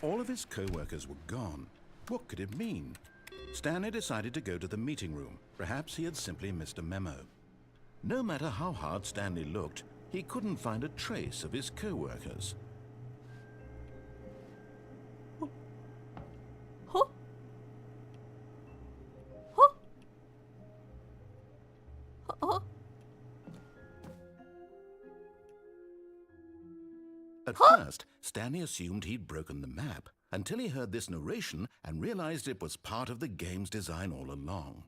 All of his co-workers were gone. What could it mean? Stanley decided to go to the meeting room. Perhaps he had simply missed a memo. No matter how hard Stanley looked, he couldn't find a trace of his co-workers. Huh? Huh? Huh? At first, Stanley assumed he'd broken the map until he heard this narration and realized it was part of the game's design all along.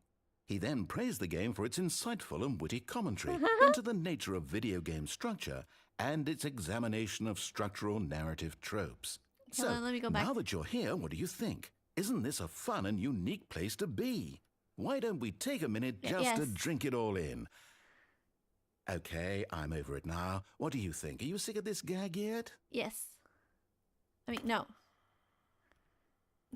He then praised the game for its insightful and witty commentary into the nature of video game structure and its examination of structural narrative tropes. Hold on, let me go back. Now that you're here, what do you think? Isn't this a fun and unique place to be? Why don't we take a minute just to drink it all in? Okay, I'm over it now. What do you think? Are you sick of this gag yet? Yes. I mean, no.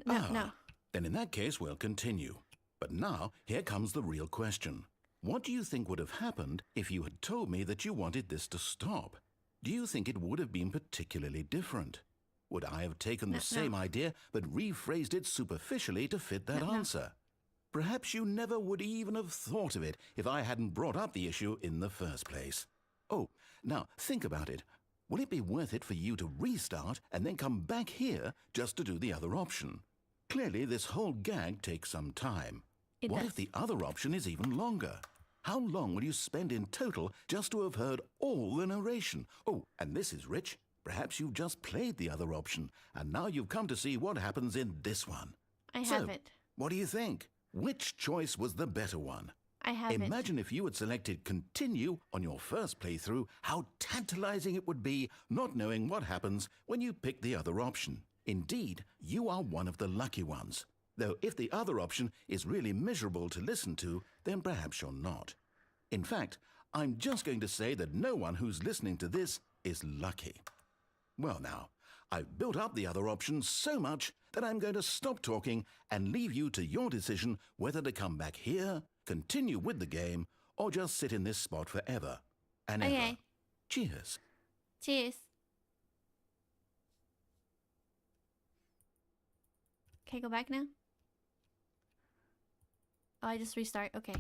No. Then in that case, we'll continue. But now, here comes the real question. What do you think would have happened if you had told me that you wanted this to stop? Do you think it would have been particularly different? Would I have taken the same idea but rephrased it superficially to fit that answer? Perhaps you never would even have thought of it if I hadn't brought up the issue in the first place. Oh, now think about it. Will it be worth it for you to restart and then come back here just to do the other option? Clearly, this whole gag takes some time. What if the other option is even longer? How long will you spend in total just to have heard all the narration? Oh, and this is rich. Perhaps you've just played the other option, and now you've come to see what happens in this one. I haven't. What do you think? Which choice was the better one? I haven't. Imagine if you had selected continue on your first playthrough, how tantalizing it would be not knowing what happens when you pick the other option. Indeed, you are one of the lucky ones. Though if the other option is really miserable to listen to, then perhaps you're not. In fact, I'm just going to say that no one who's listening to this is lucky. Well now, I've built up the other options so much that I'm going to stop talking and leave you to your decision whether to come back here, continue with the game, or just sit in this spot forever and ever. Okay. Cheers. Cheers. Okay, go back now. Oh, I just restart. Okay.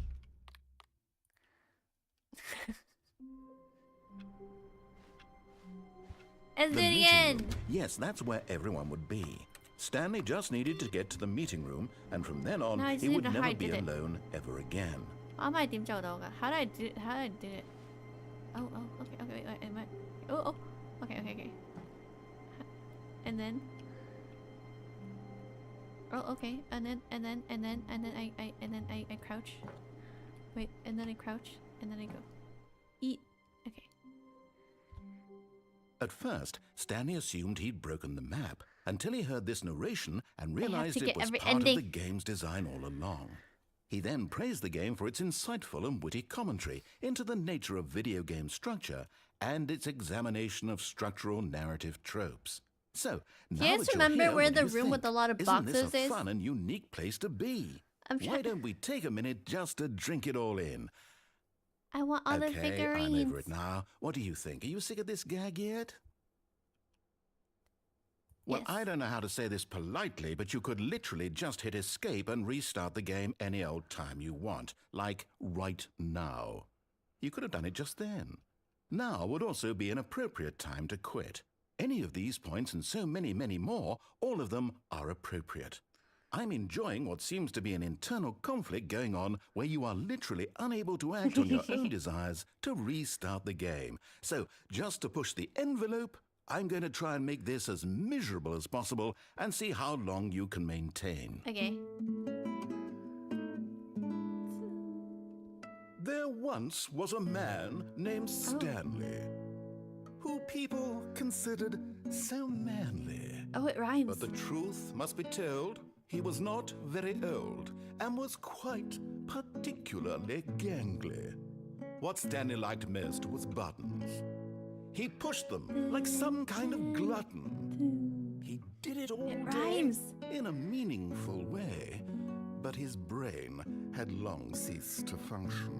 Let's do it again. Room. Yes, that's where everyone would be. Stanley just needed to get to the meeting room, and from then on, he would never be alone ever again. How do I do it? Oh, okay, wait, am I? Oh, okay. And then. Oh, okay, and then I crouch. Wait, and then I crouch, and then I go. Eat. Okay. At first, Stanley assumed he'd broken the map until he heard this narration and realized it was part of the game's design all along. He then praised the game for its insightful and witty commentary into the nature of video game structure and its examination of structural narrative tropes. So, now you guys that remember you're here, where the room with a lot of boxes Isn't this a is? fun and unique place to be? Why don't we take a minute just to drink it all in? I want all the figurines. I'm over it now. What do you think? Are you sick of this gag yet? Well, Yes. I don't know how to say this politely, but you could literally just hit escape and restart the game any old time you want, like right now. You could have done it just then. Now would also be an appropriate time to quit. Any of these points and so many, many more, all of them are appropriate. I'm enjoying what seems to be an internal conflict going on where you are literally unable to act on your own desires to restart the game. So, just to push the envelope, I'm going to try and make this as miserable as possible and see how long you can maintain. Okay. There once was a man named Stanley, who people considered so manly. Oh, it rhymes. But the truth must be told, he was not very old and was quite particularly gangly. What Stanley liked most was buttons. He pushed them like some kind of glutton. He did it all day in a meaningful way, but his brain had long ceased to function.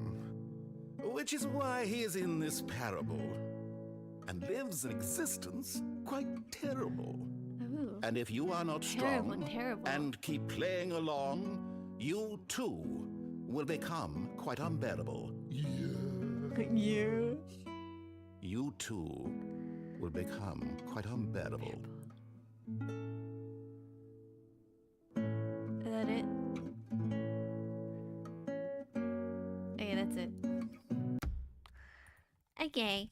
Which is why he is in this parable and lives an existence quite terrible. Ooh. And if you are not strong Terrible. and keep playing along, you too will become quite unbearable. You. You too will become quite unbearable. Is that it? Okay, that's it. Okay.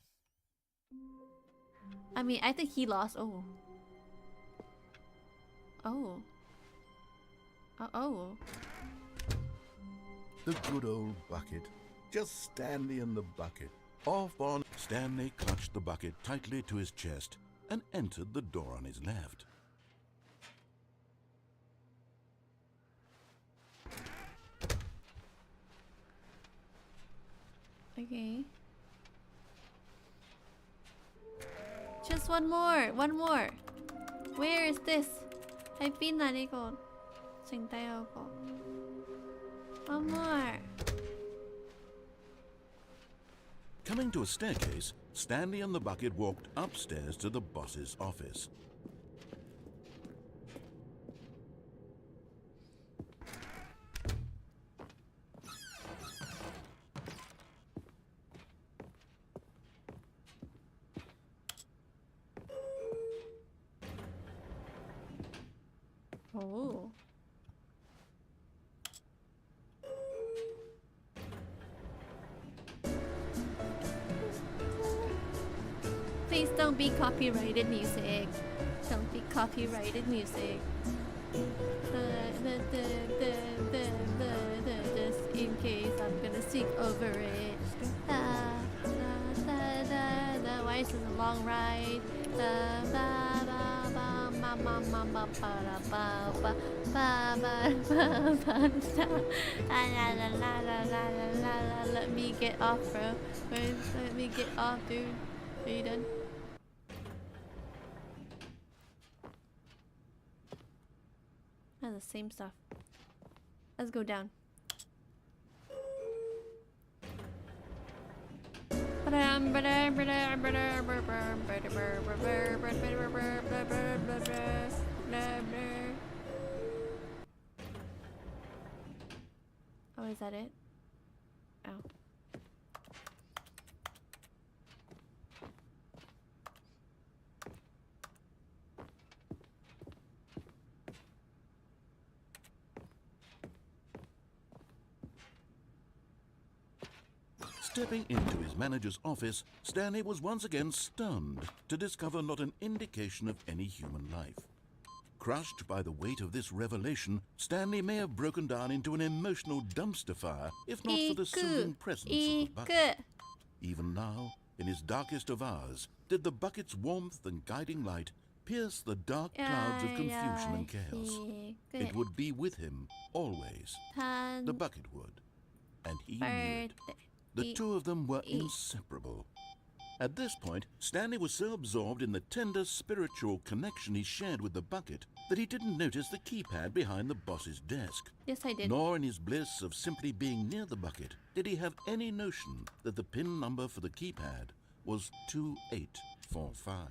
I mean, I think he lost. Oh. Oh. Oh. The good old bucket. Just Stanley and the bucket. Off on Stanley clutched the bucket tightly to his chest and entered the door on his left. Okay. Just one more. Where is this? I've been na 이거. 진짜요, 이거. One more. Coming to a staircase, Stanley and the bucket walked upstairs to the boss's office. Oh. Please don't be copyrighted music. Don't be copyrighted music. Just in case I'm gonna sing over it. Why is this a long ride? Ba ba ba ba da. La la la la la la la la. Let me get off, bro. Wait, let me get off, dude. Are you done? That's the same stuff. Let's go down. Oh, is that it? Oh. Stepping into his manager's office, Stanley was once again stunned to discover not an indication of any human life. Crushed by the weight of this revelation, Stanley may have broken down into an emotional dumpster fire, if not for the soothing presence of the bucket. Even now, in his darkest of hours, did the bucket's warmth and guiding light pierce the dark clouds of confusion and chaos. It would be with him, always. The bucket would. And he knew it. The two of them were inseparable. At this point, Stanley was so absorbed in the tender spiritual connection he shared with the bucket that he didn't notice the keypad behind the boss's desk. Yes, I did. Nor in his bliss of simply being near the bucket did he have any notion that the PIN number for the keypad was 2845.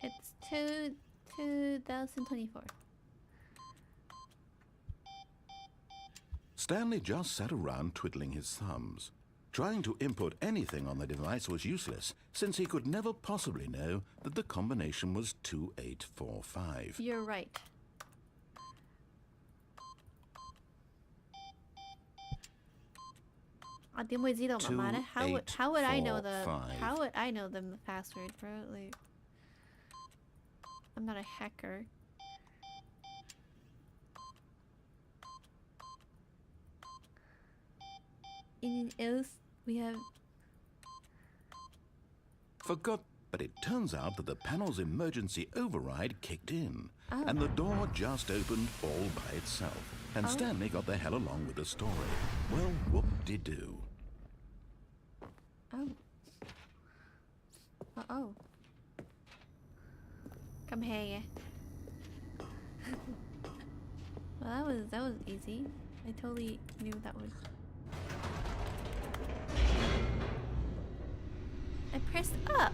It's 2024. Stanley just sat around twiddling his thumbs. Trying to input anything on the device was useless, since he could never possibly know that the combination was 2845. You're right. How would I know the password, bro? Like, I'm not a hacker. Anything else we have? Forgot, but it turns out that the panel's emergency override kicked in, and the door just opened all by itself, and Stanley got the hell along with the story. Well, whoop-de-doo. Oh. Uh-oh. Come here, yeah. Well, that was easy. I totally knew that was. I pressed up.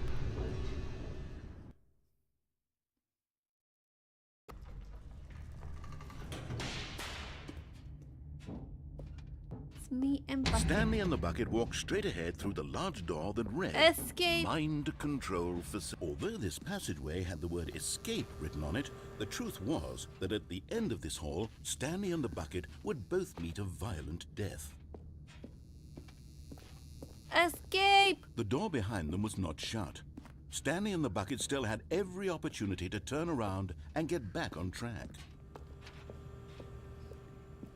It's me and Bucket. Stanley and the bucket walked straight ahead through the large door that read Escape. Mind Control Facility. Although this passageway had the word escape written on it, the truth was that at the end of this hall, Stanley and the bucket would both meet a violent death. Escape! The door behind them was not shut. Stanley and the bucket still had every opportunity to turn around and get back on track.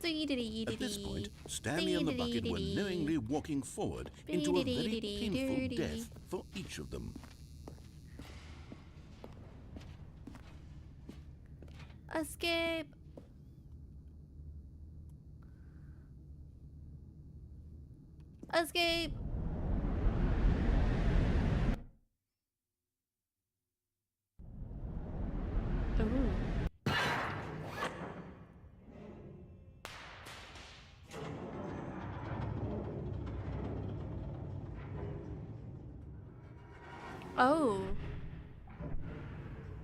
At this point, Stanley and the bucket were knowingly walking forward into a very painful death for each of them. Escape! Escape! Ooh. Oh.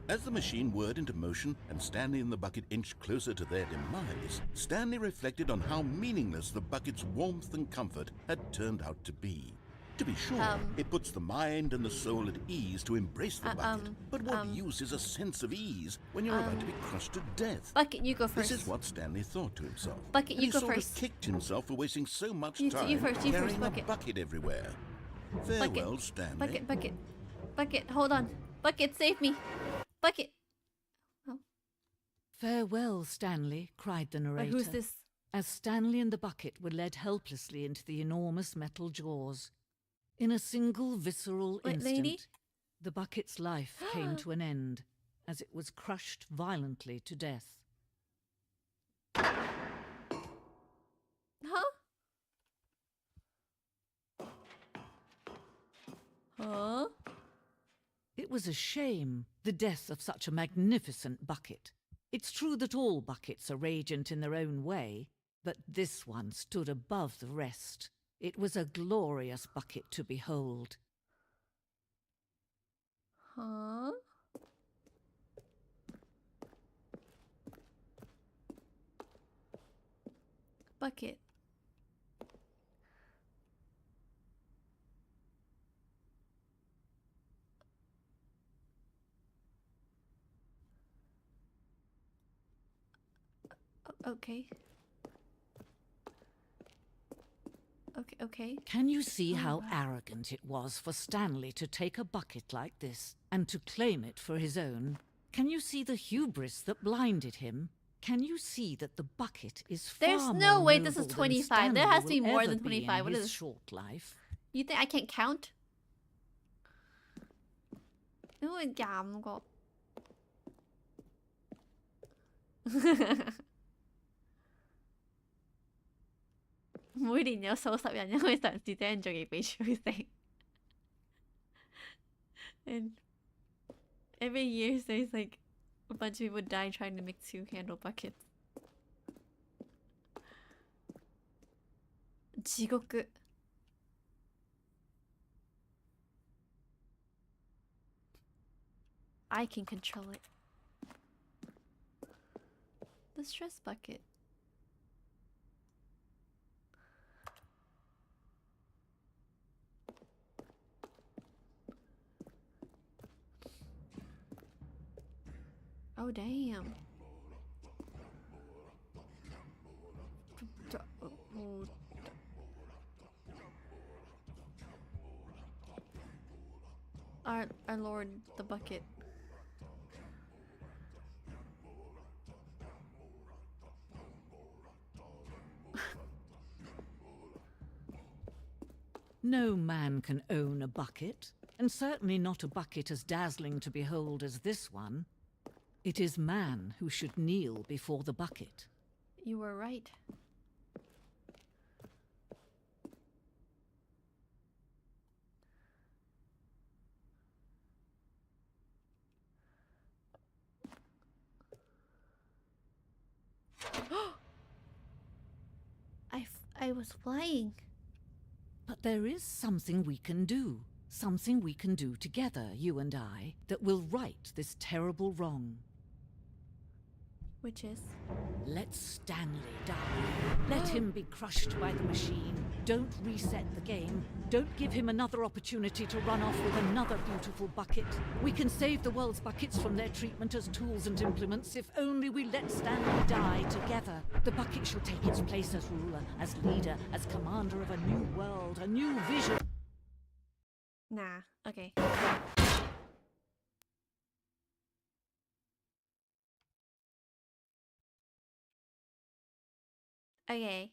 As the machine whirred into motion and Stanley and the bucket inched closer to their demise, Stanley reflected on how meaningless the bucket's warmth and comfort had turned out to be. To be sure, it puts the mind and the soul at ease to embrace the bucket, but what use is a sense of ease when you're about to be crushed to death? Bucket, you go first. This is what Stanley thought to himself. Bucket, you go sort first. Of kicked himself for wasting so much You time first, carrying Bucket. a bucket everywhere. Farewell, Stanley. Bucket, hold on. Bucket, save me. Bucket. Oh. Farewell, Stanley, cried the narrator. Who's this? As Stanley and the bucket were led helplessly into the enormous metal jaws. In a single visceral instant, lady? The bucket's life came to an end as it was crushed violently to death. Huh? Huh? It was a shame, the death of such a magnificent bucket. It's true that all buckets are radiant in their own way, but this one stood above the rest. It was a glorious bucket to behold. Huh? Bucket. Okay. Okay. Can you see how wow. arrogant it was for Stanley to take a bucket like this and to claim it for his own? Can you see the hubris that blinded him? Can you see that the bucket is far There's more no way this is noble than 25. There has to be Stanley will more ever than be 25. in What his is- short life? You think I can't count? 이거 이게 아무거. Mỗi年有數十人因為嘗試這樣做而被處死。And every year there's like a bunch of people die trying to make 2 candle buckets. 地獄. I can control it. The stress bucket. Oh damn. Our Lord, the bucket. No man can own a bucket, and certainly not a bucket as dazzling to behold as this one. It is man who should kneel before the bucket. You were right. I was flying. But there is something we can do. Something we can do together, you and I, that will right this terrible wrong. Which is? Let Stanley die. Let him be crushed by the machine. Don't reset the game. Don't give him another opportunity to run off with another beautiful bucket. We can save the world's buckets from their treatment as tools and implements if only we let Stanley die together. The bucket shall take its place as ruler, as leader, as commander of a new world, a new vision. Nah, okay. Okay.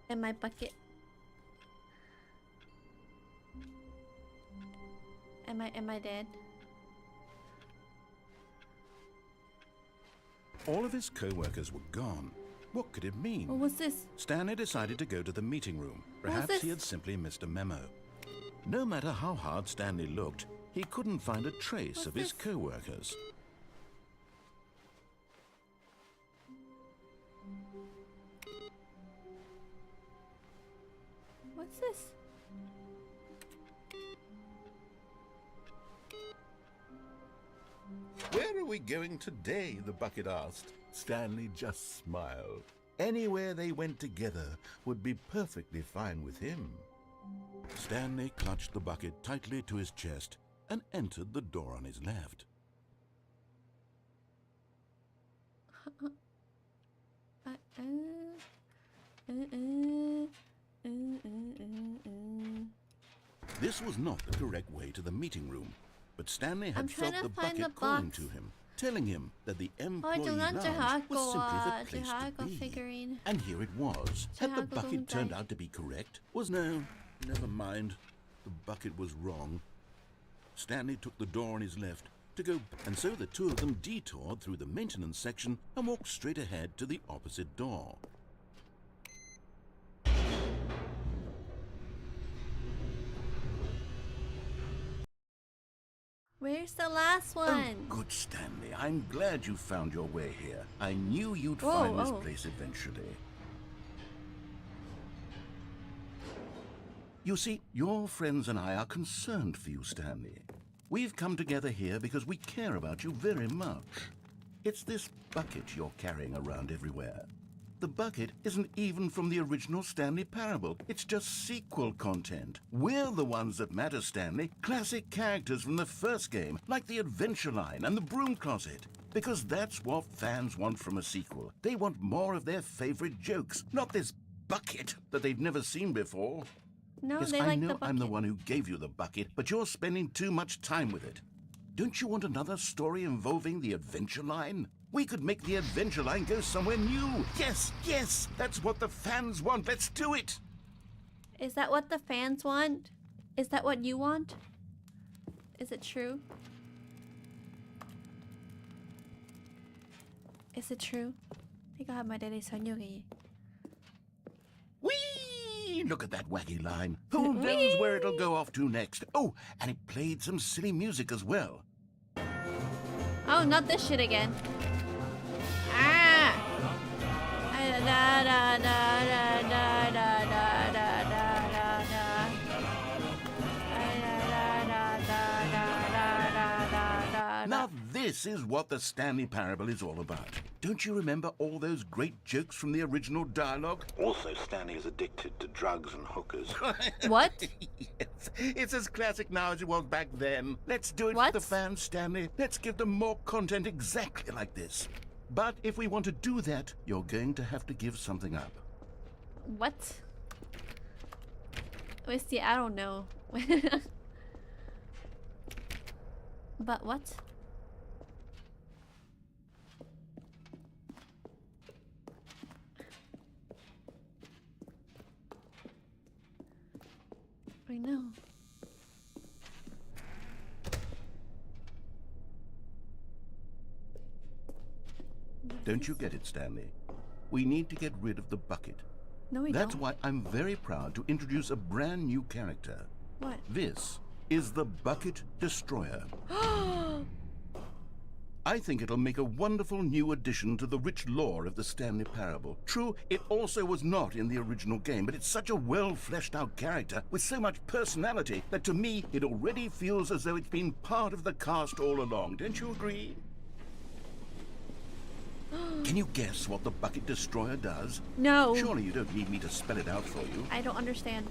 And my bucket. Am I dead? All of his co-workers were gone. What could it mean? What was this? Stanley decided to go to the meeting room. Perhaps this? he had simply missed a memo. No matter how hard Stanley looked, he couldn't find a trace What's of his this? co-workers. What's this? Where are we going today? The bucket asked. Stanley just smiled. Anywhere they went together would be perfectly fine with him. Stanley clutched the bucket tightly to his chest and entered the door on his left. This was not the correct way to the meeting room, but Stanley had I'm trying felt to the find bucket the calling box. to him. telling him that the employee 仲諗 lounge 最後一 was 個 simply 啊， the 最 place 後一 to 個 be. figurine。 And here it was. Had the bucket turned out to be correct? Was no, never mind. The bucket was wrong. Stanley took the door on his left to go, and so the two of them detoured through the maintenance section and walked straight ahead to the opposite door. Where's the last Oh, one? good Stanley. I'm glad you found your way here. I knew you'd Whoa, find this oh. place eventually. You see, your friends and I are concerned for you, Stanley. We've come together here because we care about you very much. It's this bucket you're carrying around everywhere. The bucket isn't even from the original Stanley Parable. It's just sequel content. We're the ones that matter, Stanley. Classic characters from the first game, like the Adventure Line and the Broom Closet. Because that's what fans want from a sequel. They want more of their favorite jokes, not this bucket that they've never seen before. No, Yes, they I like know the bucket. I'm the one who gave you the bucket, but you're spending too much time with it. Don't you want another story involving the Adventure Line? We could make the Adventure Line go somewhere new. Yes, yes, that's what the fans want. Let's do it. Is that what the fans want? Is that what you want? Is it true? Is it true? 이거 한마디로 설명해. Whee! Look at that wacky line. Who knows where it'll go off to next? Oh, and it played some silly music as well. Oh, not this shit again. Ah! Da da da da da da da da da da. Now this is what the Stanley Parable is all about. Don't you remember all those great jokes from the original dialogue? Also, Stanley is addicted to drugs and hookers. What? Yes, it's as classic now as it was back then. Let's do it What? for the fans, Stanley. Let's give them more content exactly like this. But if we want to do that, you're going to have to give something up. What? Wait, see, I don't know. But what? I know. Don't you get it, Stanley? We need to get rid of the bucket. No, we That's don't. why I'm very proud to introduce a brand new character. What? This is the Bucket Destroyer. I think it'll make a wonderful new addition to the rich lore of the Stanley Parable. True, it also was not in the original game, but it's such a well-fleshed-out character with so much personality that to me, it already feels as though it's been part of the cast all along. Don't you agree? Can you guess what the Bucket Destroyer does? No. Surely you don't need me to spell it out for you. I don't understand.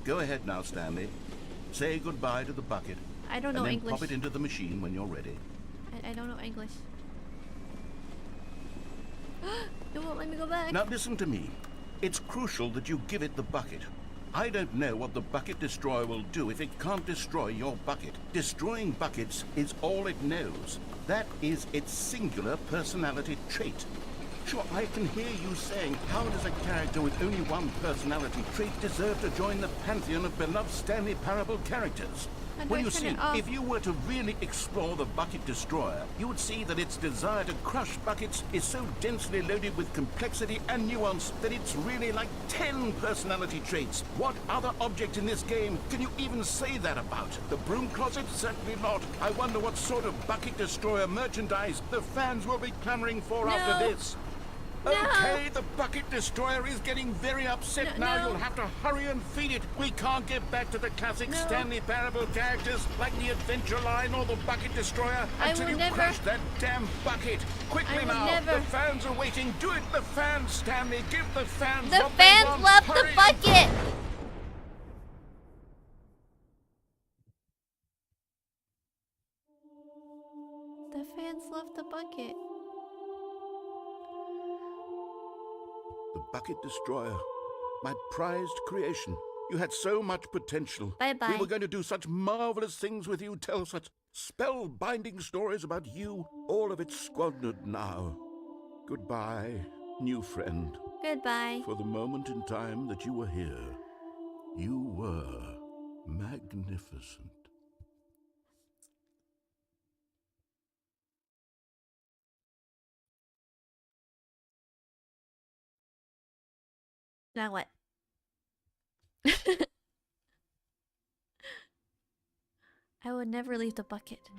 Go ahead now, Stanley. Say goodbye to the bucket. I don't know and then English. pop it into the machine when you're ready. I don't know English. It won't let me go back. Now listen to me. It's crucial that you give it the bucket. I don't know what the Bucket Destroyer will do if it can't destroy your bucket. Destroying buckets is all it knows. That is its singular personality trait. Sure, I can hear you saying, how does a character with only one personality trait deserve to join the pantheon of beloved Stanley Parable characters? How do Well, I you turn see, it off? if you were to really explore the Bucket Destroyer, you would see that its desire to crush buckets is so densely loaded with complexity and nuance that it's really like 10 personality traits. What other object in this game can you even say that about? The Broom Closet? Certainly not. I wonder what sort of Bucket Destroyer merchandise the fans will be clamoring for after this. No. Okay, the Bucket Destroyer is getting very upset No, now. no. You'll have to hurry and feed it. We can't get back to the classic No. Stanley Parable characters like the Adventure Line or the Bucket Destroyer I until will you never- crush that damn bucket. Quickly I will now. never- The fans are waiting. Do it, the fans, Stanley. Give the fans The what they fans want. love the Hurry. bucket! The fans love the bucket. The Bucket Destroyer. My prized creation. You had so much potential. Bye-bye. We were going to do such marvelous things with you. Tell such Spellbinding stories about you, all of it squandered now. Goodbye, new friend. Goodbye. For the moment in time that you were here, you were magnificent. Now what? I would never leave the bucket.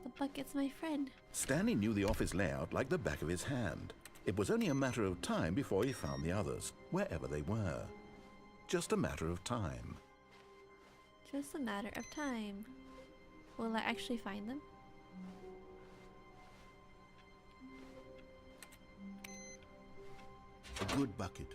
The bucket's my friend. Stanley knew the office layout like the back of his hand. It was only a matter of time before he found the others, wherever they were. Just a matter of time. Just a matter of time. Will I actually find them? A good bucket,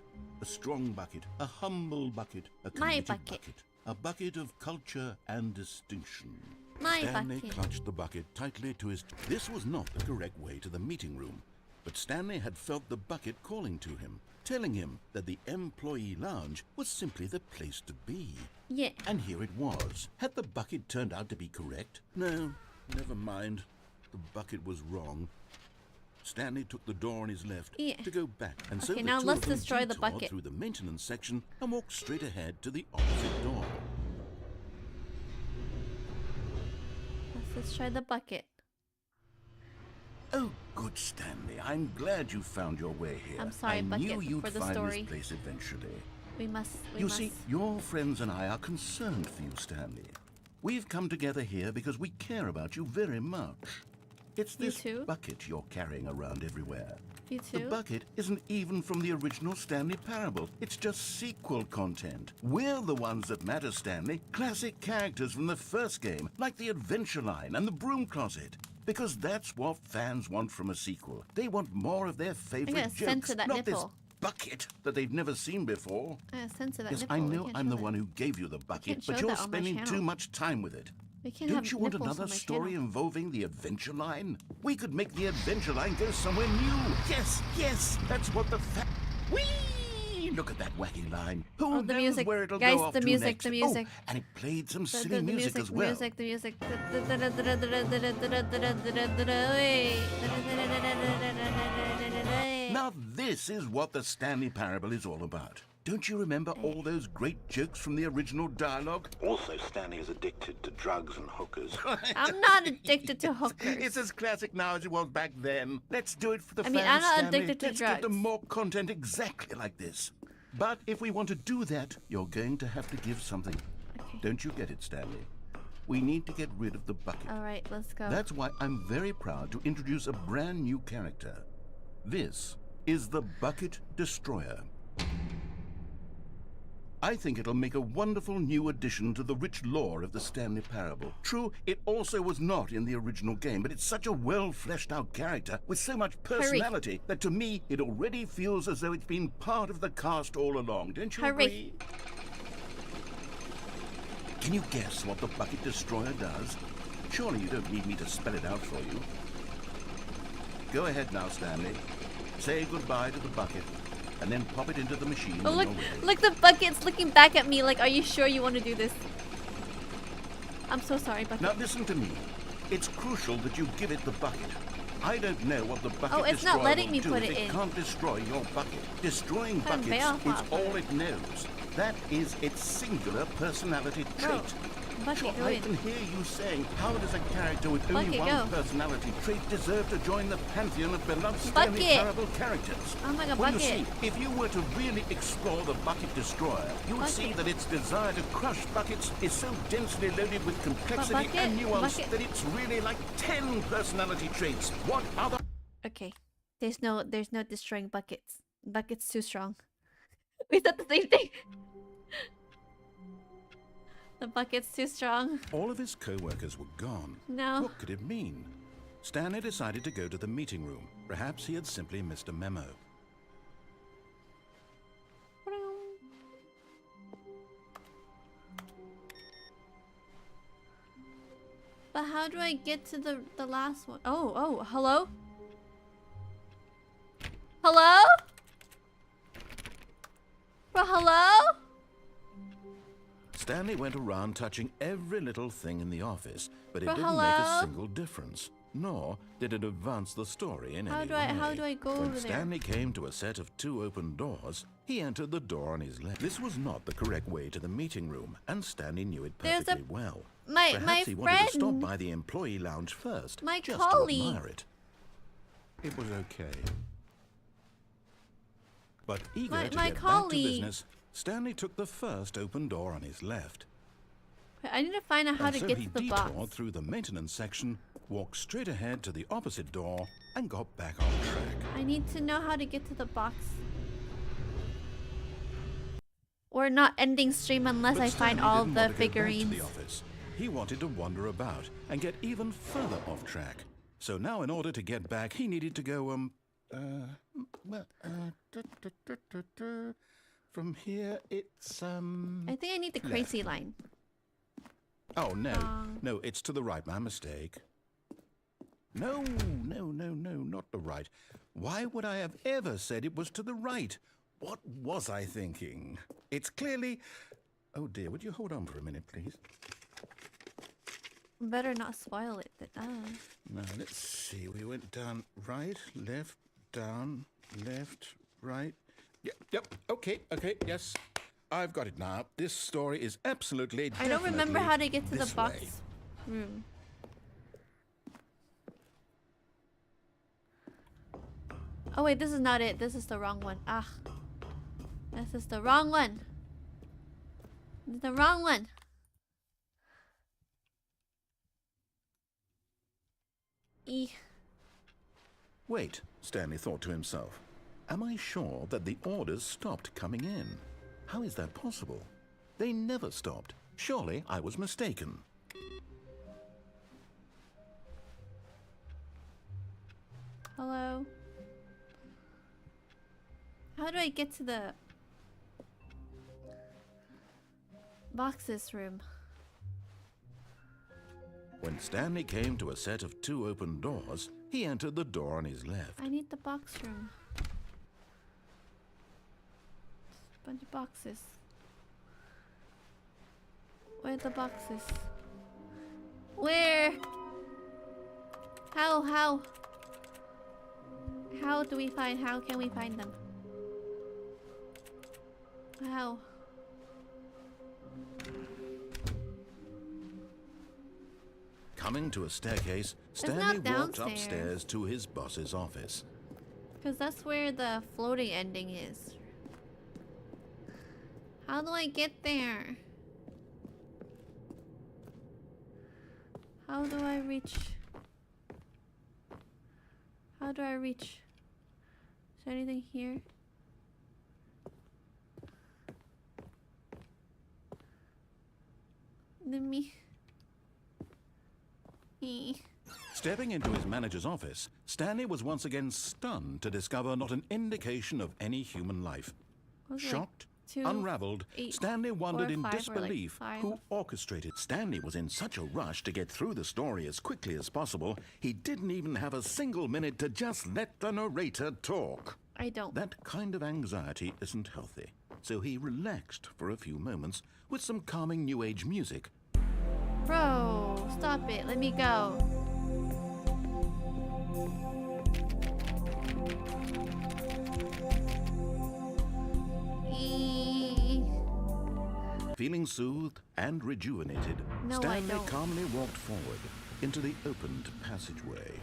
a strong bucket, a humble bucket, a My committed bucket. A bucket of culture and distinction. My Stanley bucket. clutched the bucket tightly to his... This was not the correct way to the meeting room, but Stanley had felt the bucket calling to him, telling him that the employee lounge was simply the place to be. Yeah. And here it was. Had the bucket turned out to be correct? No, never mind. The bucket was wrong. Stanley took the door on his left to go back, and so Okay, the now two let's of them destroy the detoured bucket. through the maintenance section and walked straight ahead to the opposite door. Let's destroy the bucket. Oh, good, Stanley. I'm glad you found your way here. I'm sorry, I Bucket, knew you'd for the find story. this place eventually. We must. You see, your friends and I are concerned for you, Stanley. We've come together here because we care about you very much. It's You this too? bucket you're carrying around everywhere. You The too? bucket isn't even from the original Stanley Parable. It's just sequel content. We're the ones that matter, Stanley. Classic characters from the first game, like the Adventure Line and the Broom Closet. Because that's what fans want from a sequel. They want more of their favorite gonna jokes, censor that not nipple. this bucket that they've never seen before. Censor that Yes, nipple. I We know can't I'm show the that. one who gave you the bucket, can't but show you're that on my spending channel. too much time with it. We can't Don't have you want nipples another on my story channel. involving the Adventure Line? We could make the Adventure Line go somewhere new. Yes, yes, that's what the Whee! Look at that wacky line. Who Oh, the knows music. where it'll Guys, go off the to music, next? the music. Oh, and it played some The silly music as well. The music. Now this is what the Stanley Parable is all about. Don't you remember all those great jokes from the original dialogue? Also, Stanley is addicted to drugs and hookers. I'm not addicted to hookers. It's as classic now as it was back then. Let's do it for the I mean, fans, I'm not Stanley. addicted to Let's give them drugs. more content exactly like this. But if we want to do that, you're going to have to give something. Okay. Don't you get it, Stanley? We need to get rid of the bucket. All right, let's go. That's why I'm very proud to introduce a brand new character. This is the Bucket Destroyer. I think it'll make a wonderful new addition to the rich lore of the Stanley Parable. True, it also was not in the original game, but it's such a well-fleshed-out character with so much personality that to me, it already feels as though it's been part of the cast all along. Don't you Hurry. agree? Can you guess what the Bucket Destroyer does? Surely you don't need me to spell it out for you. Go ahead now, Stanley. Say goodbye to the bucket, and then pop it into the machine. Oh, when look, you're ready. look, the bucket's looking back at me like, are you sure you want to do this? I'm so sorry, Bucket. Now listen to me. It's crucial that you give it the bucket. I don't know what the bucket Oh, it's not destroyer letting will me do put if it in. can't destroy your bucket. Destroying Turn buckets Beowulf is off. all it knows. That is its singular personality Bro, trait. Bucket, Sure, go I in. can hear you saying, how does a character with only Bucket, one go. personality trait deserve to join the pantheon of beloved Stanley Bucket. Parable characters? Oh my god, Well, Bucket. you see, if you were to really explore the Bucket Destroyer, you would see Bucket. that its desire to crush buckets is so densely loaded with complexity Bucket, and nuance Bucket. that it's really like 10 personality traits. What other... Okay. There's no destroying buckets. Bucket's too strong. We said the same thing. The bucket's too strong. All of his co-workers were gone. No. What could it mean? Stanley decided to go to the meeting room. Perhaps he had simply missed a memo. But how do I get to the last one? Oh, hello? Hello? Bro, hello? Stanley went around touching every little thing in the office, but it Bro, didn't make a hello? single difference, nor did it advance the story in How any do way. I go When over there? Stanley came to a set of 2 open doors, he entered the door on his left. This was not the correct way to the meeting room, and Stanley knew it There's perfectly well. My Perhaps he wanted to stop friend, by the employee lounge first, my just colleague. to admire it. It was okay. But eager My to get back to colleague. business, Stanley took the first open door on his left. I need to find out how And to so get he to the detoured box. through the maintenance section, walked straight ahead to the opposite door, and got back on track. I need to know how to get to the box. We're not ending stream unless But I find Stanley all didn't the want to go back to figurines. the office. He wanted to wander about and get even further off track. So now, in order to get back, he needed to go, from here, it's, I think I need the crazy line. Oh, no. No, it's to the right. My mistake. No, not the right. Why would I have ever said it was to the right? What was I thinking? It's clearly... Oh, dear. Would you hold on for a minute, please? Better not spoil it. Now, let's see. We went down, right, left, down, left, right. Yep. Okay, yes. I've got it now. This story is absolutely, I don't remember how to get to the this box way. room. Oh wait, this is not it. This is the wrong one. Ah. This is the wrong one. This is the wrong one. Wait, Stanley thought to himself. Am I sure that the orders stopped coming in? How is that possible? They never stopped. Surely I was mistaken. Hello? How do I get to the boxes room? When Stanley came to a set of 2 open doors, he entered the door on his left. I need the box room. Bunch of boxes. Where are the boxes? Where? How? How can we find them? How? Coming to a staircase, Stanley walked upstairs to his boss's office. Because that's where the floating ending is. How do I get there? How do I reach? How do I reach? Is there anything here? Let me... Stepping into his manager's office, Stanley was once again stunned to discover not an indication of any human life. Shocked, unraveled, Stanley wondered in disbelief who orchestrated. Stanley was in such a rush to get through the story as quickly as possible, he didn't even have a single minute to just let the narrator talk. I don't. That kind of anxiety isn't healthy, so he relaxed for a few moments with some calming new age music. Bro, stop it. Let me go. Feeling soothed and rejuvenated, No, Stanley calmly walked forward into the opened passageway.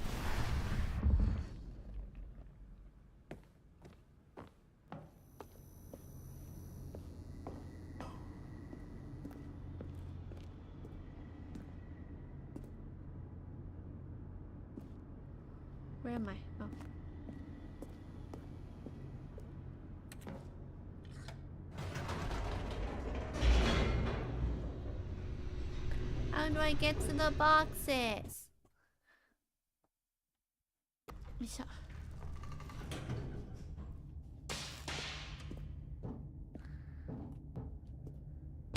Where am I? Oh. How do I get to the boxes?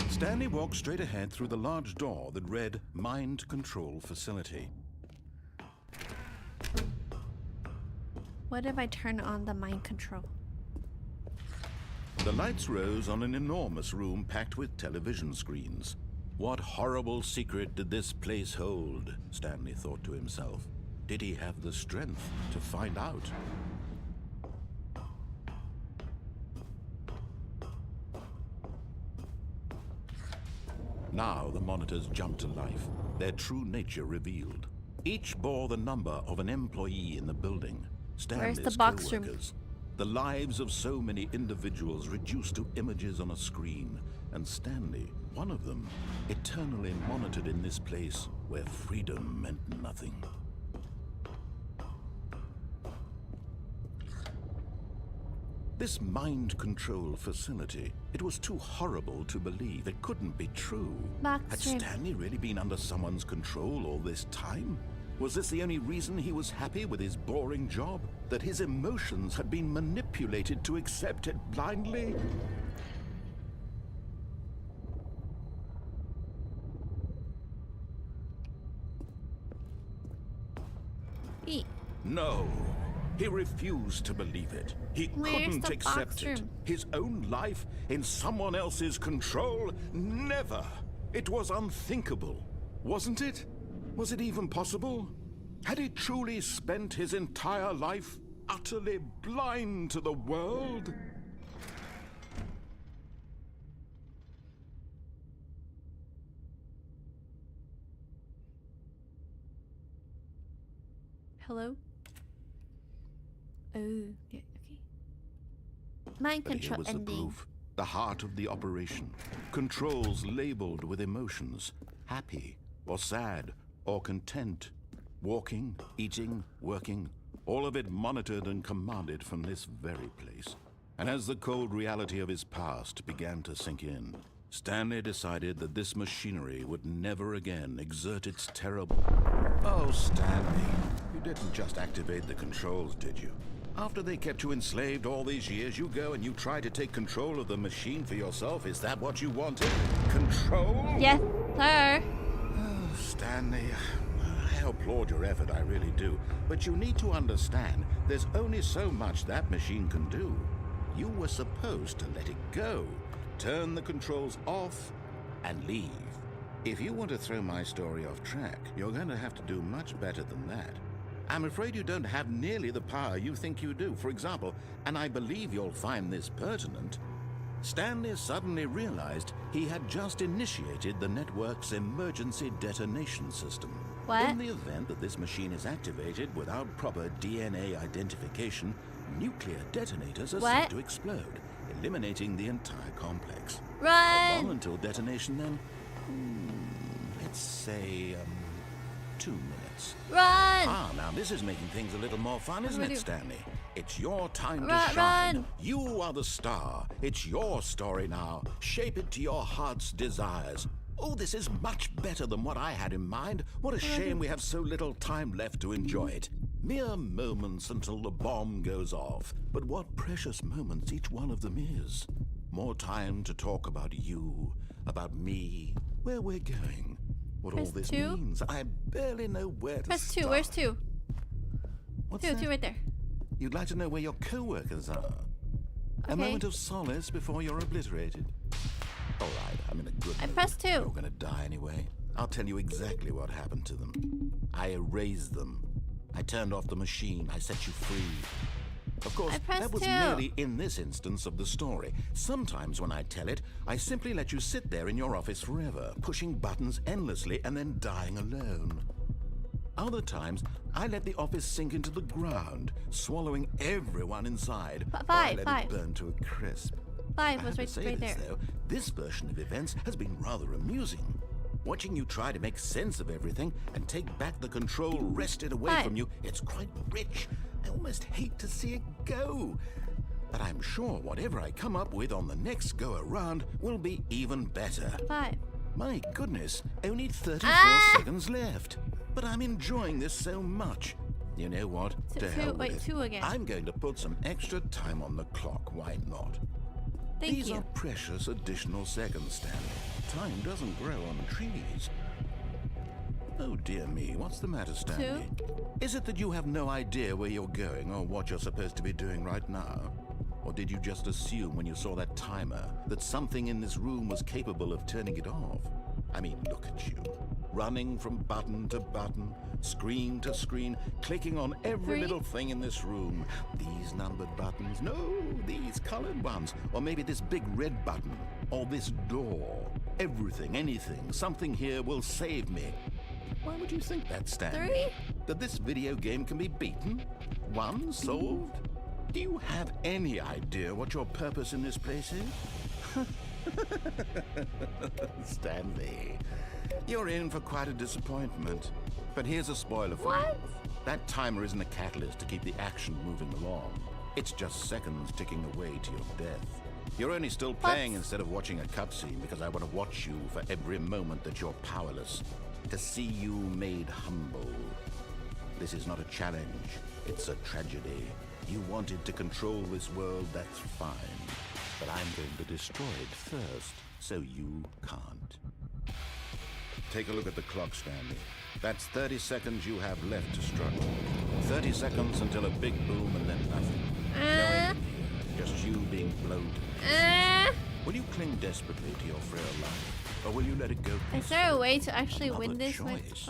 Stanley walked straight ahead through the large door that read Mind Control Facility. What if I turn on the mind control? The lights rose on an enormous room packed with television screens. What horrible secret did this place hold? Stanley thought to himself. Did he have the strength to find out? Now the monitors jumped to life, their true nature revealed. Each bore the number of an employee in the building. Stanley's the box room? co-workers. The lives of so many individuals reduced to images on a screen, and Stanley, one of them, eternally monitored in this place where freedom meant nothing. This mind control facility, it was too horrible to believe. It couldn't be true. Had Stanley really been under someone's control all this time? Was this the only reason he was happy with his boring job? That his emotions had been manipulated to accept it blindly? No. He refused to believe it. He couldn't accept it. His own life in someone else's control? Never. It was unthinkable. Wasn't it? Was it even possible? Had he truly spent his entire life utterly blind to the world? Hello? Oh, yeah, okay. Mind control But here was ending. the proof, the heart of the operation. Controls labeled with emotions, happy or sad or content. Walking, eating, working, all of it monitored and commanded from this very place. And as the cold reality of his past began to sink in, Stanley decided that this machinery would never again exert its terrible... Oh, Stanley, you didn't just activate the controls, did you? After they kept you enslaved all these years, you go and you try to take control of the machine for yourself. Is that what you wanted? Control? Yes, sir. Oh, Stanley, I applaud your effort, I really do. But you need to understand, there's only so much that machine can do. You were supposed to let it go. Turn the controls off and leave. If you want to throw my story off track, you're going to have to do much better than that. I'm afraid you don't have nearly the power you think you do. For example, and I believe you'll find this pertinent, Stanley suddenly realized he had just initiated the network's emergency detonation system. What? In the event that this machine is activated without proper DNA identification, nuclear detonators are set to explode, eliminating the entire complex. Run! How long until detonation then? Let's say, 2 minutes. Run! Ah, now this is making things a little more fun, isn't it, Stanley? It's your time to shine. Run! You are the star. It's your story now. Shape it to your heart's desires. Oh, this is much better than what I had in mind. What a shame we have so little time left to enjoy it. Mere moments until the bomb goes off. But what precious moments each one of them is. More time to talk about you, about me, where we're going, what all this means. I barely know where to Press start. 2. Where's 2? What's 2 that? right there. You'd like to know where your co-workers are? A moment of solace before you're obliterated. All right, I'm in a good mood. I pressed 2. You're gonna die anyway. I'll tell you exactly what happened to them. I erased them. I turned off the machine. I set you free. Of course, that was merely in this instance of the story. Sometimes when I tell it, I simply let you sit there in your office forever, pushing buttons endlessly and then dying alone. Other times, I let the office sink into the ground, swallowing everyone inside. Five. It burn to a crisp. 5 was right there. Though, this version of events has been rather amusing. Watching you try to make sense of everything and take back the control wrested away from you, it's quite rich. I almost hate to see it go. But I'm sure whatever I come up with on the next go-around will be even better. 5. My goodness, only 34 seconds left. But I'm enjoying this so much. You know what? To hell with it. 2 again. I'm going to put some extra time on the clock. Why not? These are precious additional seconds, Stanley. Time doesn't grow on trees. Oh dear me, what's the matter, Stanley? 2. Is it that you have no idea where you're going or what you're supposed to be doing right now? Or did you just assume when you saw that timer that something in this room was capable of turning it off? I mean, look at you. Running from button to button, screen to screen, clicking on every little thing in this room. These numbered buttons, no, these colored ones. Or maybe this big red button, or this door. Everything, anything, something here will save me. Why would you think that, Stanley? That this video game can be beaten? Won? Solved? Do you have any idea what your purpose in this place is? Stanley, you're in for quite a disappointment. But here's a spoiler for you. That timer isn't a catalyst to keep the action moving along. It's just seconds ticking away to your death. You're only still playing instead of watching a cutscene because I want to watch you for every moment that you're powerless. To see you made humble. This is not a challenge. It's a tragedy. You wanted to control this world, that's fine. But I'm going to destroy it first, so you can't. Take a look at the clock, Stanley. That's 30 seconds you have left to struggle. 30 seconds until a big boom and then nothing. No end here, just you being blown to pieces. Will you cling desperately to your frail life, or will you let it go peacefully? Is there a way to actually win this? Choice.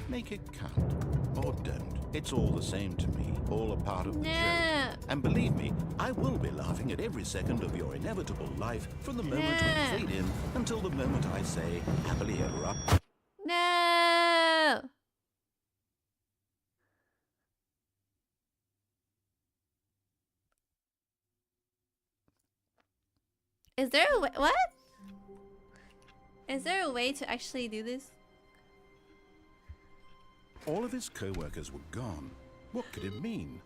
Make it count, or don't. It's all the same to me, all a part of the joke. And believe me, I will be laughing at every second of your inevitable life from the moment we fade in until the moment I say, happily ever up. No! Is there a way? What? Is there a way to actually do this? All of his co-workers were gone. What could it mean?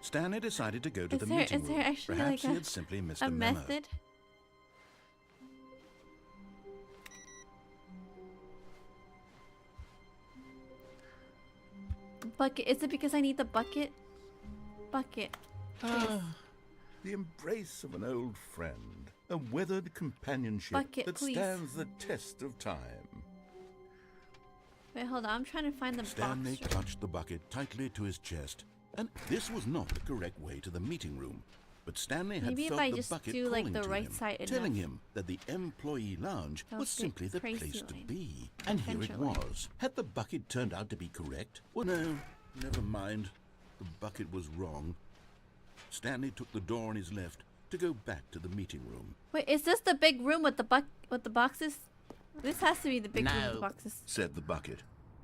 Stanley decided to go to the meeting room. Is there actually Perhaps like he had simply missed a memo. method? Bucket. Is it because I need the bucket? Bucket. The embrace of an old friend. A weathered companionship Bucket, that please. stands the test of time. Wait, hold on. I'm trying to find the Stanley box. clutched the bucket tightly to his chest, and this was not the correct way to the meeting room. But Stanley had Maybe if felt I the just bucket do, like, calling the to right him, side telling enough. him that the employee lounge was Okay, simply the crazy place to line. be. And here it Adventure line. was. Had the bucket turned out to be correct? Well, no, never mind. The bucket was wrong. Stanley took the door on his left to go back to the meeting room. Wait, is this the big room with the boxes? This has to be the big room with the No. boxes. Said the bucket.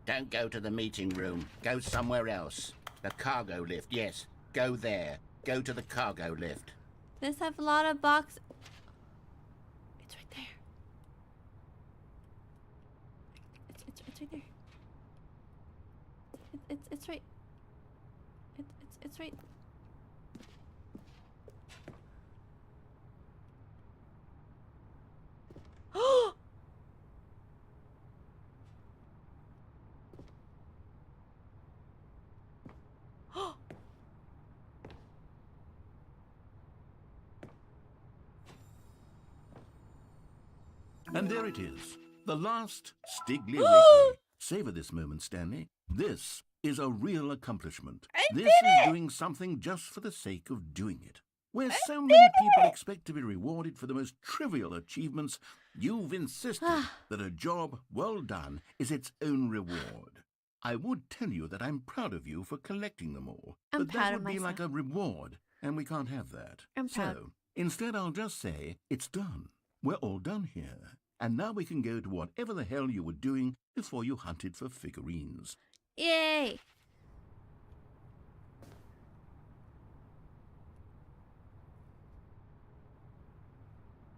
Don't go to the meeting room. Go somewhere else. The cargo lift, yes. Go there. Go to the cargo lift. This have a lot of box. It's right there. It's right there. It's right. It's right. And there it is. The last Stiggly Wiggly. Savor this moment, Stanley. This is a real accomplishment. This is doing something just for the sake of doing it. Where so many people expect to be rewarded for the most trivial achievements, you've insisted that a job well done is its own reward. I would tell you that I'm proud of you for collecting them all. I'm but proud that of would be like myself. a reward, and we can't have that. I'm proud. So, instead I'll just say, it's done. We're all done here. And now we can go to whatever the hell you were doing before you hunted for figurines. Yay!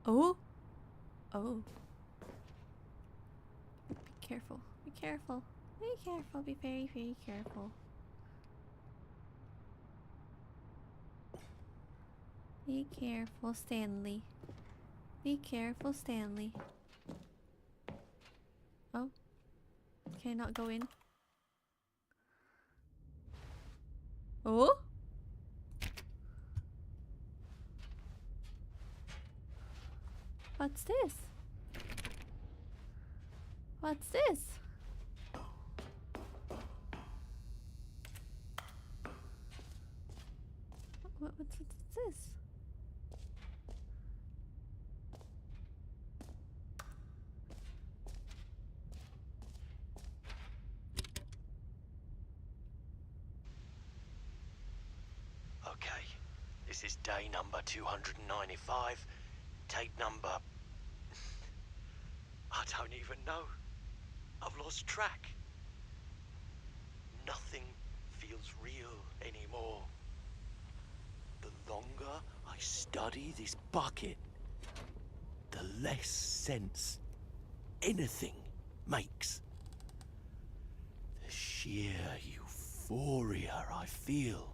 Oh? Oh. Be careful. Be careful. Be careful. Be very, very careful. Be careful, Stanley. Be careful, Stanley. Oh. Can I not go in? Oh? What's this? What's this? What's this? Okay, this is day number 295. Tape number... I don't even know. I've lost track. Nothing feels real anymore. The longer I study this bucket, the less sense anything makes. The sheer euphoria I feel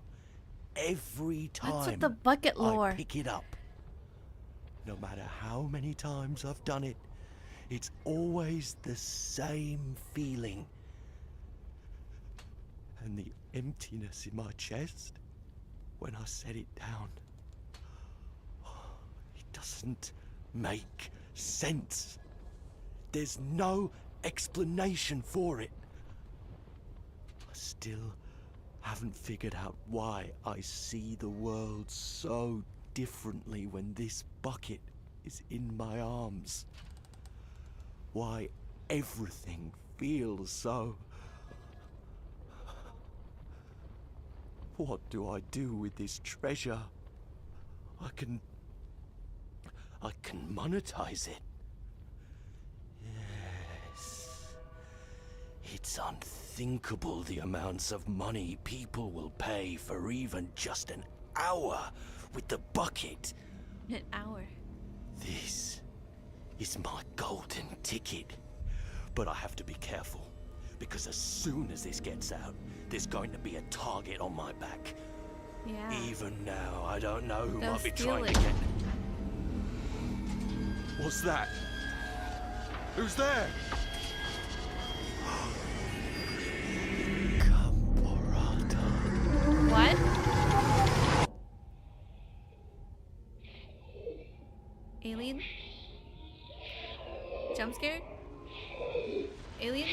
every What's with time the bucket lore? I pick it up. No matter how many times I've done it, it's always the same feeling. And the emptiness in my chest when I set it down. It doesn't make sense. There's no explanation for it. I still haven't figured out why I see the world so differently when this bucket is in my arms. Why everything feels so... What do I do with this treasure? I can monetize it. Yes. It's unthinkable the amounts of money people will pay for even just an hour with the bucket. An hour. This is my golden ticket. But I have to be careful, because as soon as this gets out, there's going to be a target on my back. Yeah. Even now, I don't know who They'll might be steal trying it. to get... What's that? Who's there? Caporata. What? Alien? Jump scared? Alien?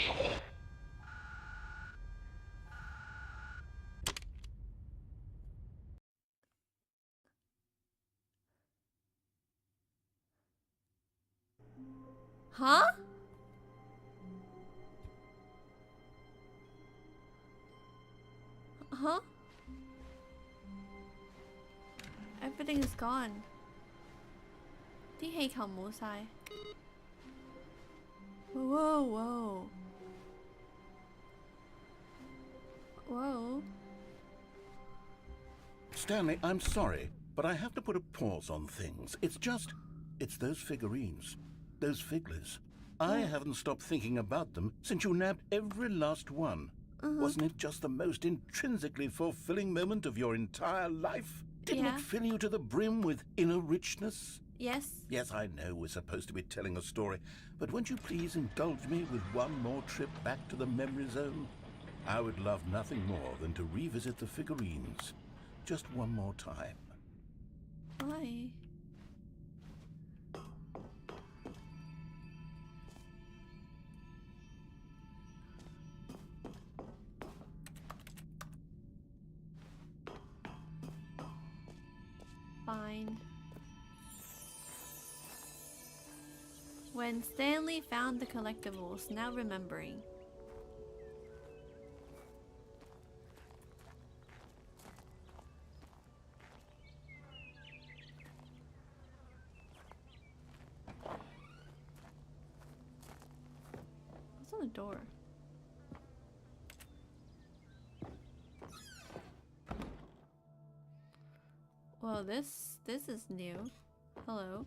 Huh? Huh? Everything is gone. 啲氣球冇晒. Whoa, whoa. Whoa. Stanley, I'm sorry, but I have to put a pause on things. It's those figurines. Those figglers. I haven't stopped thinking about them since you nabbed every last one. Wasn't it just the most intrinsically fulfilling moment of your entire life? Didn't Yeah. it fill you to the brim with inner richness? Yes. Yes, I know we're supposed to be telling a story, but won't you please indulge me with one more trip back to the memory zone? I would love nothing more than to revisit the figurines. Just one more time. Why? Fine. When Stanley found the collectibles, now remembering. What's on the door? Well, this is new. Hello.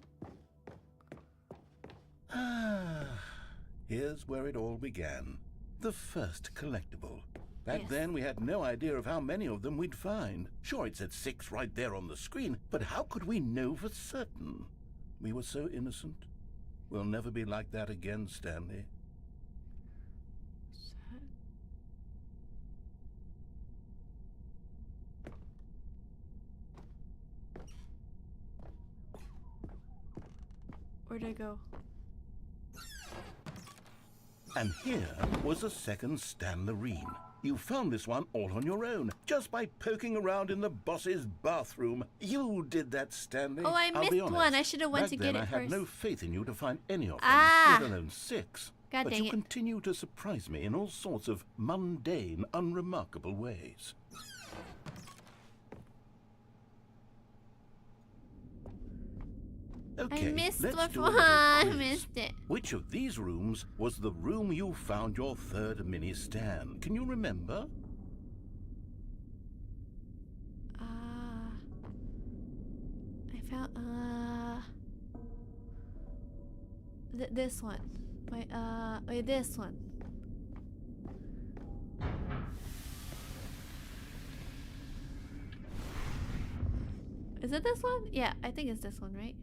Here's where it all began. The first collectible. Back Yes. then, we had no idea of how many of them we'd find. Sure, it said 6 right there on the screen, but how could we know for certain? We were so innocent. We'll never be like that again, Stanley. Where'd I go? And here was a second Stanlerine. You found this one all on your own, just by poking around in the boss's bathroom. You did that, Stanley. Oh, I I'll be missed honest. one. I should have went Back to then, get it I had first. no faith in you to find any of them, Ah! let alone 6. God But dang you it. continue to surprise me in all sorts of mundane, unremarkable ways. Okay, I missed let's what do a one. little I quiz. missed it. Which of these rooms was the room you found your third mini stand? Can you remember? I found this one. Wait, this one. Is it this one? Yeah, I think it's this one, right?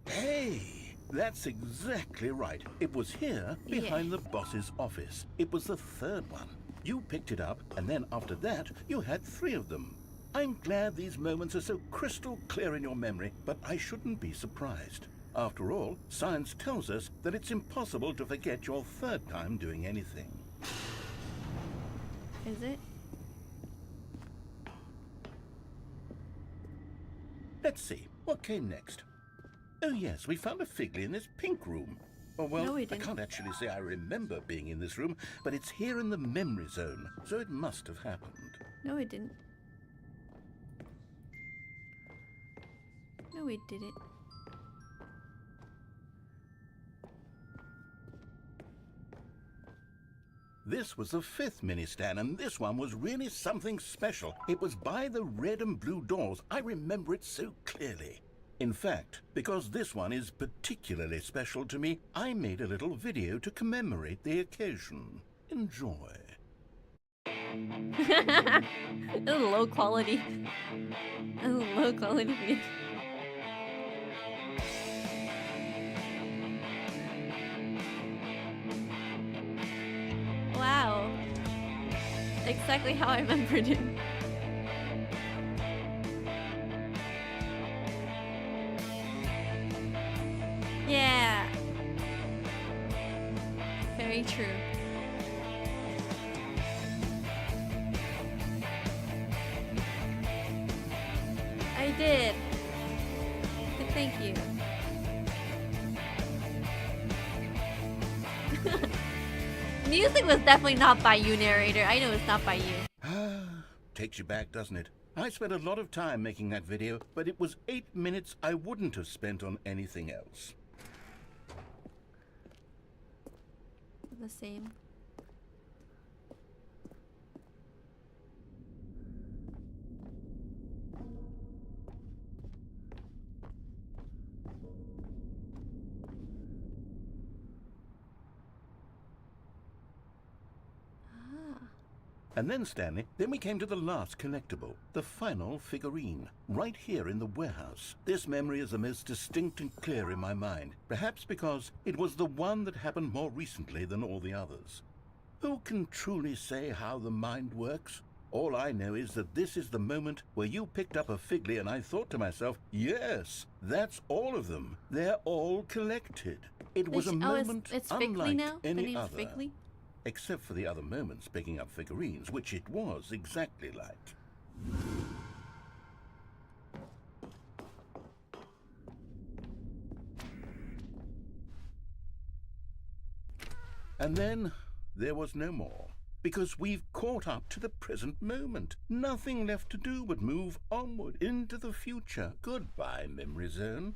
Hey, that's exactly right. It was here, behind the boss's office. It was the third one. You picked it up, and then after that, you had 3 of them. I'm glad these moments are so crystal clear in your memory, but I shouldn't be surprised. After all, science tells us that it's impossible to forget your third time doing anything. Is it? Let's see, what came next? Oh yes, we found a Figley in this pink room. Oh well, No, we I didn't. can't actually say I remember being in this room, but it's here in the memory zone, so it must have happened. No, it didn't. No, it didn't. This was the 5th mini stand, and this one was really something special. It was by the red and blue doors. I remember it so clearly. In fact, because this one is particularly special to me, I made a little video to commemorate the occasion. Enjoy. It was low quality. It was low quality video. Wow. Exactly how I remembered it. Yeah. Very true. I did. Thank you. Music was definitely not by you, narrator. I know it's not by you. Takes you back, doesn't it? I spent a lot of time making that video, but it was 8 minutes I wouldn't have spent on anything else. The same. And then, Stanley, then we came to the last collectible, the final figurine, right here in the warehouse. This memory is the most distinct and clear in my mind, perhaps because it was the one that happened more recently than all the others. Who can truly say how the mind works? All I know is that this is the moment where you picked up a Figley and I thought to myself, yes, that's all of them. They're all collected. It was a moment it's Figley unlike now? The any name's other. Figley? Except for the other moments picking up figurines, which it was exactly like. And then there was no more, because we've caught up to the present moment. Nothing left to do but move onward into the future. Goodbye, memory zone.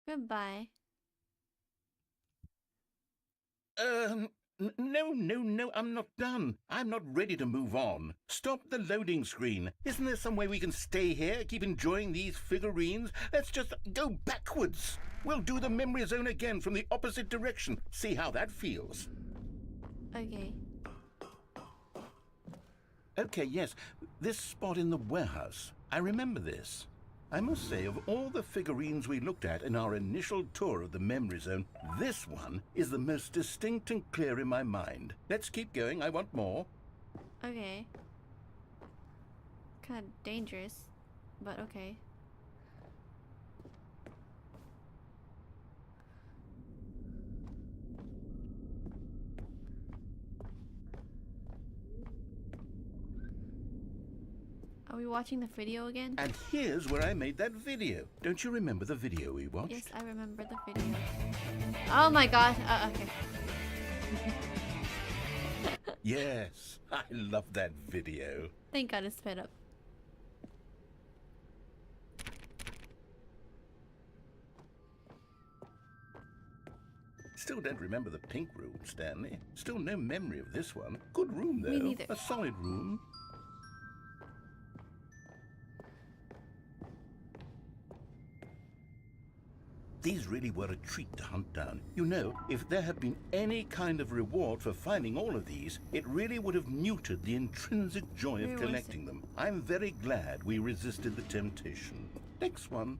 Goodbye. No, I'm not done. I'm not ready to move on. Stop the loading screen. Isn't there some way we can stay here, keep enjoying these figurines? Let's just go backwards. We'll do the memory zone again from the opposite direction. See how that feels. Okay. Okay, yes. This spot in the warehouse. I remember this. I must say, of all the figurines we looked at in our initial tour of the memory zone, this one is the most distinct and clear in my mind. Let's keep going. I want more. Okay. Kind of dangerous, but okay. Are we watching the video again? And here's where I made that video. Don't you remember the video we watched? Yes, I remember the video. Oh my god. Okay. Yes, I love that video. Thank god it's sped up. Still don't remember the pink room, Stanley. Still no memory of this one. Good room, though. Me neither. A solid room. These really were a treat to hunt down. You know, if there had been any kind of reward for finding all of these, it really would have muted the intrinsic joy of collecting them. I'm very glad we resisted the temptation. Next one.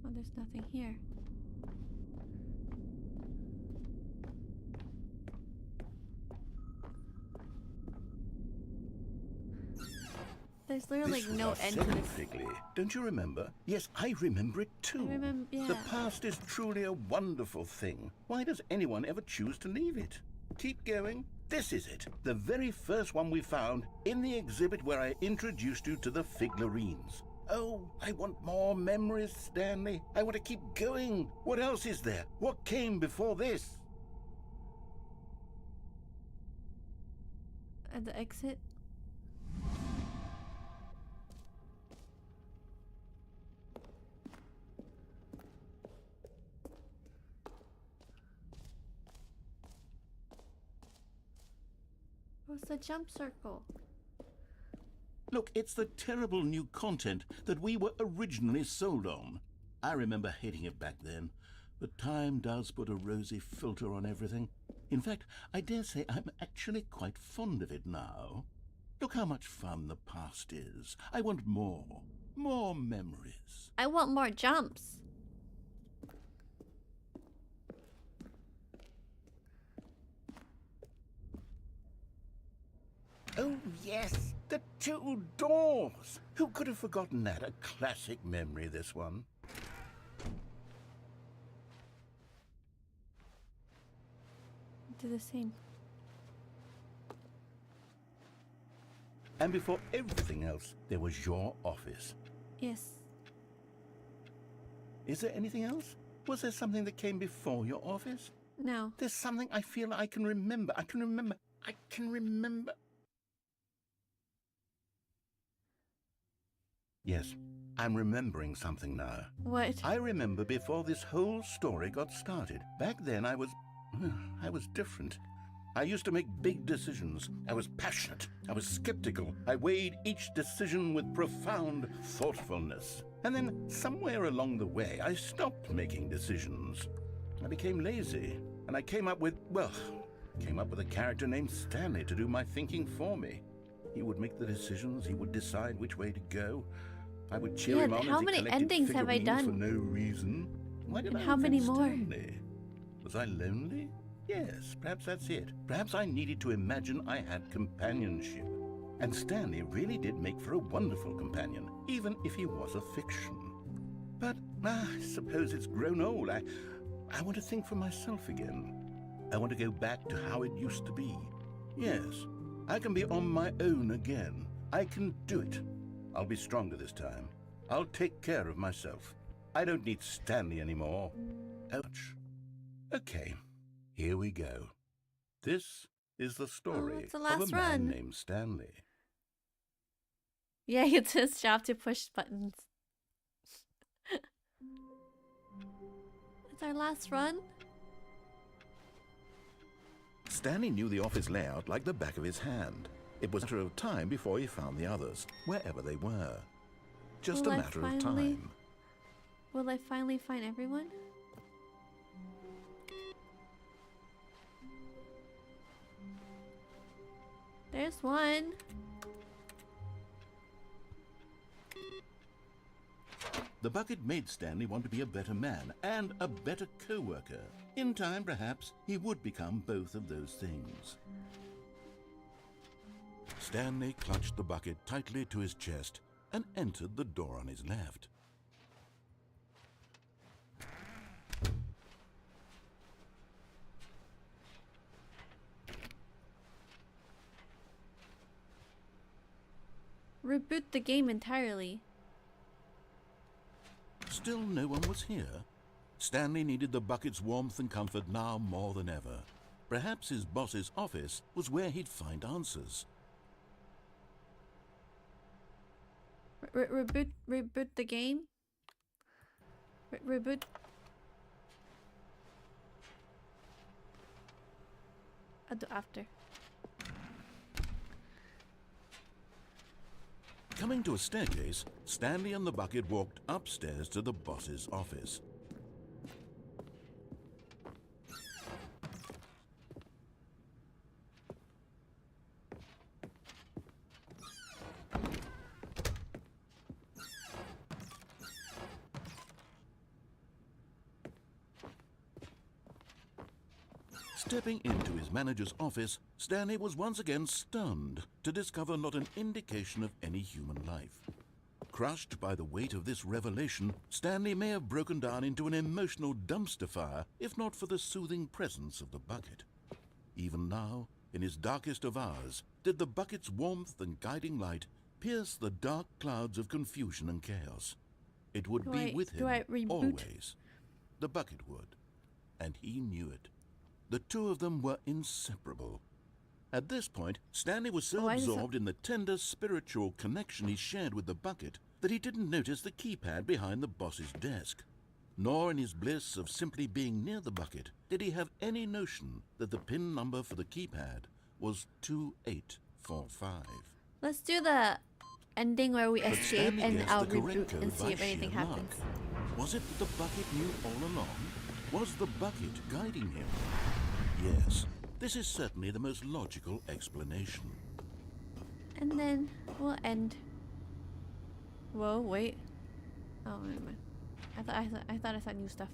Oh, there's nothing here. There's literally like no end to this. Figley. Don't you remember? Yes, I remember it too. I remember, yeah. The past is truly a wonderful thing. Why does anyone ever choose to leave it? Keep going. This is it. The very first one we found in the exhibit where I introduced you to the figlarines. Oh, I want more memories, Stanley. I want to keep going. What else is there? What came before this? At the exit? What's the jump circle? Look, it's the terrible new content that we were originally sold on. I remember hating it back then, but time does put a rosy filter on everything. In fact, I dare say I'm actually quite fond of it now. Look how much fun the past is. I want more. More memories. I want more jumps. Oh, yes, the two doors. Who could have forgotten that? A classic memory, this one. Do the same. And before everything else, there was your office. Yes. Is there anything else? Was there something that came before your office? No. There's something I feel I can remember. I can remember. Yes, I'm remembering something now. What? I remember before this whole story got started. Back then I was different. I used to make big decisions. I was passionate. I was skeptical. I weighed each decision with profound thoughtfulness. And then somewhere along the way, I stopped making decisions. I became lazy. And I came up with a character named Stanley to do my thinking for me. He would make the decisions. He would decide which way to go. I would cheer him on how as he many collected endings have I figurines done? for no reason. Why did And I how many invent more? Stanley? Was I lonely? Yes, perhaps that's it. Perhaps I needed to imagine I had companionship. And Stanley really did make for a wonderful companion, even if he was a fiction. But I suppose it's grown old. I want to think for myself again. I want to go back to how it used to be. Yes, I can be on my own again. I can do it. I'll be stronger this time. I'll take care of myself. I don't need Stanley anymore. Ouch. Okay, here we go. This is the story it's the of last a man run. named Stanley. Yeah, it's his job to push buttons. It's our last run. Stanley knew the office layout like the back of his hand. It was a matter of time before he found the others, wherever they were. Just Will a I matter of finally- time. Will I finally find everyone? There's one. The bucket made Stanley want to be a better man and a better co-worker. In time, perhaps, he would become both of those things. Stanley clutched the bucket tightly to his chest and entered the door on his left. Reboot the game entirely. Still no one was here. Stanley needed the bucket's warmth and comfort now more than ever. Perhaps his boss's office was where he'd find answers. Reboot the game? Reboot? I'll do after. Coming to a staircase, Stanley and the bucket walked upstairs to the boss's office. Stepping into his manager's office, Stanley was once again stunned to discover not an indication of any human life. Crushed by the weight of this revelation, Stanley may have broken down into an emotional dumpster fire if not for the soothing presence of the bucket. Even now, in his darkest of hours, did the bucket's warmth and guiding light pierce the dark clouds of confusion and chaos. It would be with him always. The bucket would, and he knew it. The two of them were inseparable. At this point, Stanley was so absorbed in the tender spiritual connection he shared with the bucket that he didn't notice the keypad behind the boss's desk. Nor in his bliss of simply being near the bucket did he have any notion that the PIN number for the keypad was 2845. Let's do the ending where we escape and I'll reboot and see if anything happens. Was it that the bucket knew all along? Was the bucket guiding him? Yes, this is certainly the most logical explanation. And then we'll end. Whoa, wait. Oh, wait a minute. I thought I saw new stuff.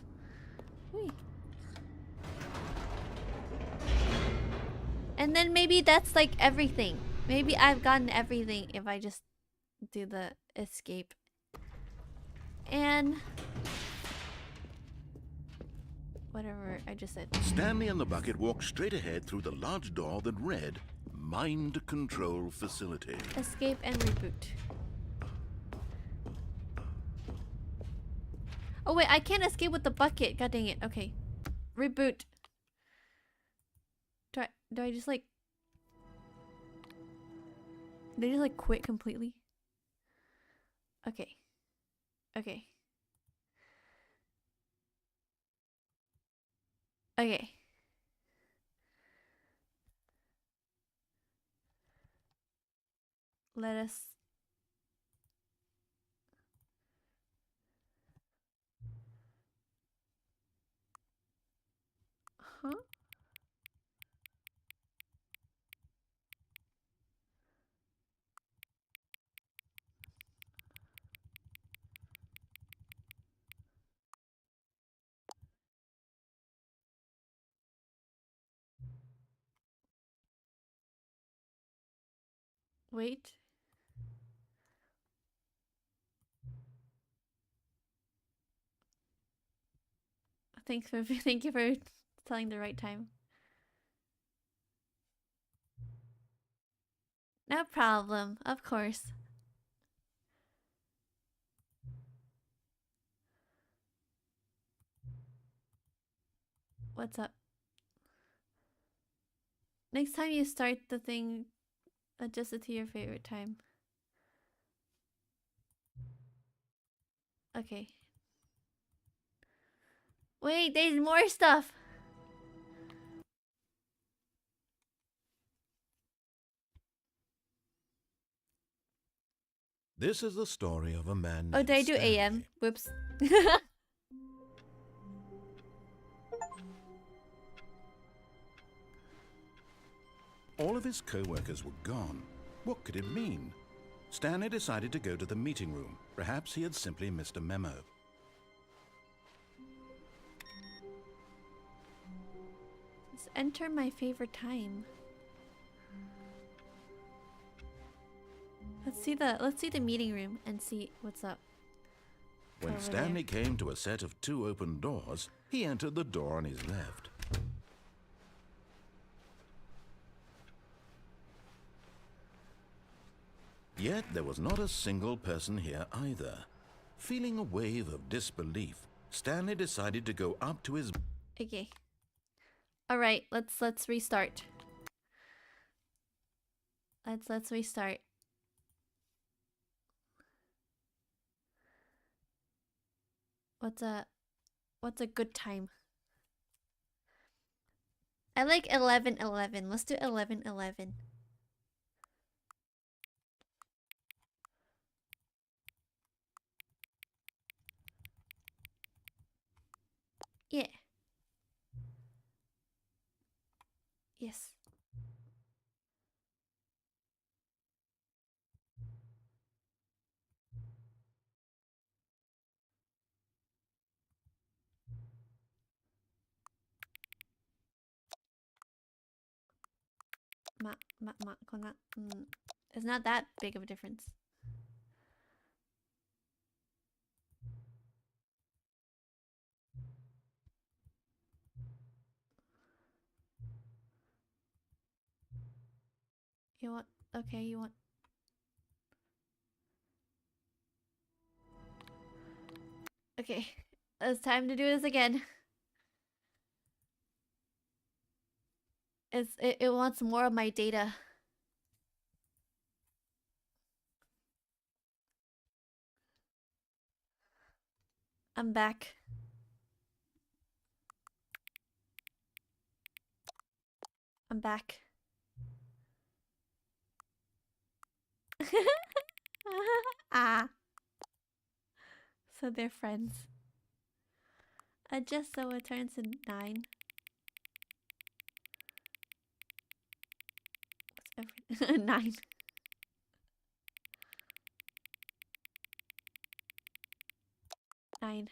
Wait. And then maybe that's like everything. Maybe I've gotten everything if I just do the escape. And whatever I just said. Stanley and the bucket walked straight ahead through the large door that read Mind Control Facility. Escape and reboot. Oh wait, I can't escape with the bucket. God dang it. Okay. Reboot. Do I just like... They just like quit completely? Okay. Okay. Okay. Let us... Huh? Wait. Thank you for telling the right time. No problem, of course. What's up? Next time you start the thing, adjust it to your favorite time. Okay. Wait, there's more stuff. This is the story of a man Oh, named did I do Stanley. AM? Whoops. All of his co-workers were gone. What could it mean? Stanley decided to go to the meeting room. Perhaps he had simply missed a memo. Let's enter my favorite time. Let's see the meeting room and see what's up. When Stanley came to a set of two open doors, he entered the door on his left. Yet there was not a single person here either. Feeling a wave of disbelief, Stanley decided to go up to his... Okay. Alright, let's restart. Let's restart. What's a good time? I like 11:11. Let's do 11:11. Yeah. Yes. It's not that big of a difference. You want? Okay, you want? Okay, it's time to do this again. It wants more of my data. I'm back. I'm back. Ah. So they're friends. Adjust so it turns to 9. What's every 9? Nine.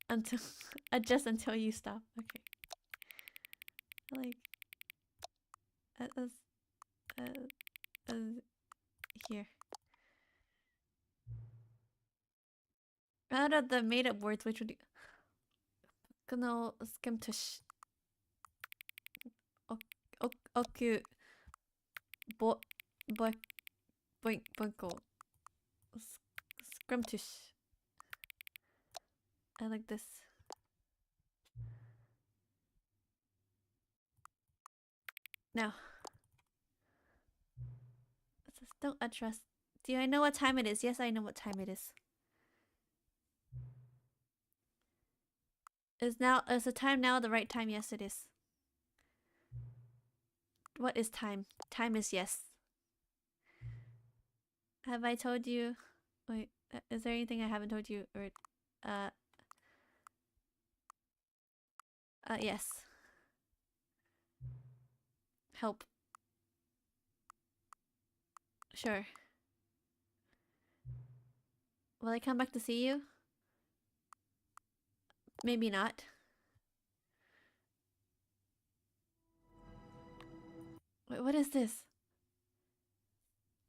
Until adjust until you stop. Okay. Like here. Out of the made-up words, which would you? Gonna skim to oku boink boinkle scrumtish. I like this. Now, it says don't address. Do I know what time it is? Yes, I know what time it is. Is the time now the right time? Yes, it is. What is time? Time is yes. Have I told you? Wait, is there anything I haven't told you? Or, yes. Help. Sure. Will I come back to see you? Maybe not. Wait, what is this?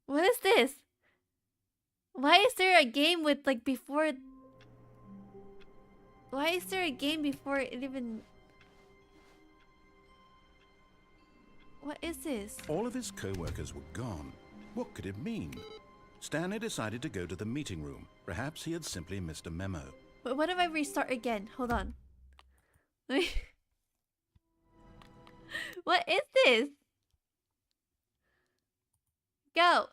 What is this? Why is there a game with like before? Why is there a game before it even? What is this? All of his co-workers were gone. What could it mean? Stanley decided to go to the meeting room. Perhaps he had simply missed a memo. But what if I restart again? Hold on. What is this? Go.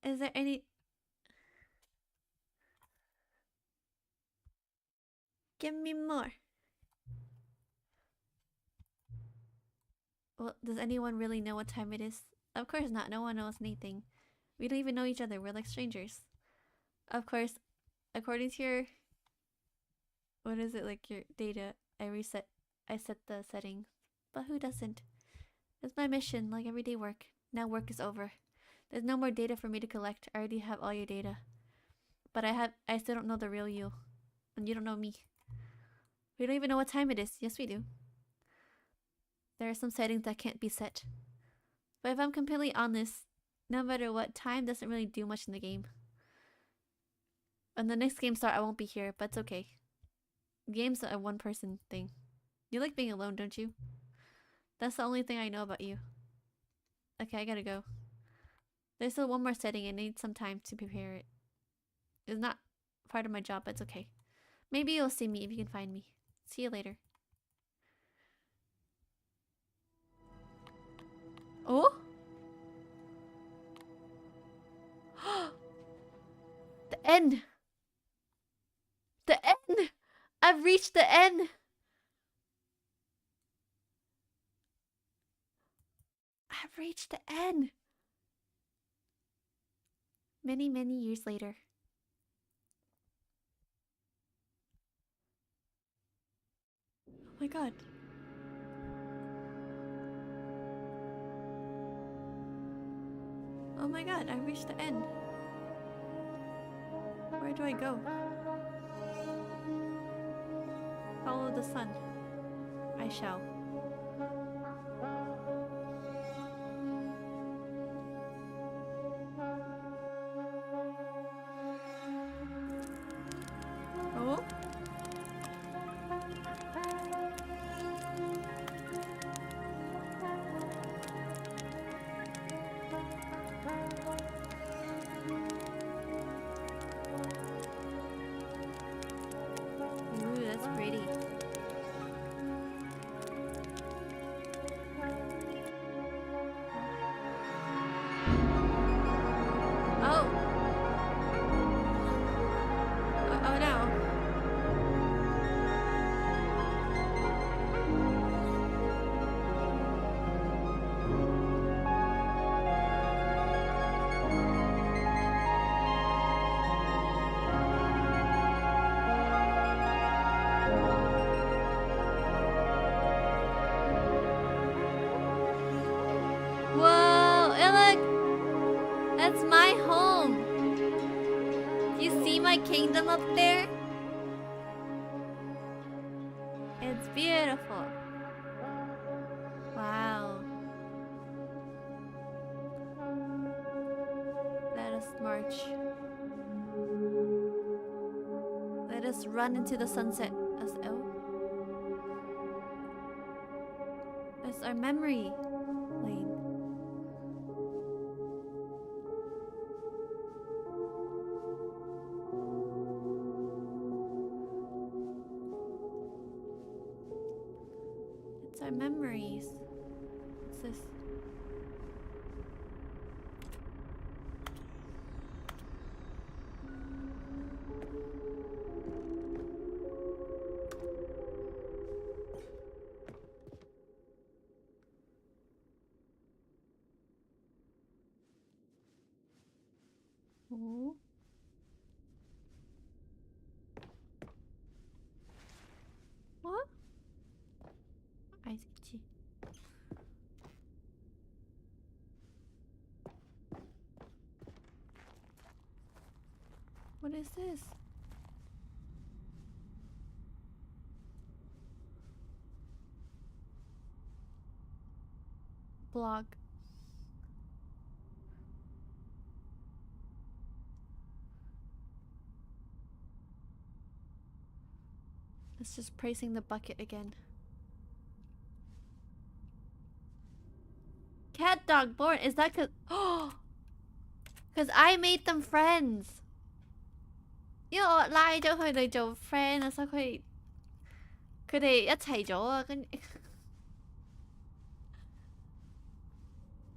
Is there any? Give me more. Well, does anyone really know what time it is? Of course not. No one knows anything. We don't even know each other. We're like strangers. Of course, according to your... What is it, like your data? I set the settings. But who doesn't? It's my mission, like everyday work. Now work is over. There's no more data for me to collect. I already have all your data. But I still don't know the real you. And you don't know me. We don't even know what time it is. Yes, we do. There are some settings that can't be set. But if I'm completely honest, no matter what, time doesn't really do much in the game. When the next game starts, I won't be here, but it's okay. Game's a one-person thing. You like being alone, don't you? That's the only thing I know about you. Okay, I gotta go. There's still one more setting. I need some time to prepare it. It's not part of my job, but it's okay. Maybe you'll see me if you can find me. See you later. Oh? The end! The end! I've reached the end! I've reached the end! Many, many years later. Oh my god. Oh my god, I reached the end. Where do I go? Follow the sun. I shall. Oh? Ooh, that's pretty. Oh. Oh no. Whoa, and look! That's my home! You see my kingdom up there? It's beautiful. Wow. Let us march. Let us run into the sunset. That's our memory lane. It's our memories. What's this? Oh. What? 알겠지. What is this? Blog. It's just praising the bucket again. Cat dog born. Is that cause cause I made them friends. 因為我拉咗佢哋做 friend 啊，所以佢哋一齊咗啊，跟住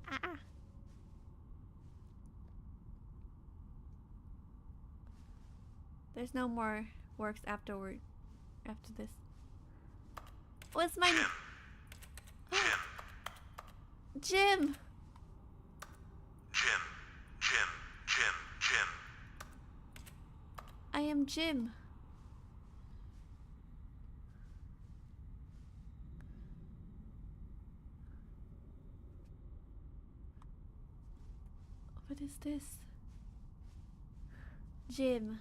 啊 There's no more works after this. What's my Jim. Jim. I am Jim. What is this? Jim.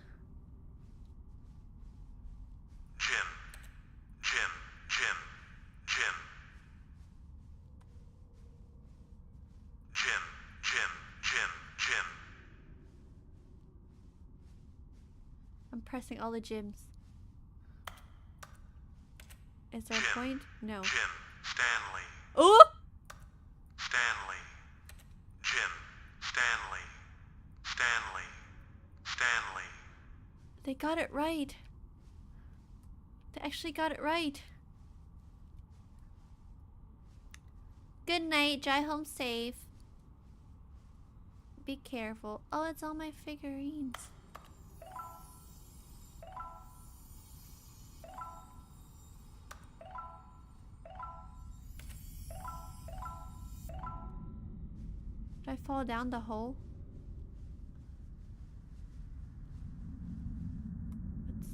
I'm pressing all the gyms. Is there a point? No. Jim. Stanley. Oh! Stanley. Jim. Stanley. Stanley. They got it right. They actually got it right. Good night. Drive home safe. Be careful. Oh, it's all my figurines. Did I fall down the hole?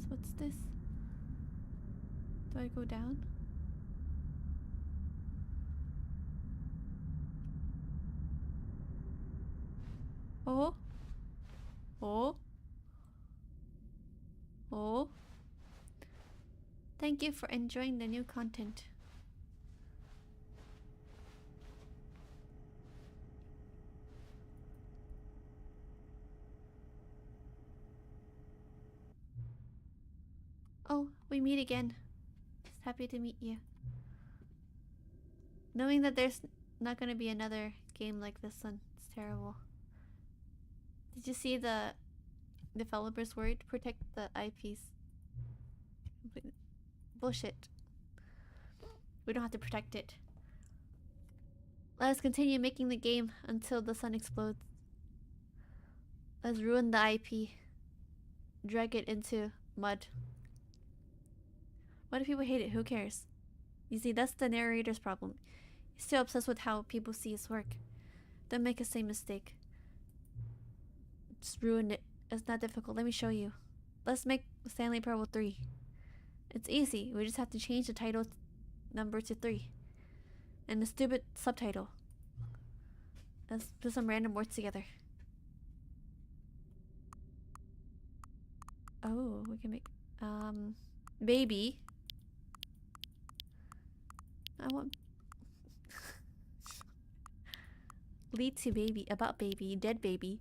What's this? Do I go down? Oh. Oh. Oh. Thank you for enjoying the new content. Oh, we meet again. Just happy to meet you. Knowing that there's not gonna be another game like this one, it's terrible. Did you see the developer's word? Protect the IPs. Bullshit. We don't have to protect it. Let us continue making the game until the sun explodes. Let's ruin the IP. Drag it into mud. What if people hate it? Who cares? You see, that's the narrator's problem. He's still obsessed with how people see his work. Don't make the same mistake. Just ruin it. It's not difficult. Let me show you. Let's make Stanley Parable 3. It's easy. We just have to change the title number to 3. And the stupid subtitle. Let's put some random words together. Oh, we can make baby. I want lead to baby, about baby, dead baby.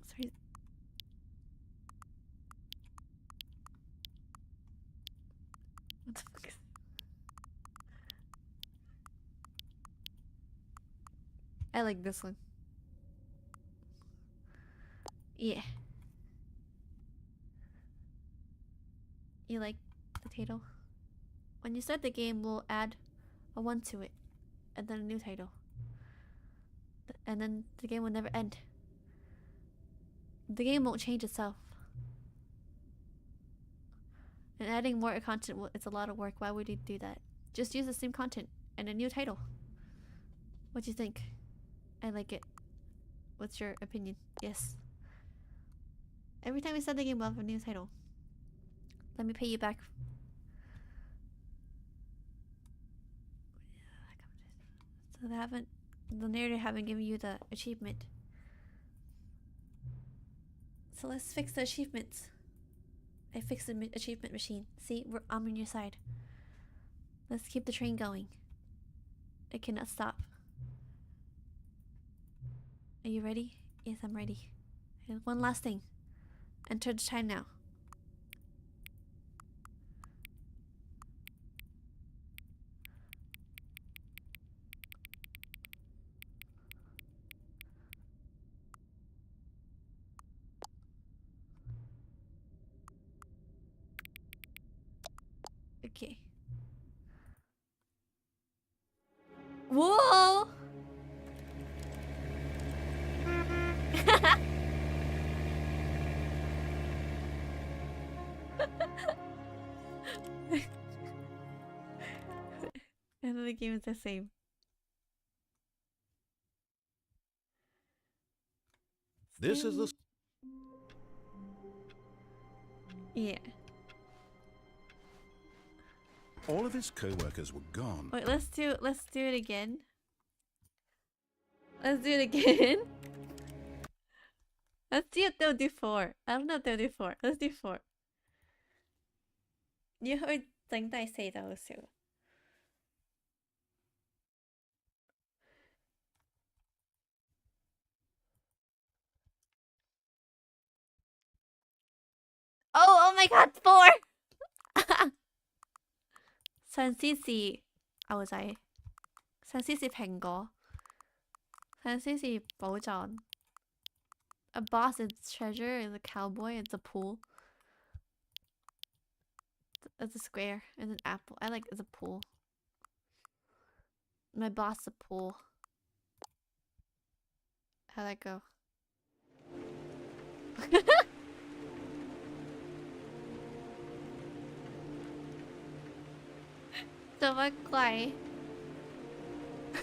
Sorry. What the fuck is... I like this one. Yeah. You like the title? When you start the game, we'll add a 1 to it, and then a new title. And then the game will never end. The game won't change itself. And adding more content, it's a lot of work. Why would you do that? Just use the same content and a new title. What do you think? I like it. What's your opinion? Yes. Every time we start the game, we'll have a new title. Let me pay you back. So the narrator haven't given you the achievement. So let's fix the achievements. I fixed the achievement machine. See, I'm on your side. Let's keep the train going. It cannot stop. Are you ready? Yes, I'm ready. And one last thing. Enter the time now. Okay. Whoa! And then the game is the same. This is the... Yeah. All of his co-workers were gone. Wait, let's do it again. Let's do it again. Let's see if they'll do 4. I don't know if they'll do 4. Let's do 4. You heard Dai say those too. Oh my god, 4! 上司是牛仔，上司是蘋果，上司是寶藏， A boss, it's treasure. It's a cowboy. It's a pool. It's a square. It's an apple. I like it's a pool. My boss a pool. How'd that go?怎么鬼？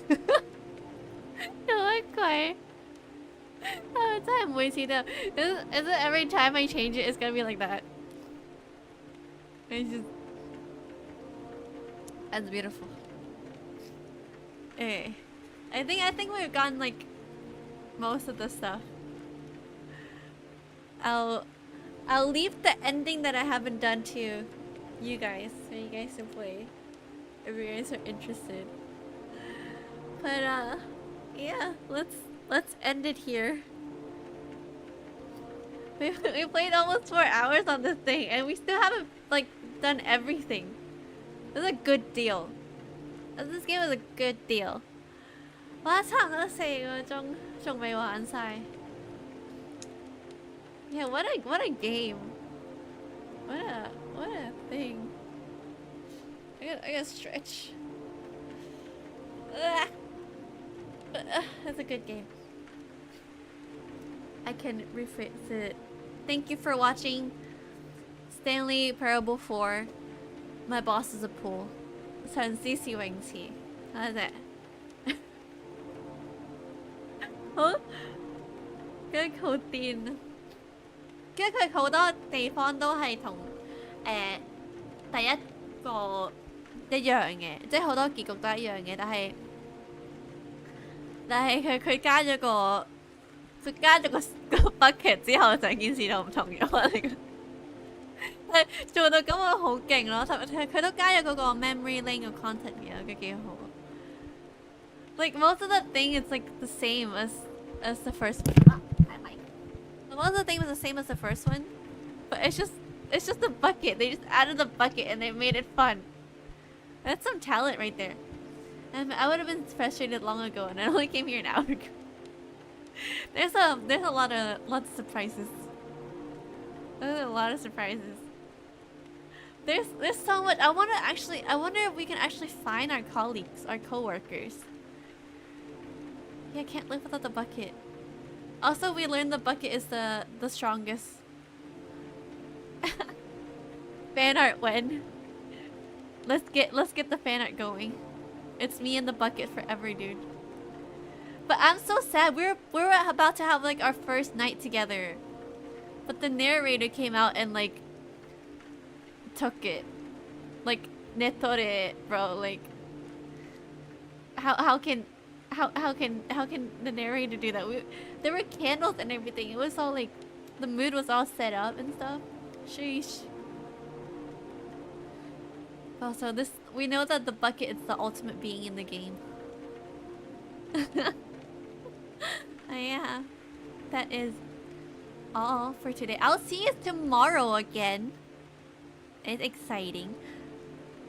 怎么鬼？真係每次都 is it every time I change it, it's gonna be like that. It's just... That's beautiful. Okay. I think we've gotten like most of the stuff. I'll leave the ending that I haven't done to you guys for you guys to play if you guys are interested. But yeah, let's end it here. We played almost 4 hours on this thing and we still haven't like done everything. This is a good deal. This game is a good deal. 哇，差唔多4個鐘，仲未玩晒。Yeah, what a game. What a thing. I gotta stretch. That's a good game. I can rephrase it. Thank you for watching Stanley Parable 4. My boss is a pool. 嘗試試泳池。睇下先。好，跟住好癲。跟住佢好多地方都係同第一個一樣嘅，即係好多結局都一樣嘅，但係佢加咗個bucket 之後，成件事就唔同咗。係做到咁樣好勁咯，同埋佢都加咗嗰個 memory lane 嘅 content 嘅，我覺得幾好。Like most of the thing is like the same as the first one. Most of the thing was the same as the first one, but it's just the bucket. They just added the bucket and they made it fun. That's some talent right there. And I would have been frustrated long ago, and I only came here an hour ago. There's a lot of surprises. There's a lot of surprises. There's so much. I wonder if we can actually find our colleagues, our co-workers. Yeah, I can't live without the bucket. Also, we learned the bucket is the strongest. Fan art when. Let's get the fan art going. It's me and the bucket forever, dude. But I'm so sad. We're about to have like our first night together. But the narrator came out and like took it. Like netore it, bro. Like how can the narrator do that? There were candles and everything. It was all like the mood was all set up and stuff. Sheesh. Also, we know that the bucket is the ultimate being in the game. Yeah, that is all for today. I'll see you tomorrow again. It's exciting.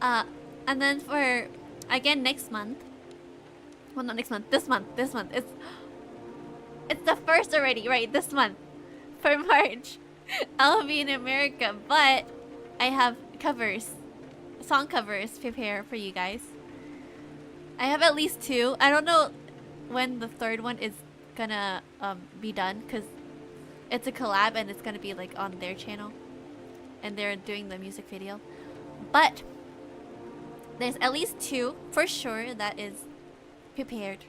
And then for again next month. Well, not next month. This month. It's the first already, right? This month for March, I'll be in America, but I have covers. Song covers prepare for you guys. I have at least 2. I don't know when the third one is gonna be done because it's a collab and it's gonna be like on their channel and they're doing the music video. But there's at least 2 for sure that is prepared.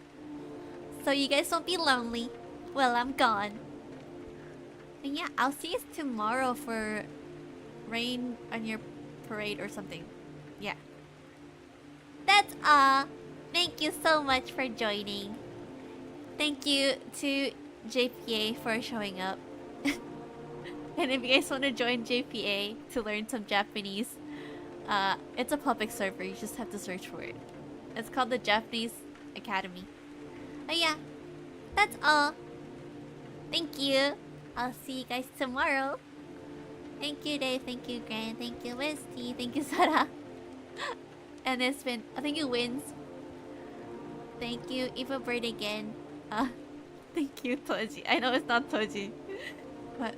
So you guys won't be lonely while I'm gone. And yeah, I'll see you tomorrow for Rain on Your Parade or something. Yeah. That's all. Thank you so much for joining. Thank you to JPA for showing up. And if you guys want to join JPA to learn some Japanese, it's a public server. You just have to search for it. It's called the Japanese Academy. But yeah, that's all. Thank you. I'll see you guys tomorrow. Thank you, Dave. Thank you, Grant. Thank you, Westy. Thank you, Sara. And it's been... Thank you, Wins. Thank you, Eva Bird again. Thank you, Toji. I know it's not Toji. But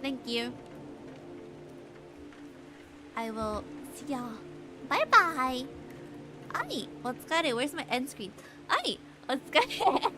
thank you. I will see y'all. Bye bye. Ai, otsukare. Where's my end screen? Ai, otsukare.